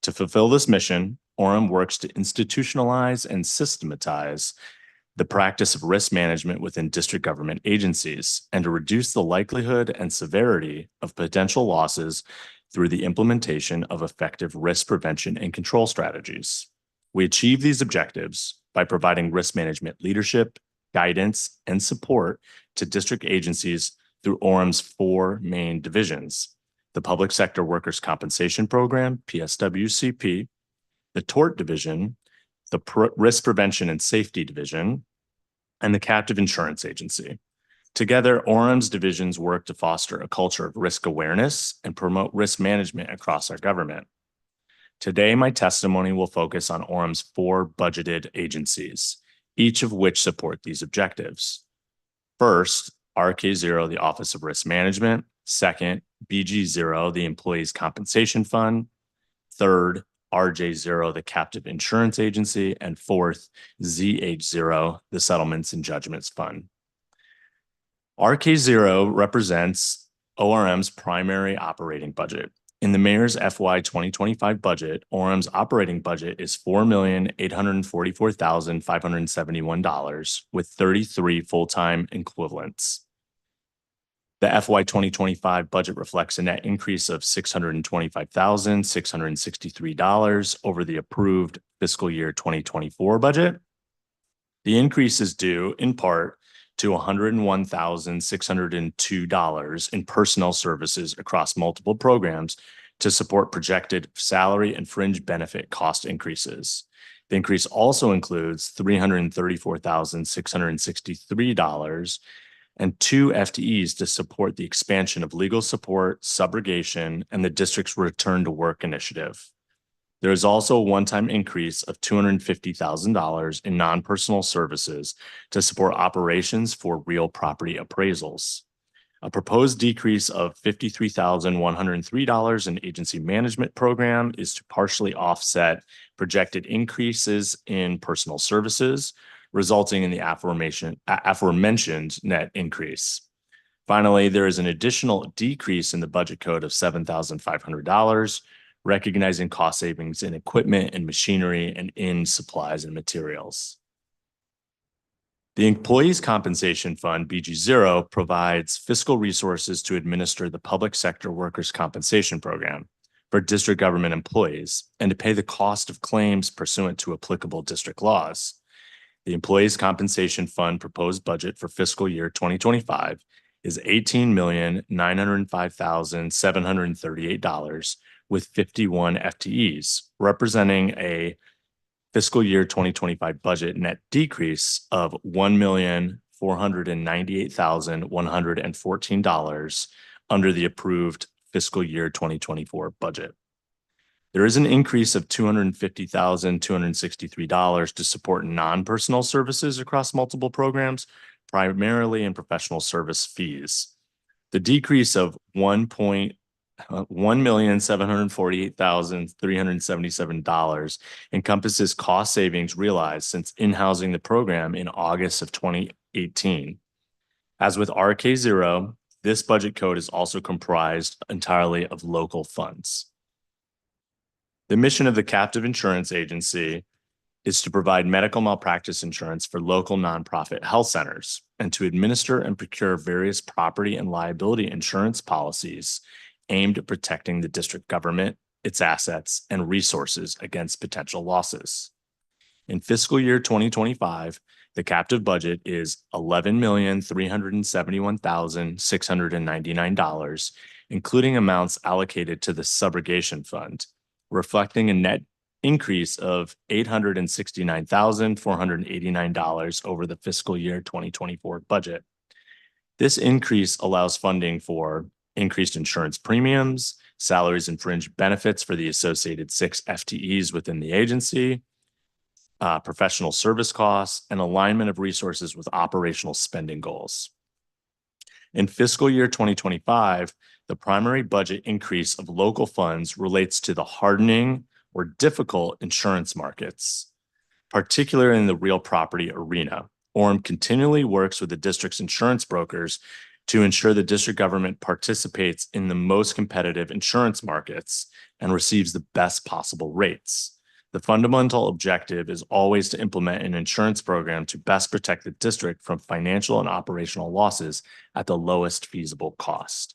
To fulfill this mission, ORM works to institutionalize and systematize the practice of risk management within district government agencies and to reduce the likelihood and severity of potential losses through the implementation of effective risk prevention and control strategies. We achieve these objectives by providing risk management leadership, guidance, and support to district agencies through ORM's 4 main divisions: the Public Sector Workers' Compensation Program, PSWCP, the Tort Division, the Risk Prevention and Safety Division, and the Captive Insurance Agency. Together, ORM's divisions work to foster a culture of risk awareness and promote risk management across our government. Today, my testimony will focus on ORM's 4 budgeted agencies, each of which support these objectives. First, RK0, the Office of Risk Management. Second, BG0, the Employees Compensation Fund. Third, RJ0, the Captive Insurance Agency. And fourth, ZH0, the Settlements and Judgments Fund. RK0 represents ORM's primary operating budget. In the mayor's FY 2025 budget, ORM's operating budget is $4,844,571 with 33 full-time equivalents. The FY 2025 budget reflects a net increase of $625,663 over the approved fiscal year 2024 budget. The increase is due in part to $101,602 in personnel services across multiple programs to support projected salary and fringe benefit cost increases. The increase also includes $334,663 and 2 FTEs to support the expansion of legal support, subrogation, and the district's return to work initiative. There is also a one-time increase of $250,000 in non-personal services to support operations for real property appraisals. A proposed decrease of $53,103 in agency management program is to partially offset projected increases in personal services, resulting in the aforementioned net increase. Finally, there is an additional decrease in the budget code of $7,500, recognizing cost savings in equipment and machinery and in supplies and materials. The Employees Compensation Fund, BG0, provides fiscal resources to administer the Public Sector Workers' Compensation Program for district government employees and to pay the cost of claims pursuant to applicable district laws. The Employees Compensation Fund proposed budget for fiscal year 2025 is $18,905,738 with 51 FTEs, representing a fiscal year 2025 budget net decrease of $1,498,114 under the approved fiscal year 2024 budget. There is an increase of $250,263 to support non-personal services across multiple programs, primarily in professional service fees. The decrease of $1,748,377 encompasses cost savings realized since in-housing the program in August of 2018. As with RK0, this budget code is also comprised entirely of local funds. The mission of the captive insurance agency is to provide medical malpractice insurance for local nonprofit health centers and to administer and procure various property and liability insurance policies aimed at protecting the district government, its assets, and resources against potential losses. In fiscal year 2025, the captive budget is $11,371,699, including amounts allocated to the subrogation fund, reflecting a net increase of $869,489 over the fiscal year 2024 budget. This increase allows funding for increased insurance premiums, salaries and fringe benefits for the associated 6 FTEs within the agency, professional service costs, and alignment of resources with operational spending goals. In fiscal year 2025, the primary budget increase of local funds relates to the hardening or difficult insurance markets, particularly in the real property arena. ORM continually works with the district's insurance brokers to ensure the district government participates in the most competitive insurance markets and receives the best possible rates. The fundamental objective is always to implement an insurance program to best protect the district from financial and operational losses at the lowest feasible cost.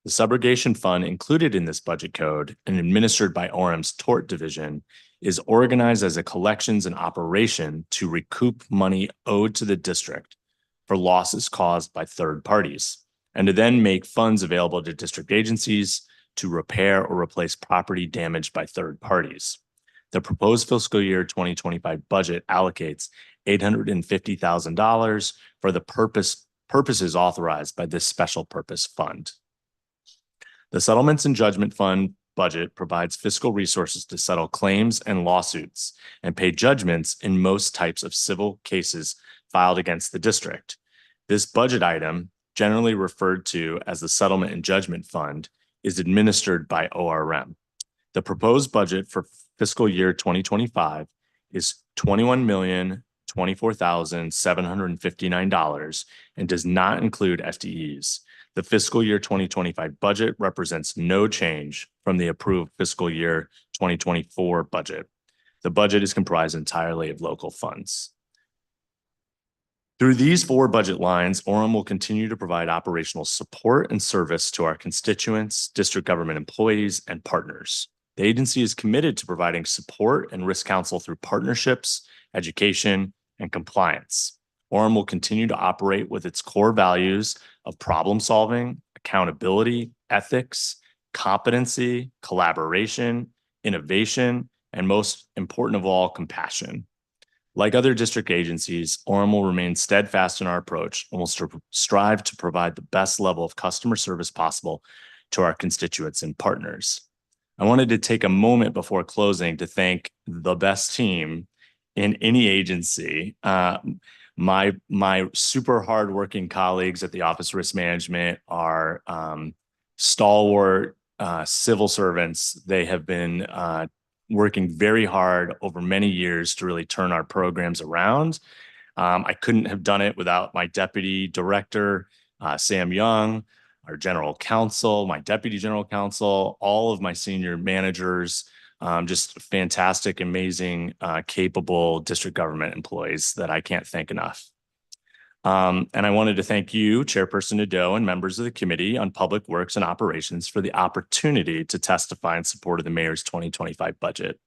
The subrogation fund included in this budget code and administered by ORM's tort division is organized as a collections and operation to recoup money owed to the district for losses caused by third parties, and to then make funds available to district agencies to repair or replace property damaged by third parties. The proposed fiscal year 2025 budget allocates $850,000 for the purposes authorized by this special purpose fund. The Settlements and Judgment Fund budget provides fiscal resources to settle claims and lawsuits and pay judgments in most types of civil cases filed against the district. This budget item, generally referred to as the Settlement and Judgment Fund, is administered by ORM. The proposed budget for fiscal year 2025 is $21,024,759 and does not include FTEs. The fiscal year 2025 budget represents no change from the approved fiscal year 2024 budget. The budget is comprised entirely of local funds. Through these 4 budget lines, ORM will continue to provide operational support and service to our constituents, district government employees, and partners. The agency is committed to providing support and risk counsel through partnerships, education, and compliance. ORM will continue to operate with its core values of problem solving, accountability, ethics, competency, collaboration, innovation, and most important of all, compassion. Like other district agencies, ORM will remain steadfast in our approach and will strive to provide the best level of customer service possible to our constituents and partners. I wanted to take a moment before closing to thank the best team in any agency. My super hardworking colleagues at the Office of Risk Management are stalwart civil servants. They have been working very hard over many years to really turn our programs around. I couldn't have done it without my deputy director, Sam Young, our general counsel, my deputy general counsel, all of my senior managers, just fantastic, amazing, capable district government employees that I can't thank enough. And I wanted to thank you, Chairperson Nadeau, and members of the Committee on Public Works and Operations for the opportunity to testify in support of the mayor's 2025 budget.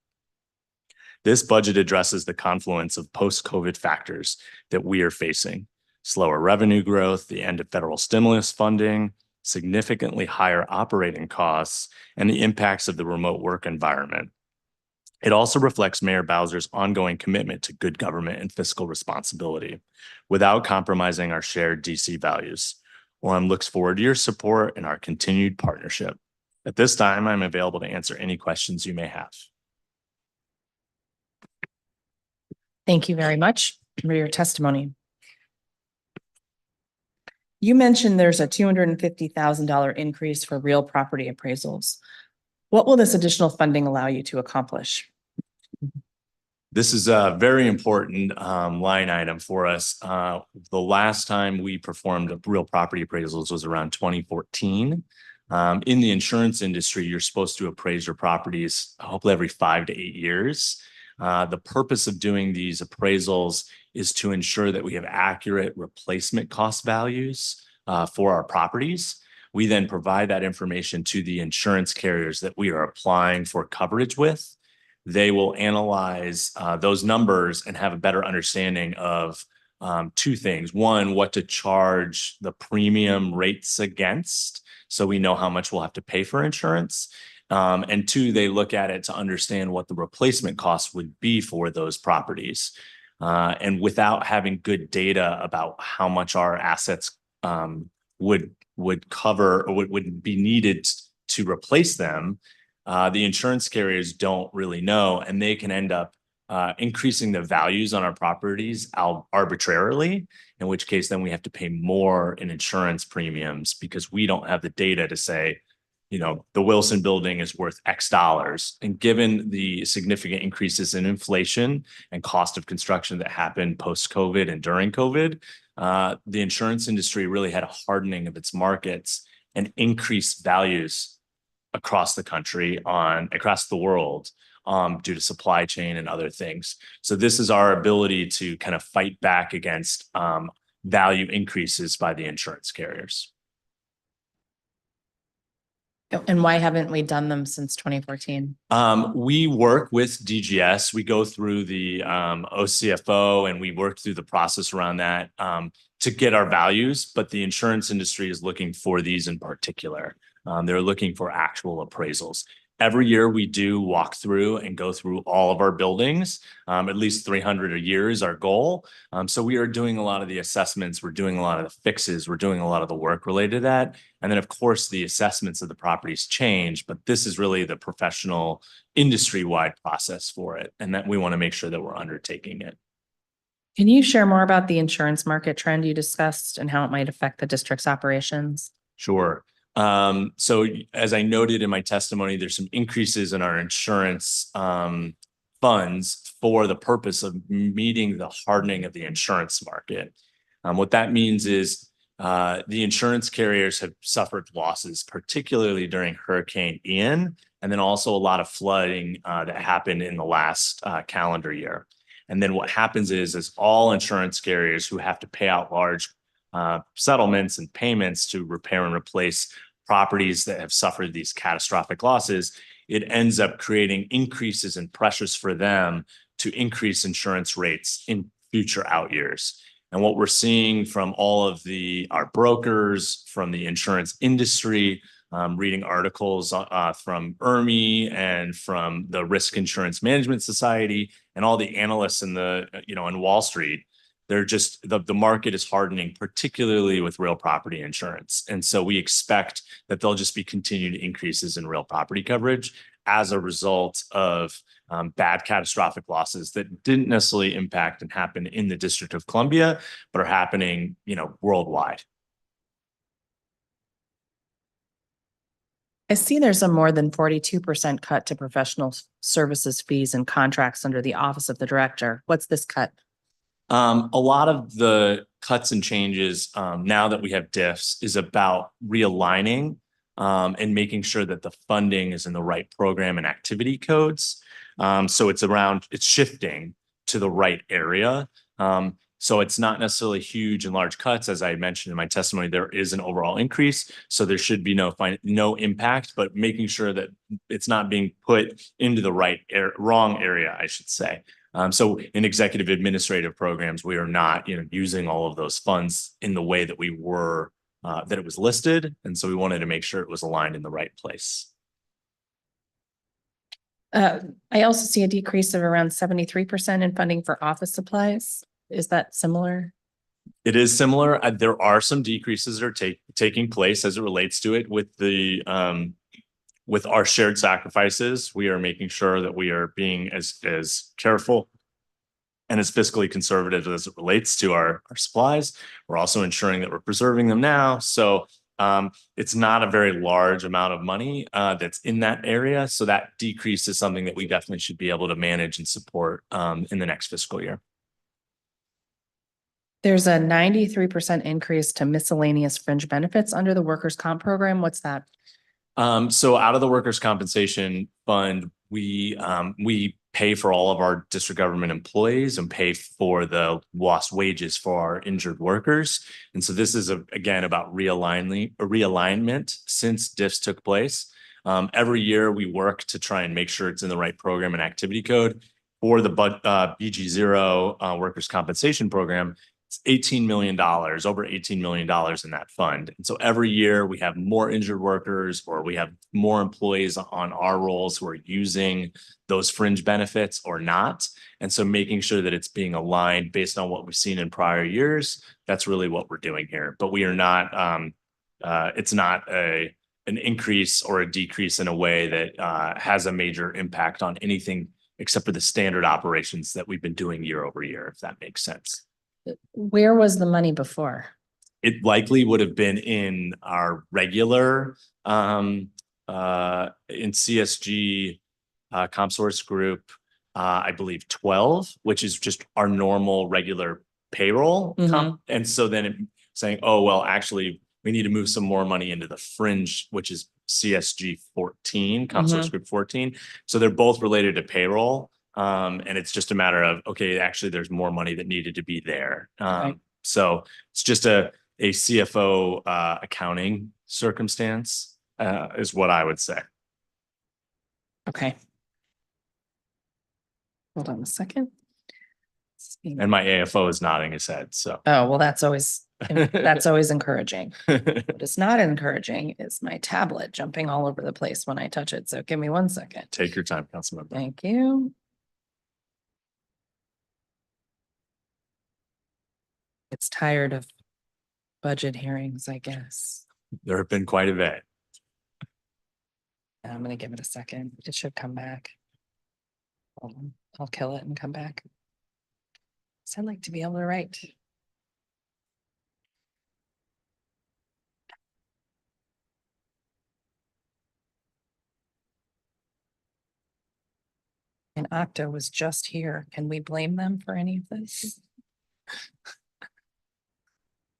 This budget addresses the confluence of post-COVID factors that we are facing: slower revenue growth, the end of federal stimulus funding, significantly higher operating costs, and the impacts of the remote work environment. It also reflects Mayor Bowser's ongoing commitment to good government and fiscal responsibility without compromising our shared DC values. ORM looks forward to your support and our continued partnership. At this time, I'm available to answer any questions you may have. Thank you very much for your testimony. You mentioned there's a $250,000 increase for real property appraisals. What will this additional funding allow you to accomplish? This is a very important line item for us. The last time we performed real property appraisals was around 2014. In the insurance industry, you're supposed to appraise your properties hopefully every 5 to 8 years. The purpose of doing these appraisals is to ensure that we have accurate replacement cost values for our properties. We then provide that information to the insurance carriers that we are applying for coverage with. They will analyze those numbers and have a better understanding of two things. One, what to charge the premium rates against, so we know how much we'll have to pay for insurance. And two, they look at it to understand what the replacement cost would be for those properties. And without having good data about how much our assets would cover or would be needed to replace them, the insurance carriers don't really know, and they can end up increasing the values on our properties arbitrarily, in which case then we have to pay more in insurance premiums because we don't have the data to say, you know, the Wilson building is worth X dollars. And given the significant increases in inflation and cost of construction that happened post-COVID and during COVID, the insurance industry really had a hardening of its markets and increased values across the country, across the world, due to supply chain and other things. So this is our ability to kind of fight back against value increases by the insurance carriers. And why haven't we done them since 2014? We work with DGS. We go through the OCFO and we work through the process around that to get our values, but the insurance industry is looking for these in particular. They're looking for actual appraisals. Every year we do walk through and go through all of our buildings. At least 300 a year is our goal. So we are doing a lot of the assessments. We're doing a lot of the fixes. We're doing a lot of the work related to that. And then of course the assessments of the properties change, but this is really the professional industry-wide process for it. And that we want to make sure that we're undertaking it. Can you share more about the insurance market trend you discussed and how it might affect the district's operations? Sure. So as I noted in my testimony, there's some increases in our insurance funds for the purpose of meeting the hardening of the insurance market. What that means is the insurance carriers have suffered losses, particularly during Hurricane Ian, and then also a lot of flooding that happened in the last calendar year. And then what happens is all insurance carriers who have to pay out large settlements and payments to repair and replace properties that have suffered these catastrophic losses, it ends up creating increases in pressures for them to increase insurance rates in future out years. And what we're seeing from all of our brokers, from the insurance industry, reading articles from ORM and from the Risk Insurance Management Society and all the analysts in in Wall Street, they're just the market is hardening, particularly with real property insurance. And so we expect that there'll just be continued increases in real property coverage as a result of bad catastrophic losses that didn't necessarily impact and happen in the District of Columbia, but are happening, worldwide. I see there's a more than 42% cut to professional services fees and contracts under the Office of the Director. What's this cut? A lot of the cuts and changes now that we have diffs is about realigning and making sure that the funding is in the right program and activity codes. So it's shifting to the right area. So it's not necessarily huge and large cuts. As I mentioned in my testimony, there is an overall increase. So there should be no impact, but making sure that it's not being put into the wrong area, I should say. So in executive administrative programs, we are not, using all of those funds in the way that we were, that it was listed. And so we wanted to make sure it was aligned in the right place. I also see a decrease of around 73% in funding for office supplies. Is that similar? It is similar. There are some decreases that are taking place as it relates to it with with our shared sacrifices. We are making sure that we are being as careful and as fiscally conservative as it relates to our supplies. We're also ensuring that we're preserving them now. So it's not a very large amount of money that's in that area. So that decrease is something that we definitely should be able to manage and support in the next fiscal year. There's a 93% increase to miscellaneous fringe benefits under the workers' comp program. What's that? So out of the workers' compensation fund, we pay for all of our district government employees and pay for the lost wages for our injured workers. And so this is again about realignment since diffs took place. Every year we work to try and make sure it's in the right program and activity code. For the BG0 workers' compensation program, it's $18 million, over $18 million in that fund. And so every year we have more injured workers or we have more employees on our rolls who are using those fringe benefits or not. And so making sure that it's being aligned based on what we've seen in prior years, that's really what we're doing here. But we are not, it's not an increase or a decrease in a way that has a major impact on anything except for the standard operations that we've been doing year over year, if that makes sense. Where was the money before? It likely would have been in our regular in CSG ComSource Group, I believe 12, which is just our normal regular payroll. And so then saying, oh, well, actually, we need to move some more money into the fringe, which is CSG 14, ComSource Group 14. So they're both related to payroll. And it's just a matter of, okay, actually there's more money that needed to be there. Right. So it's just a CFO accounting circumstance is what I would say. Okay. Hold on a second. And my AFO is nodding his head, so. Oh, well, that's always encouraging. What is not encouraging is my tablet jumping all over the place when I touch it. So give me 1 second. Take your time, Councilmember. Thank you. It's tired of budget hearings, I guess. There have been quite a bit. I'm gonna give it a second. It should come back. Hold on. I'll kill it and come back. So I'd like to be able to write. And OCTO was just here. Can we blame them for any of this?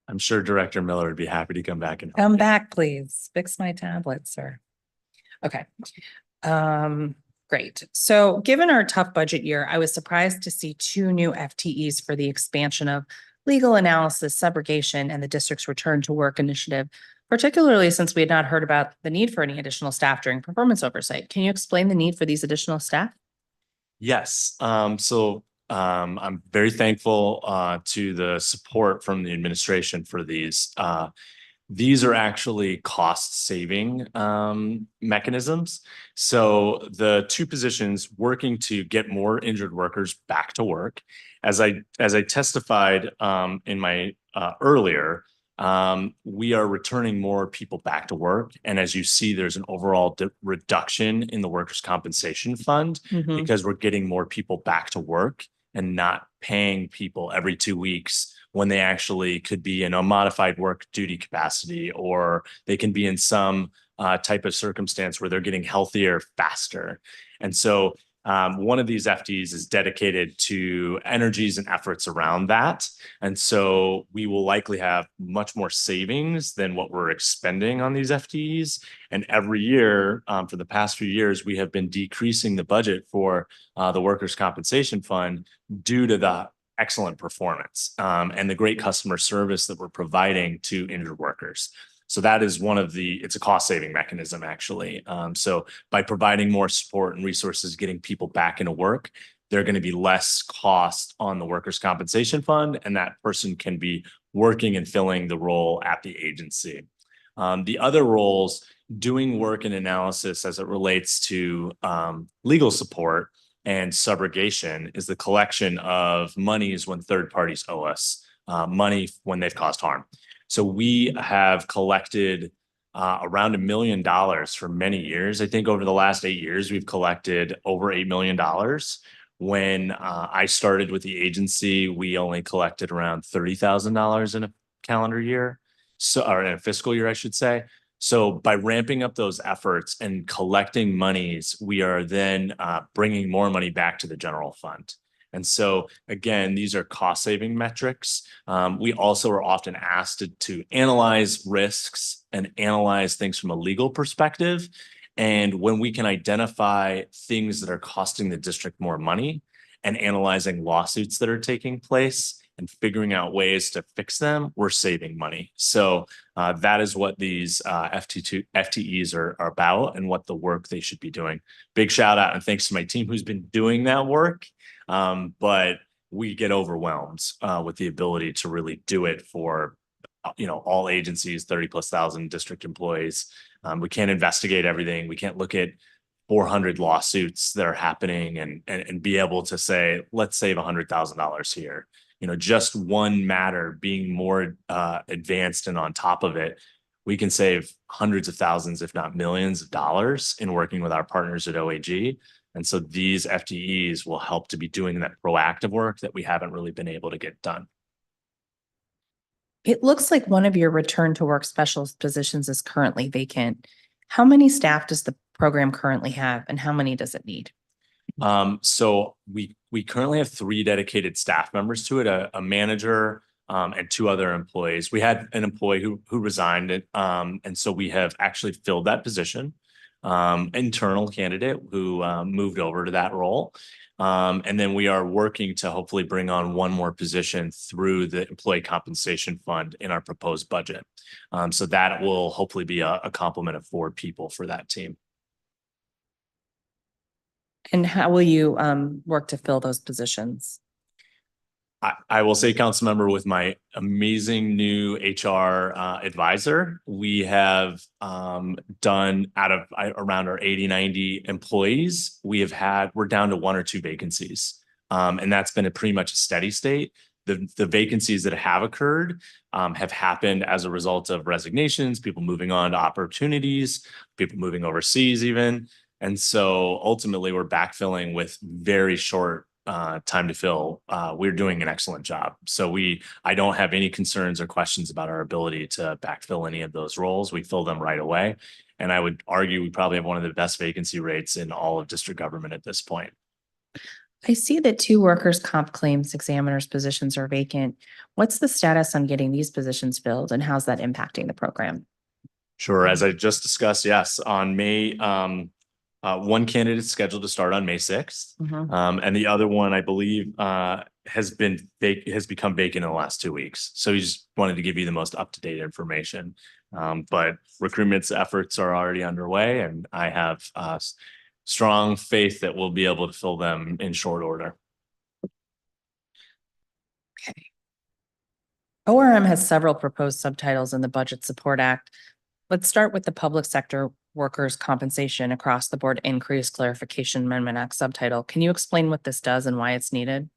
I'm sure Director Miller would be happy to come back and help Come you. back, please. Fix my tablet, sir. Okay. Great. So given our tough budget year, I was surprised to see 2 new FTEs for the expansion of legal analysis, subrogation, and the district's return to work initiative, particularly since we had not heard about the need for any additional staff during performance oversight. Can you explain the need for these additional staff? Yes. I'm very thankful to the support from the administration for these. These are actually cost-saving mechanisms. So the 2 positions working to get more injured workers back to work. As I testified in my earlier, we are returning more people back to work. And as you see, there's an overall reduction in the workers' compensation fund Mhm. because we're getting more people back to work and not paying people every 2 weeks when they actually could be in a modified work duty capacity, or they can be in some type of circumstance where they're getting healthier faster. And so one of these FTEs is dedicated to energies and efforts around that. And so we will likely have much more savings than what we're expending on these FTEs. And every year, for the past few years, we have been decreasing the budget for the workers' compensation fund due to the excellent performance and the great customer service that we're providing to injured workers. So that is it's a cost saving mechanism, actually. So by providing more support and resources, getting people back into work, there are going to be less cost on the workers' compensation fund, and that person can be working and filling the role at the agency. The other roles, doing work and analysis as it relates to legal support and subrogation, is the collection of monies when third parties owe us money when they've caused harm. So we have collected around $1 million for many years. I think over the last 8 years, we've collected over $8 million. When I started with the agency, we only collected around $30,000 in a calendar year, or in a fiscal year, I should say. So by ramping up those efforts and collecting monies, we are then bringing more money back to the general fund. And so, again, these are cost-saving metrics. We also are often asked to analyze risks and analyze things from a legal perspective. And when we can identify things that are costing the district more money and analyzing lawsuits that are taking place and figuring out ways to fix them, we're saving money. So that is what these FTEs are about and what the work they should be doing. Big shout out and thanks to my team who's been doing that work. But we get overwhelmed with the ability to really do it for all agencies, 30,000+ district employees. We can't investigate everything. We can't look at 400 lawsuits that are happening and be able to say, let's save $100,000 here. Just one matter being more advanced and on top of it, we can save hundreds of thousands, if not millions of dollars in working with our partners at OAG. And so these FTEs will help to be doing that proactive work that we haven't really been able to get done. It looks like one of your return to work specialist positions is currently vacant. How many staff does the program currently have and how many does it need? So we currently have 3 dedicated staff members to it, a manager and 2 other employees. We had an employee who resigned, and so we have actually filled that position. Internal candidate who moved over to that role. And then we are working to hopefully bring on one more position through the employee compensation fund in our proposed budget. So that will hopefully be a complement of 4 people for that team. And how will you work to fill those positions? I will say, Councilmember, with my amazing new HR advisor, we have done out of around our 80-90 employees, we're down to 1 or 2 vacancies. And that's been pretty much a steady state. The vacancies that have occurred have happened as a result of resignations, people moving on to opportunities, people moving overseas even. And so ultimately we're backfilling with very short time to fill. We're doing an excellent job. So I don't have any concerns or questions about our ability to backfill any of those roles. We fill them right away. And I would argue we probably have one of the best vacancy rates in all of district government at this point. I see that 2 workers' comp claims examiners positions are vacant. What's the status on getting these positions filled and how's that impacting the program? Sure. As I just discussed, yes, on May, one candidate is scheduled to start on May 6th. And the other one, I believe, has become vacant in the last 2 weeks. So we just wanted to give you the most up-to-date information. But recruitment efforts are already underway, and I have strong faith that we'll be able to fill them in short order. Okay. ORM has several proposed subtitles in the Budget Support Act. Let's start with the Public Sector Workers' Compensation Across the Board Increase Clarification Amendment Act subtitle. Can you explain what this does and why it's needed?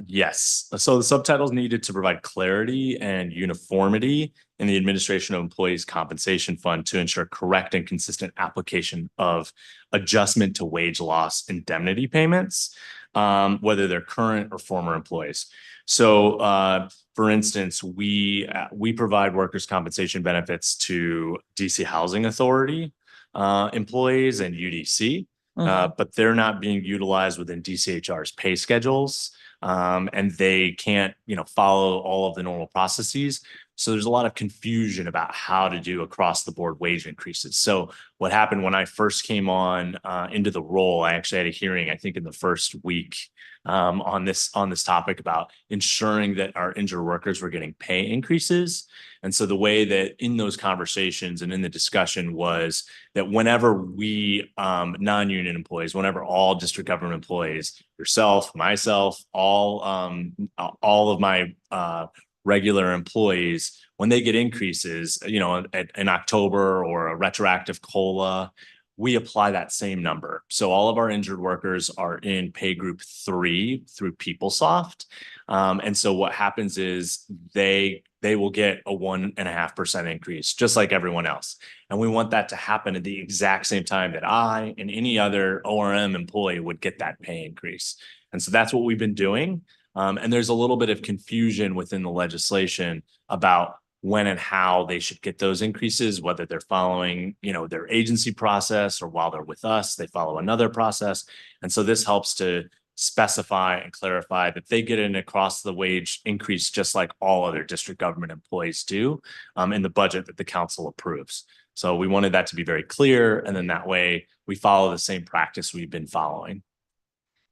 Yes. So the subtitles needed to provide clarity and uniformity in the administration of employees' compensation fund to ensure correct and consistent application of adjustment to wage loss indemnity payments, whether they're current or former employees. So, for instance, we provide workers' compensation benefits to DC Housing Authority employees and UDC, but they're not being utilized within DCHR's pay schedules. And they can't, follow all of the normal processes. So there's a lot of confusion about how to do across the board wage increases. So what happened when I first came on into the role, I actually had a hearing, I think in the first week on this topic about ensuring that our injured workers were getting pay increases. And so the way that in those conversations and in the discussion was that whenever we non-union employees, whenever all district government employees, yourself, myself, all of my regular employees, when they get increases, in October or a retroactive COLA, we apply that same number. So all of our injured workers are in pay group 3 through PeopleSoft. And so what happens is they will get a 1.5% increase, just like everyone else. And we want that to happen at the exact same time that I and any other ORM employee would get that pay increase. And so that's what we've been doing. And there's a little bit of confusion within the legislation about when and how they should get those increases, whether they're following, their agency process or while they're with us, they follow another process. And so this helps to specify and clarify that they get an across the wage increase, just like all other district government employees do in the budget that the council approves. So we wanted that to be very clear. And then that way we follow the same practice we've been following.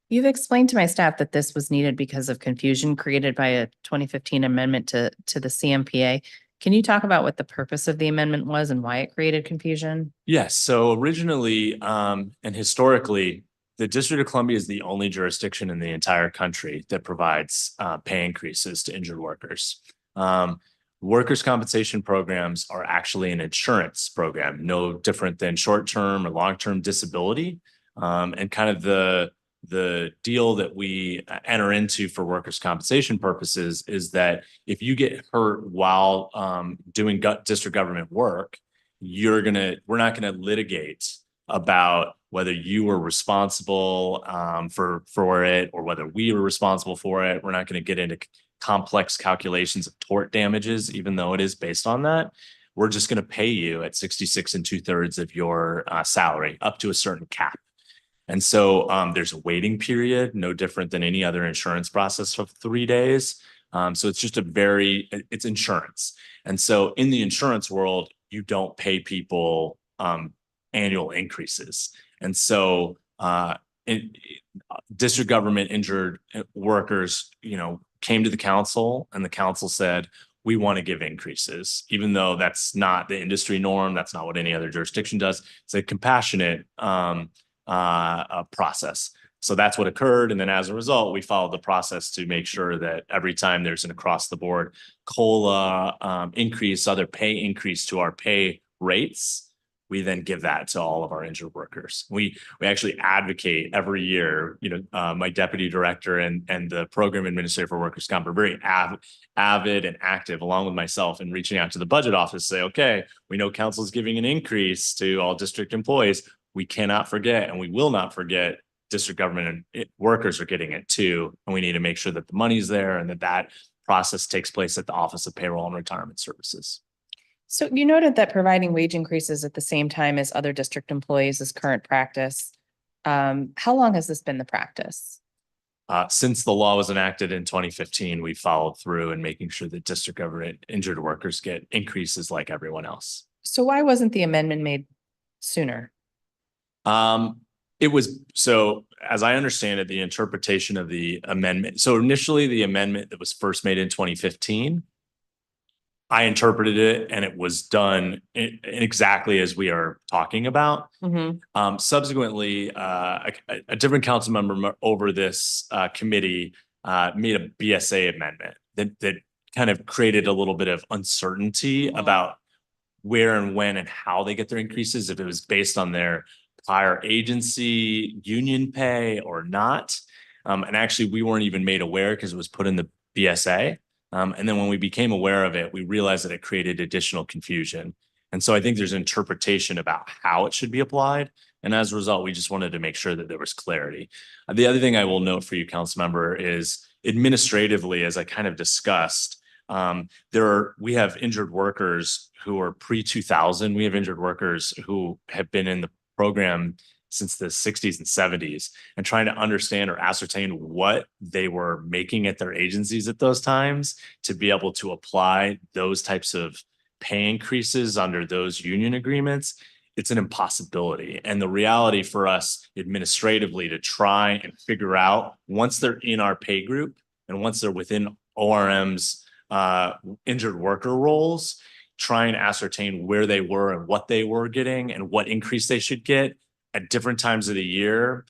You've explained to my staff that this was needed because of confusion created by a 2015 amendment to the CMPA. Can you talk about what the purpose of the amendment was and why it created confusion? Yes. So originally and historically, the District of Columbia is the only jurisdiction in the entire country that provides pay increases to injured workers. Workers' compensation programs are actually an insurance program, no different than short-term or long-term disability. And kind of the deal that we enter into for workers' compensation purposes is that if you get hurt while doing district government work, we're not gonna litigate about whether you were responsible for it or whether we were responsible for it. We're not going to get into complex calculations of tort damages, even though it is based on that. We're just going to pay you at 66 2/3 of your salary up to a certain cap. And so there's a waiting period, no different than any other insurance process of 3 days. So it's just it's insurance. And so in the insurance world, you don't pay people annual increases. And so district government injured workers, came to the council and the council said, we want to give increases, even though that's not the industry norm. That's not what any other jurisdiction does. It's a compassionate process. So that's what occurred. And then as a result, we followed the process to make sure that every time there's an across the board COLA increase, other pay increase to our pay rates, we then give that to all of our injured workers. We actually advocate every year. My deputy director and the program administrator for workers' comp are very avid and active, along with myself, in reaching out to the budget office to say, okay, we know council is giving an increase to all district employees. We cannot forget, and we will not forget, district government workers are getting it too. And we need to make sure that the money's there and that process takes place at the Office of Payroll and Retirement Services. So you noted that providing wage increases at the same time as other district employees is current practice. How long has this been the practice? Since the law was enacted in 2015, we followed through in making sure that district government injured workers get increases like everyone else. So why wasn't the amendment made sooner? So as I understand it, the interpretation of the amendment. So initially the amendment that was first made in 2015, I interpreted it and it was done exactly as we are talking about. Mm-hmm. Subsequently, a different council member over this committee made a BSA amendment that kind of created a little bit of uncertainty about where and when and how they get their increases, if it was based on their prior agency union pay or not. And actually, we weren't even made aware because it was put in the BSA. And then when we became aware of it, we realized that it created additional confusion. And so I think there's interpretation about how it should be applied. And as a result, we just wanted to make sure that there was clarity. The other thing I will note for you, Councilmember, is administratively, as I kind of discussed, we have injured workers who are pre-2000. We have injured workers who have been in the program since the 60s and 70s, and trying to understand or ascertain what they were making at their agencies at those times to be able to apply those types of pay increases under those union agreements. It's an impossibility. And the reality for us administratively to try and figure out, once they're in our pay group and once they're within ORM's injured worker roles, try and ascertain where they were and what they were getting and what increase they should get at different times of the year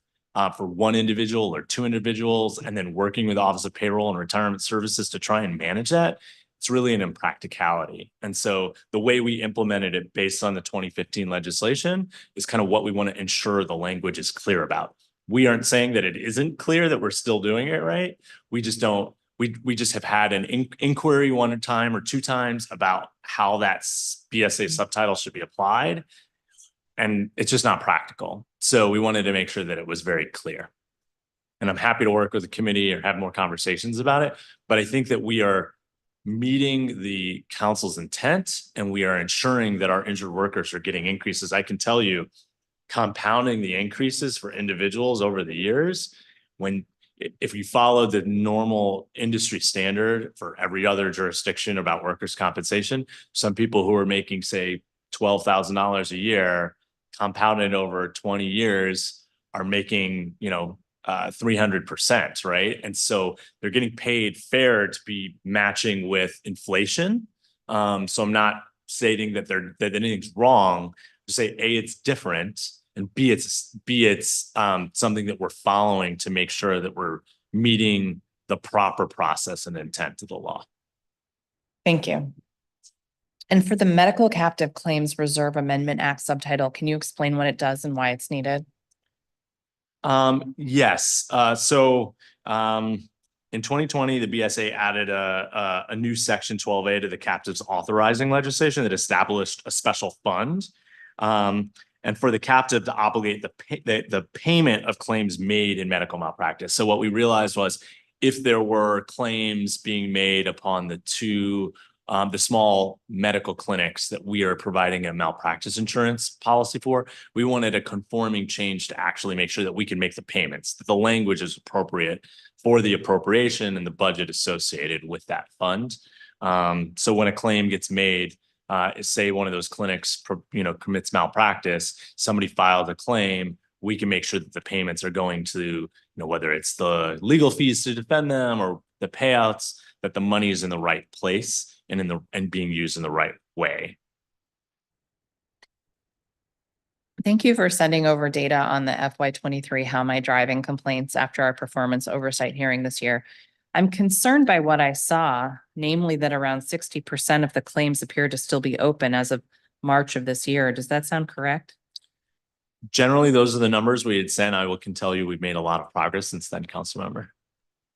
for one individual or two individuals, and then working with the Office of Payroll and Retirement Services to try and manage that. It's really an impracticality. And so the way we implemented it based on the 2015 legislation is kind of what we want to ensure the language is clear about. We aren't saying that it isn't clear that we're still doing it right. We just don't, we just have had an inquiry one time or two times about how that BSA subtitle should be applied. And it's just not practical. So we wanted to make sure that it was very clear. And I'm happy to work with the committee or have more conversations about it. But I think that we are meeting the council's intent and we are ensuring that our injured workers are getting increases. I can tell you, compounding the increases for individuals over the years, if you follow the normal industry standard for every other jurisdiction about workers' compensation, some people who are making, say, $12,000 a year, compounded over 20 years, are making, 300%, right? And so they're getting paid fair to be matching with inflation. So I'm not stating that that anything's wrong. To say A, it's different, and B, it's something that we're following to make sure that we're meeting the proper process and intent of the law. Thank you. And for the Medical Captive Claims Reserve Amendment Act subtitle, can you explain what it does and why it's needed? Yes. In 2020, the BSA added a new section 12A to the captives authorizing legislation that established a special fund. And for the captive to obligate the payment of claims made in medical malpractice. So what we realized was, if there were claims being made upon the small medical clinics that we are providing a malpractice insurance policy for, we wanted a conforming change to actually make sure that we can make the payments, that the language is appropriate for the appropriation and the budget associated with that fund. So when a claim gets made, say one of those clinics, commits malpractice, somebody filed a claim, we can make sure that the payments are going to, whether it's the legal fees to defend them or the payouts, that the money is in the right place and being used in the right way. Thank you for sending over data on the FY23 How Am I Driving complaints after our performance oversight hearing this year. I'm concerned by what I saw, namely that around 60% of the claims appear to still be open as of March of this year. Does that sound correct? Generally, those are the numbers we had sent. I can tell you we've made a lot of progress since then, Councilmember.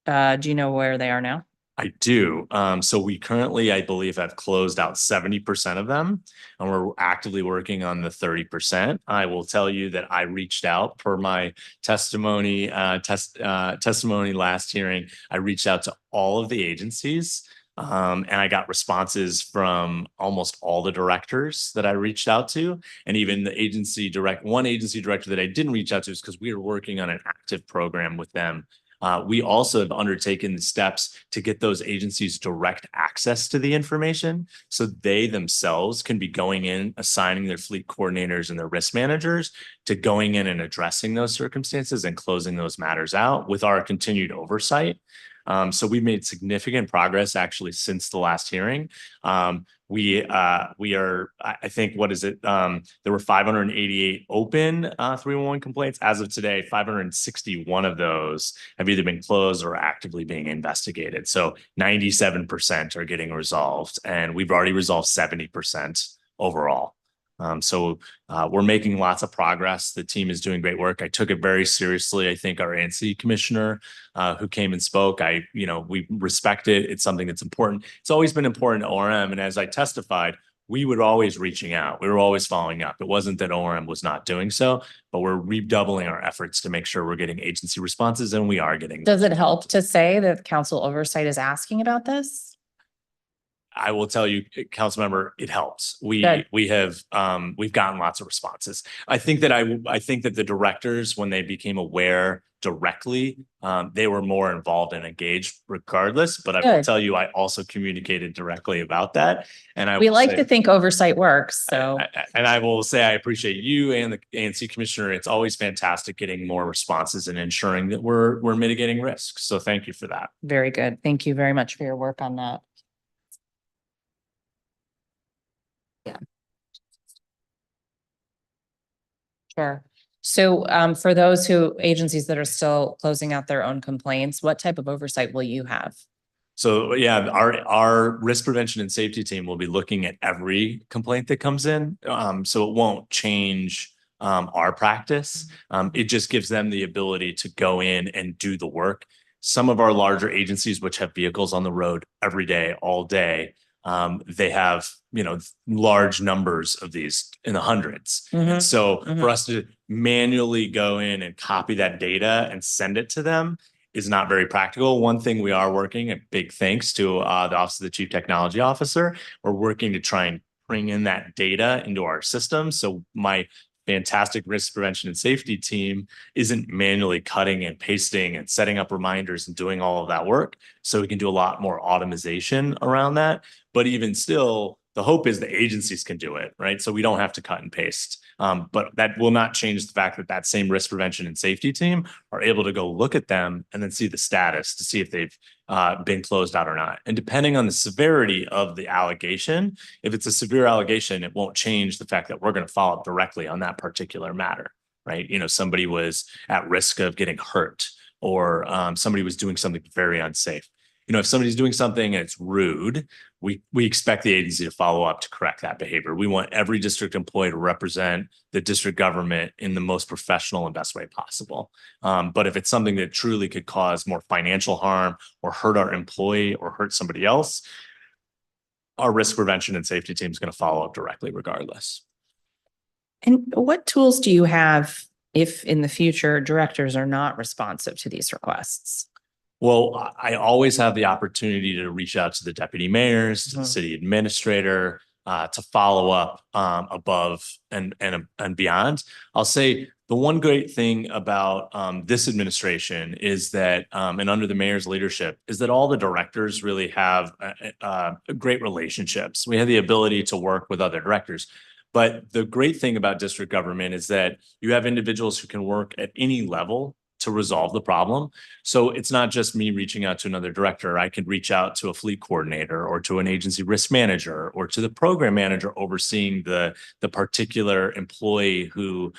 Do you know where they are now? I do. So we currently, I believe, have closed out 70% of them, and we're actively working on the 30%. I will tell you that I reached out for my testimony last hearing. I reached out to all of the agencies, and I got responses from almost all the directors that I reached out to, and even the one agency director that I didn't reach out to is because we are working on an active program with them. We also have undertaken the steps to get those agencies direct access to the information, so they themselves can be going in, assigning their fleet coordinators and their risk managers to going in and addressing those circumstances and closing those matters out with our continued oversight. So we've made significant progress actually since the last hearing. We are, I think, what is it? There were 588 open 311 complaints. As of today, 561 of those have either been closed or actively being investigated. So 97% are getting resolved, and we've already resolved 70% overall. We're making lots of progress. The team is doing great work. I took it very seriously. I think our ANSI commissioner who came and spoke, we respect it. It's something that's important. It's always been important to ORM. And as I testified, we were always reaching out. We were always following up. It wasn't that ORM was not doing so, but we're redoubling our efforts to make sure we're getting agency responses, and we are getting. Does it help to say that Council Oversight is asking about this? I will tell you, Councilmember, it helps. Good. We've gotten lots of responses. I think that the directors, when they became aware directly, they were more involved and engaged regardless. But I will Good. tell you, I also communicated directly about that. And We like to think oversight works, so. I will say I appreciate you and the ANC commissioner. It's always fantastic getting more responses and ensuring that we're mitigating risks. So thank you for that. Very good. Thank you very much for your work on that. Yeah. Sure. So for those agencies that are still closing out their own complaints, what type of oversight will you have? So yeah, our risk prevention and safety team will be looking at every complaint that comes in. So it won't change our practice. It just gives them the ability to go in and do the work. Some of our larger agencies, which have vehicles on the road every day, all day, they have, large numbers of these in the hundreds. And so for us to manually go in and copy that data and send it to them is not very practical. One thing we are working, a big thanks to the Office of the Chief Technology Officer, we're working to try and bring in that data into our system. So my fantastic risk prevention and safety team isn't manually cutting and pasting and setting up reminders and doing all of that work. So we can do a lot more automation around that. But even still, the hope is the agencies can do it, right? So we don't have to cut and paste. But that will not change the fact that that same risk prevention and safety team are able to go look at them and then see the status to see if they've been closed out or not. And depending on the severity of the allegation, if it's a severe allegation, it won't change the fact that we're going to follow up directly on that particular matter, right? Somebody was at risk of getting hurt, or somebody was doing something very unsafe. If somebody's doing something and it's rude, we expect the agency to follow up to correct that behavior. We want every district employee to represent the district government in the most professional and best way possible. But if it's something that truly could cause more financial harm or hurt our employee or hurt somebody else, our risk prevention and safety team is going to follow up directly regardless. And what tools do you have if in the future directors are not responsive to these requests? Well, I always have the opportunity to reach out to the deputy mayors, to the city administrator, to follow up above and beyond. I'll say the one great thing about this administration is that, and under the mayor's leadership, is that all the directors really have great relationships. We have the ability to work with other directors. But the great thing about district government is that you have individuals who can work at any level to resolve the problem. So it's not just me reaching out to another director. I could reach out to a fleet coordinator or to an agency risk manager or to the program manager overseeing the particular employee who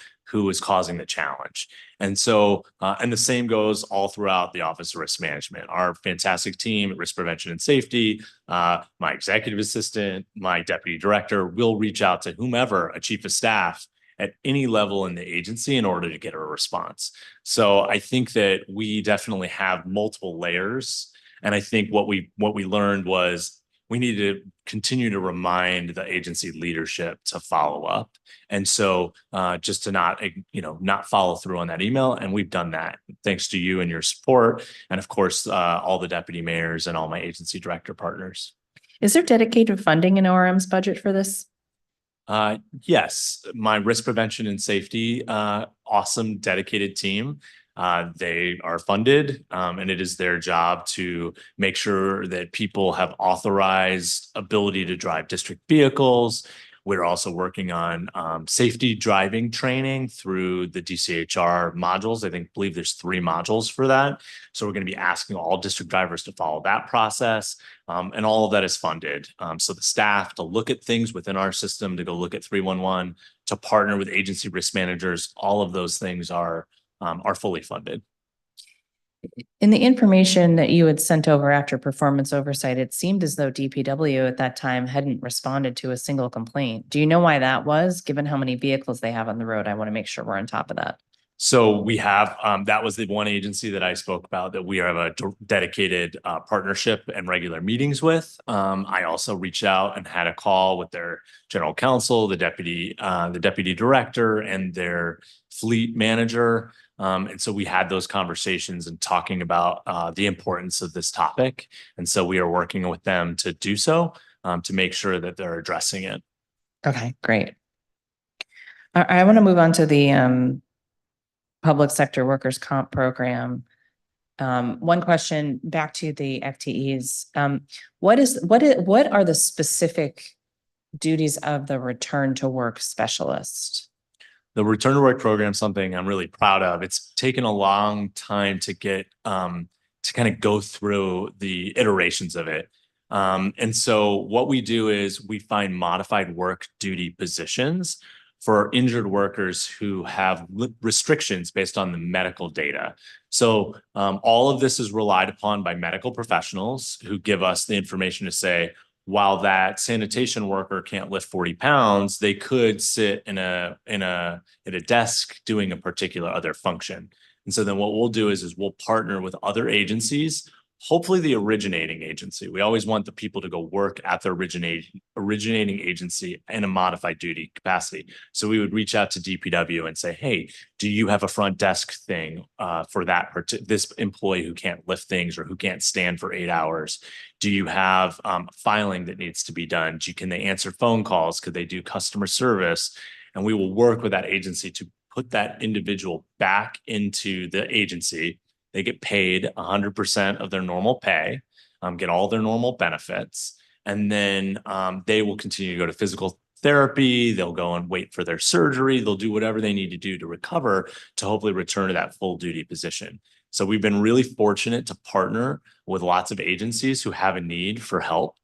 is causing the challenge. And so, and the same goes all throughout the Office of Risk Management. Our fantastic team at Risk Prevention and Safety, my executive assistant, my deputy director will reach out to whomever, a chief of staff, at any level in the agency in order to get a response. So I think that we definitely have multiple layers. And I think what we learned was we need to continue to remind the agency leadership to follow up. And so just to not follow through on that email. And we've done that thanks to you and your support. And of course, all the deputy mayors and all my agency director partners. Is there dedicated funding in ORM's budget for this? Yes, my risk prevention and safety, awesome dedicated team. They are funded, and it is their job to make sure that people have authorized ability to drive district vehicles. We're also working on safety driving training through the DCHR modules. Believe there's 3 modules for that. So we're going to be asking all district drivers to follow that process. And all of that is funded. So the staff to look at things within our system, to go look at 311, to partner with agency risk managers, all of those things are fully funded. In the information that you had sent over after performance oversight, it seemed as though DPW at that time hadn't responded to a single complaint. Do you know why that was? Given how many vehicles they have on the road, I want to make sure we're on top of that. So we have, that was the one agency that I spoke about that we have a dedicated partnership and regular meetings with. I also reached out and had a call with their general counsel, the deputy director, and their fleet manager. And so we had those conversations and talking about the importance of this topic. And so we are working with them to do so, to make sure that they're addressing it. Okay, great. I want to move on to the public sector workers' comp program. One question back to the FTEs. What are the specific duties of the return to work specialist? The return to work program is something I'm really proud of. It's taken a long time to get to kind of go through the iterations of it. And so what we do is we find modified work duty positions for injured workers who have restrictions based on the medical data. So all of this is relied upon by medical professionals who give us the information to say, while that sanitation worker can't lift 40 pounds, they could sit in a desk doing a particular other function. And so then what we'll do is we'll partner with other agencies, hopefully the originating agency. We always want the people to go work at the originating agency in a modified duty capacity. So we would reach out to DPW and say, hey, do you have a front desk thing for this employee who can't lift things or who can't stand for 8 hours? Do you have filing that needs to be done? Can they answer phone calls? Could they do customer service? And we will work with that agency to put that individual back into the agency. They get paid 100% of their normal pay, get all their normal benefits, and then they will continue to go to physical therapy. They'll go and wait for their surgery. They'll do whatever they need to do to recover to hopefully return to that full duty position. So we've been really fortunate to partner with lots of agencies who have a need for help.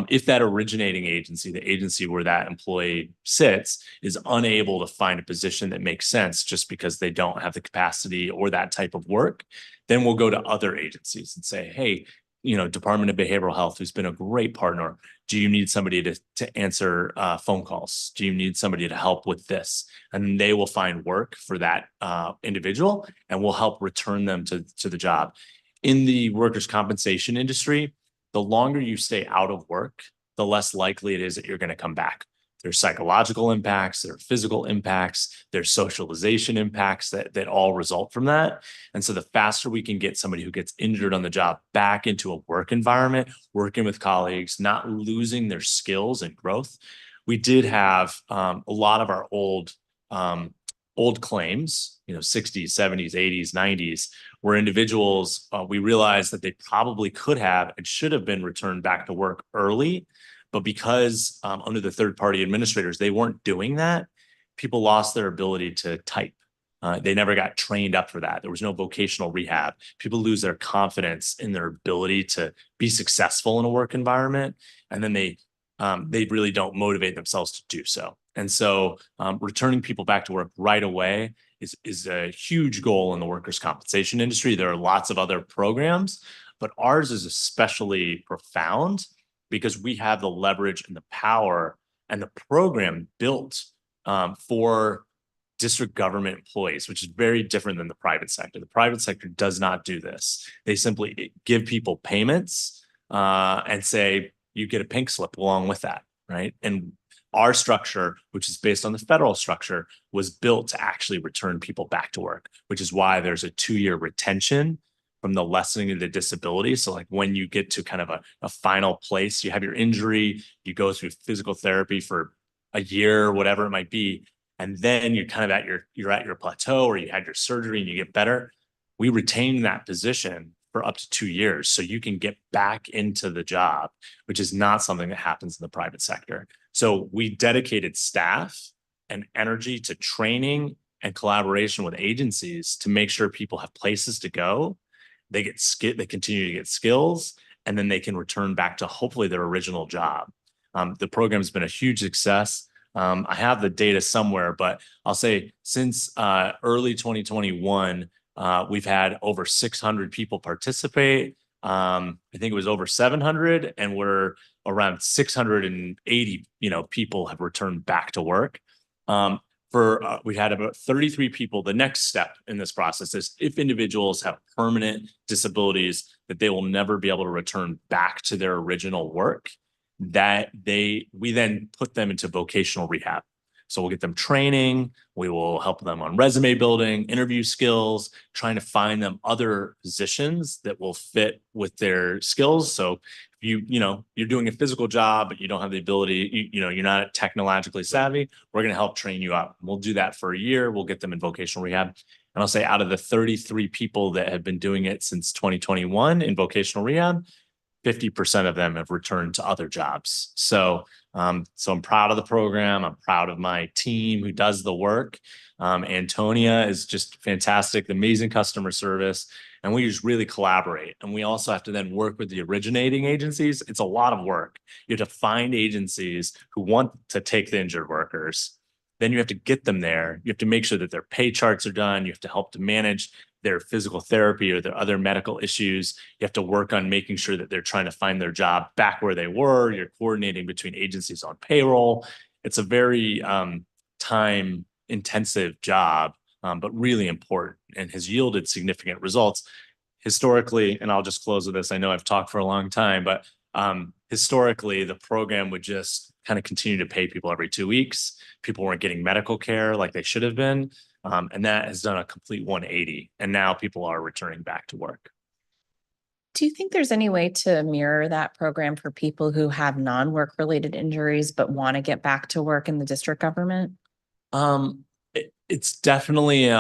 If that originating agency, the agency where that employee sits, is unable to find a position that makes sense just because they don't have the capacity or that type of work, then we'll go to other agencies and say, hey, Department of Behavioral Health, who's been a great partner, do you need somebody to answer phone calls? Do you need somebody to help with this? And they will find work for that individual, and we'll help return them to the job. In the workers' compensation industry, the longer you stay out of work, the less likely it is that you're going to come back. There's psychological impacts, there are physical impacts, there's socialization impacts that all result from that. And so the faster we can get somebody who gets injured on the job back into a work environment, working with colleagues, not losing their skills and growth. We did have a lot of our old claims, 60s, 70s, 80s, 90s, where individuals, we realized that they probably could have and should have been returned back to work early. But because under the third-party administrators, they weren't doing that, people lost their ability to type. They never got trained up for that. There was no vocational rehab. People lose their confidence in their ability to be successful in a work environment, and then they really don't motivate themselves to do so. And so returning people back to work right away is a huge goal in the workers' compensation industry. There are lots of other programs, but ours is especially profound because we have the leverage and the power and the program built for district government employees, which is very different than the private sector. The private sector does not do this. They simply give people payments and say, you get a pink slip along with that, right? And our structure, which is based on the federal structure, was built to actually return people back to work, which is why there's a 2-year retention from the lessening of the disability. So like when you get to kind of a final place, you have your injury, you go through physical therapy for a year, whatever it might be, and then you're kind of you're at your plateau, or you had your surgery and you get better. We retain that position for up to 2 years. So you can get back into the job, which is not something that happens in the private sector. So we dedicated staff and energy to training and collaboration with agencies to make sure people have places to go. They continue to get skills, and then they can return back to hopefully their original job. The program's been a huge success. I have the data somewhere, but I'll say since early 2021, We've had over 600 people participate. I think it was over 700, and we're around 680, people have returned back to work. We had about 33 people. The next step in this process is if individuals have permanent disabilities that they will never be able to return back to their original work, we then put them into vocational rehab. So we'll get them training. We will help them on resume building, interview skills, trying to find them other positions that will fit with their skills. So you're doing a physical job, but you don't have the ability, you're not technologically savvy. We're going to help train you up. We'll do that for a year. We'll get them in vocational rehab. And I'll say out of the 33 people that have been doing it since 2021 in vocational rehab, 50% of them have returned to other jobs. So I'm proud of the program. I'm proud of my team who does the work. Antonia is just fantastic, amazing customer service. And we just really collaborate. And we also have to then work with the originating agencies. It's a lot of work. You have to find agencies who want to take the injured workers. Then you have to get them there. You have to make sure that their pay charts are done. You have to help to manage their physical therapy or their other medical issues. You have to work on making sure that they're trying to find their job back where they were. You're coordinating between agencies on payroll. It's a very time intensive job, but really important and has yielded significant results. Historically, and I'll just close with this, I know I've talked for a long time, but historically, the program would just kind of continue to pay people every 2 weeks. People weren't getting medical care like they should have been. And that has done a complete 180. And now people are returning back to work. Do you think there's any way to mirror that program for people who have non-work related injuries but want to get back to work in the district government? It's definitely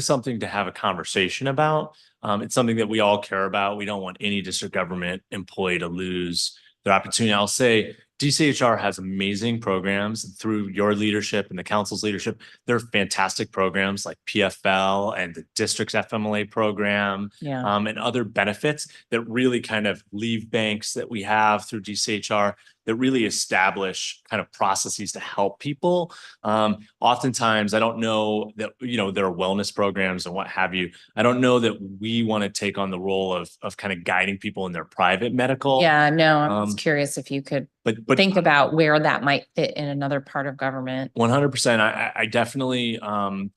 something to have a conversation about. It's something that we all care about. We don't want any district government employee to lose their opportunity. I'll say DCHR has amazing programs through your leadership and the council's leadership. They're fantastic programs like PFL and the district's FMLA program, and other benefits that really kind of leave banks that we have through DCHR that really establish kind of processes to help people. Oftentimes, I don't know that, there are wellness programs and what have you. I don't know that we want to take on the role of kind of guiding people in their private medical. Yeah, no, I'm just curious if you could But think about where that might fit in another part of government. 100%. I definitely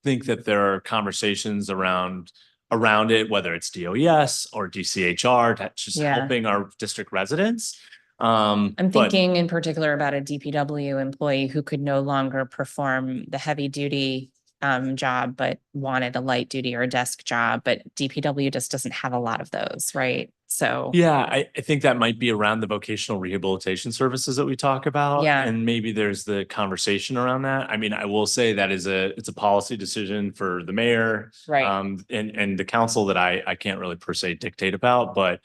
think that there are conversations around it, whether it's DOES or DCHR, that's just helping our district residents. I'm thinking in particular about a DPW employee who could no longer perform the heavy duty job, but wanted a light duty or a desk job, but DPW just doesn't have a lot of those, right? So yeah, I think that might be around the vocational rehabilitation services that we talk about. Yeah. And maybe there's the conversation around that. I mean, I will say that it's a policy decision for the mayor, Right. And the council that I can't really per se dictate about, but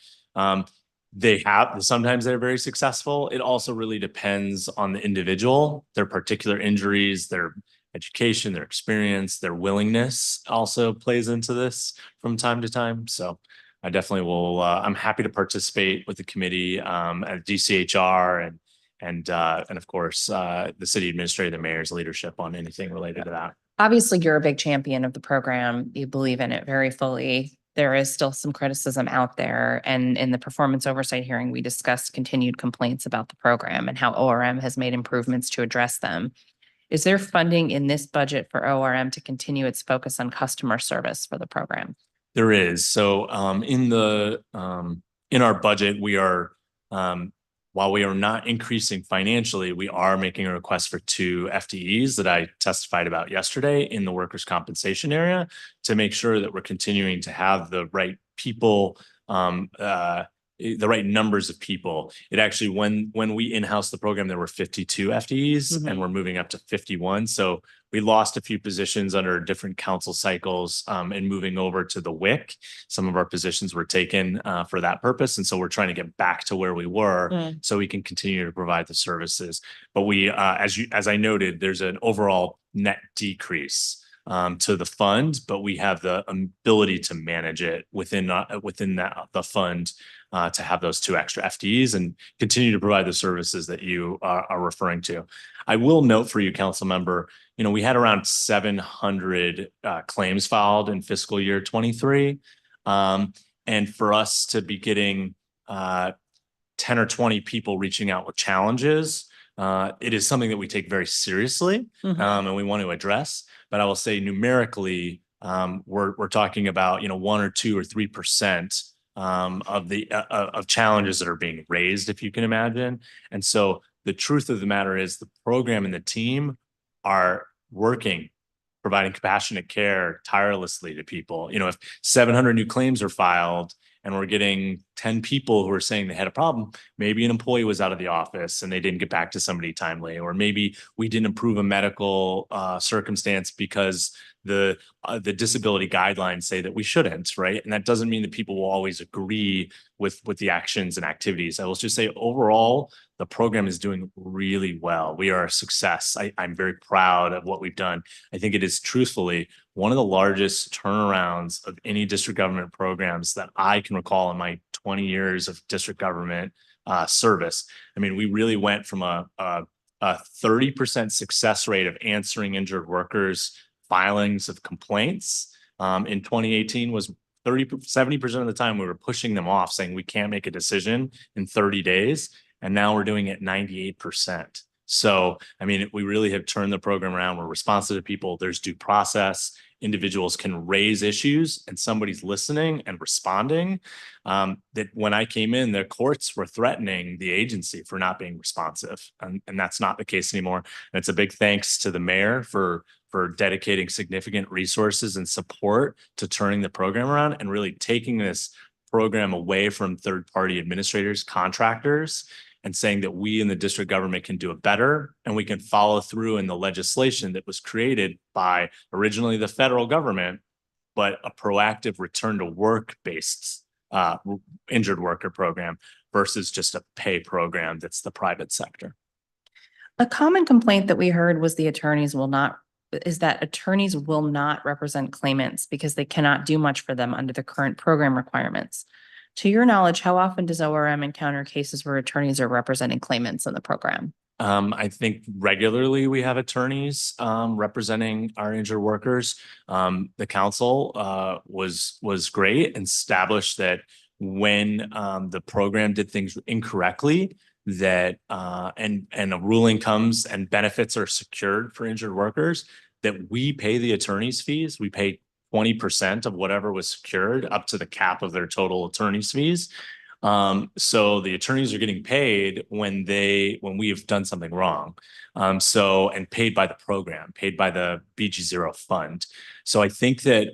sometimes they're very successful. It also really depends on the individual, their particular injuries, their education, their experience, their willingness also plays into this from time to time. So I definitely will. I'm happy to participate with the committee at DCHR and of course the city administrator, the mayor's leadership on anything related to that. Obviously, you're a big champion of the program. You believe in it very fully. There is still some criticism out there. And in the performance oversight hearing, we discussed continued complaints about the program and how ORM has made improvements to address them. Is there funding in this budget for ORM to continue its focus on customer service for the program? There is. So in our budget, we are while we are not increasing financially, we are making a request for 2 FTEs that I testified about yesterday in the workers' compensation area to make sure that we're continuing to have the right people, the right numbers of people. It actually, when we in-house the program, there were 52 FTEs and we're moving up to 51. So we lost a few positions under different council cycles and moving over to the WIC. Some of our positions were taken for that purpose. And so we're trying to get back to where we were so we can continue to provide the services. But we, as I noted, there's an overall net decrease to the fund, but we have the ability to manage it within the fund to have those 2 extra FTEs and continue to provide the services that you are referring to. I will note for you, council member, we had around 700 claims filed in fiscal year 23. And for us to be getting 10 or 20 people reaching out with challenges, it is something that we take very seriously and we want to address. But I will say numerically, we're talking about 1 or 2 or 3% of challenges that are being raised, if you can imagine. And so the truth of the matter is the program and the team are working, providing compassionate care tirelessly to people. If 700 new claims are filed and we're getting 10 people who are saying they had a problem, maybe an employee was out of the office and they didn't get back to somebody timely, or maybe we didn't approve a medical circumstance because the disability guidelines say that we shouldn't, right? And that doesn't mean that people will always agree with the actions and activities. I will just say overall, the program is doing really well. We are a success. I'm very proud of what we've done. I think it is truthfully one of the largest turnarounds of any district government programs that I can recall in my 20 years of district government service. I mean, we really went from a 30% success rate of answering injured workers' filings of complaints in 2018 was 70% of the time we were pushing them off, saying we can't make a decision in 30 days. And now we're doing it 98%. So, I mean, we really have turned the program around. We're responsive to people. There's due process. Individuals can raise issues and somebody's listening and responding. That when I came in, the courts were threatening the agency for not being responsive. And that's not the case anymore. And it's a big thanks to the mayor for dedicating significant resources and support to turning the program around and really taking this program away from third-party administrators, contractors, and saying that we in the district government can do it better and we can follow through in the legislation that was created by originally the federal government, but a proactive return to work based injured worker program versus just a pay program that's the private sector. A common complaint that we heard was that attorneys will not represent claimants because they cannot do much for them under the current program requirements. To your knowledge, how often does ORM encounter cases where attorneys are representing claimants in the program? I think regularly we have attorneys representing our injured workers. The council was great and established that when the program did things incorrectly, that and a ruling comes and benefits are secured for injured workers, that we pay the attorney's fees. We pay 20% of whatever was secured up to the cap of their total attorney's fees. So the attorneys are getting paid when we have done something wrong. And paid by the program, paid by the BG0 fund. So I think that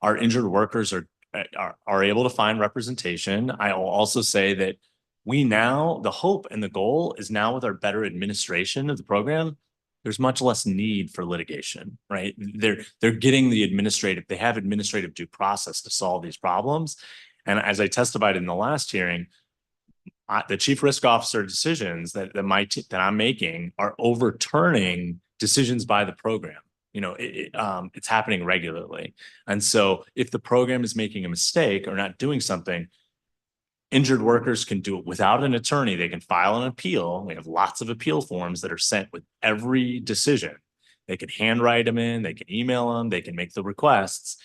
our injured workers are able to find representation. I will also say that the hope and the goal is now with our better administration of the program, there's much less need for litigation, right? They're getting they have administrative due process to solve these problems. And as I testified in the last hearing, the chief risk officer decisions that I'm making are overturning decisions by the program. It's happening regularly. And so if the program is making a mistake or not doing something, injured workers can do it without an attorney. They can file an appeal. We have lots of appeal forms that are sent with every decision. They can handwrite them in, they can email them, they can make the requests,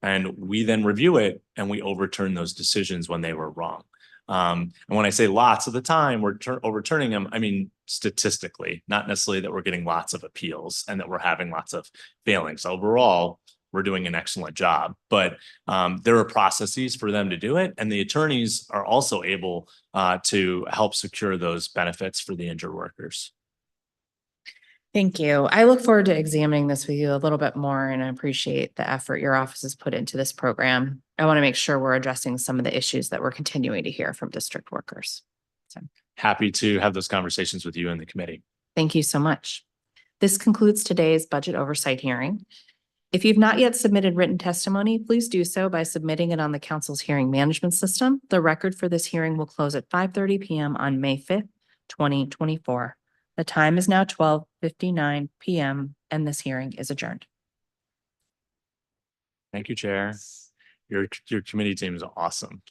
and we then review it and we overturn those decisions when they were wrong. And when I say lots of the time we're overturning them, I mean statistically, not necessarily that we're getting lots of appeals and that we're having lots of failings. Overall, we're doing an excellent job, but there are processes for them to do it. And the attorneys are also able to help secure those benefits for the injured workers. Thank you. I look forward to examining this with you a little bit more, and I appreciate the effort your office has put into this program. I want to make sure we're addressing some of the issues that we're continuing to hear from district workers. So happy to have those conversations with you and the committee. Thank you so much. This concludes today's budget oversight hearing. If you've not yet submitted written testimony, please do so by submitting it on the council's hearing management system. The record for this hearing will close at 5:30 p.m. on May 5th, 2024. The time is now 12:59 p.m. and this hearing is adjourned. Thank you, Chair. Your committee team is awesome.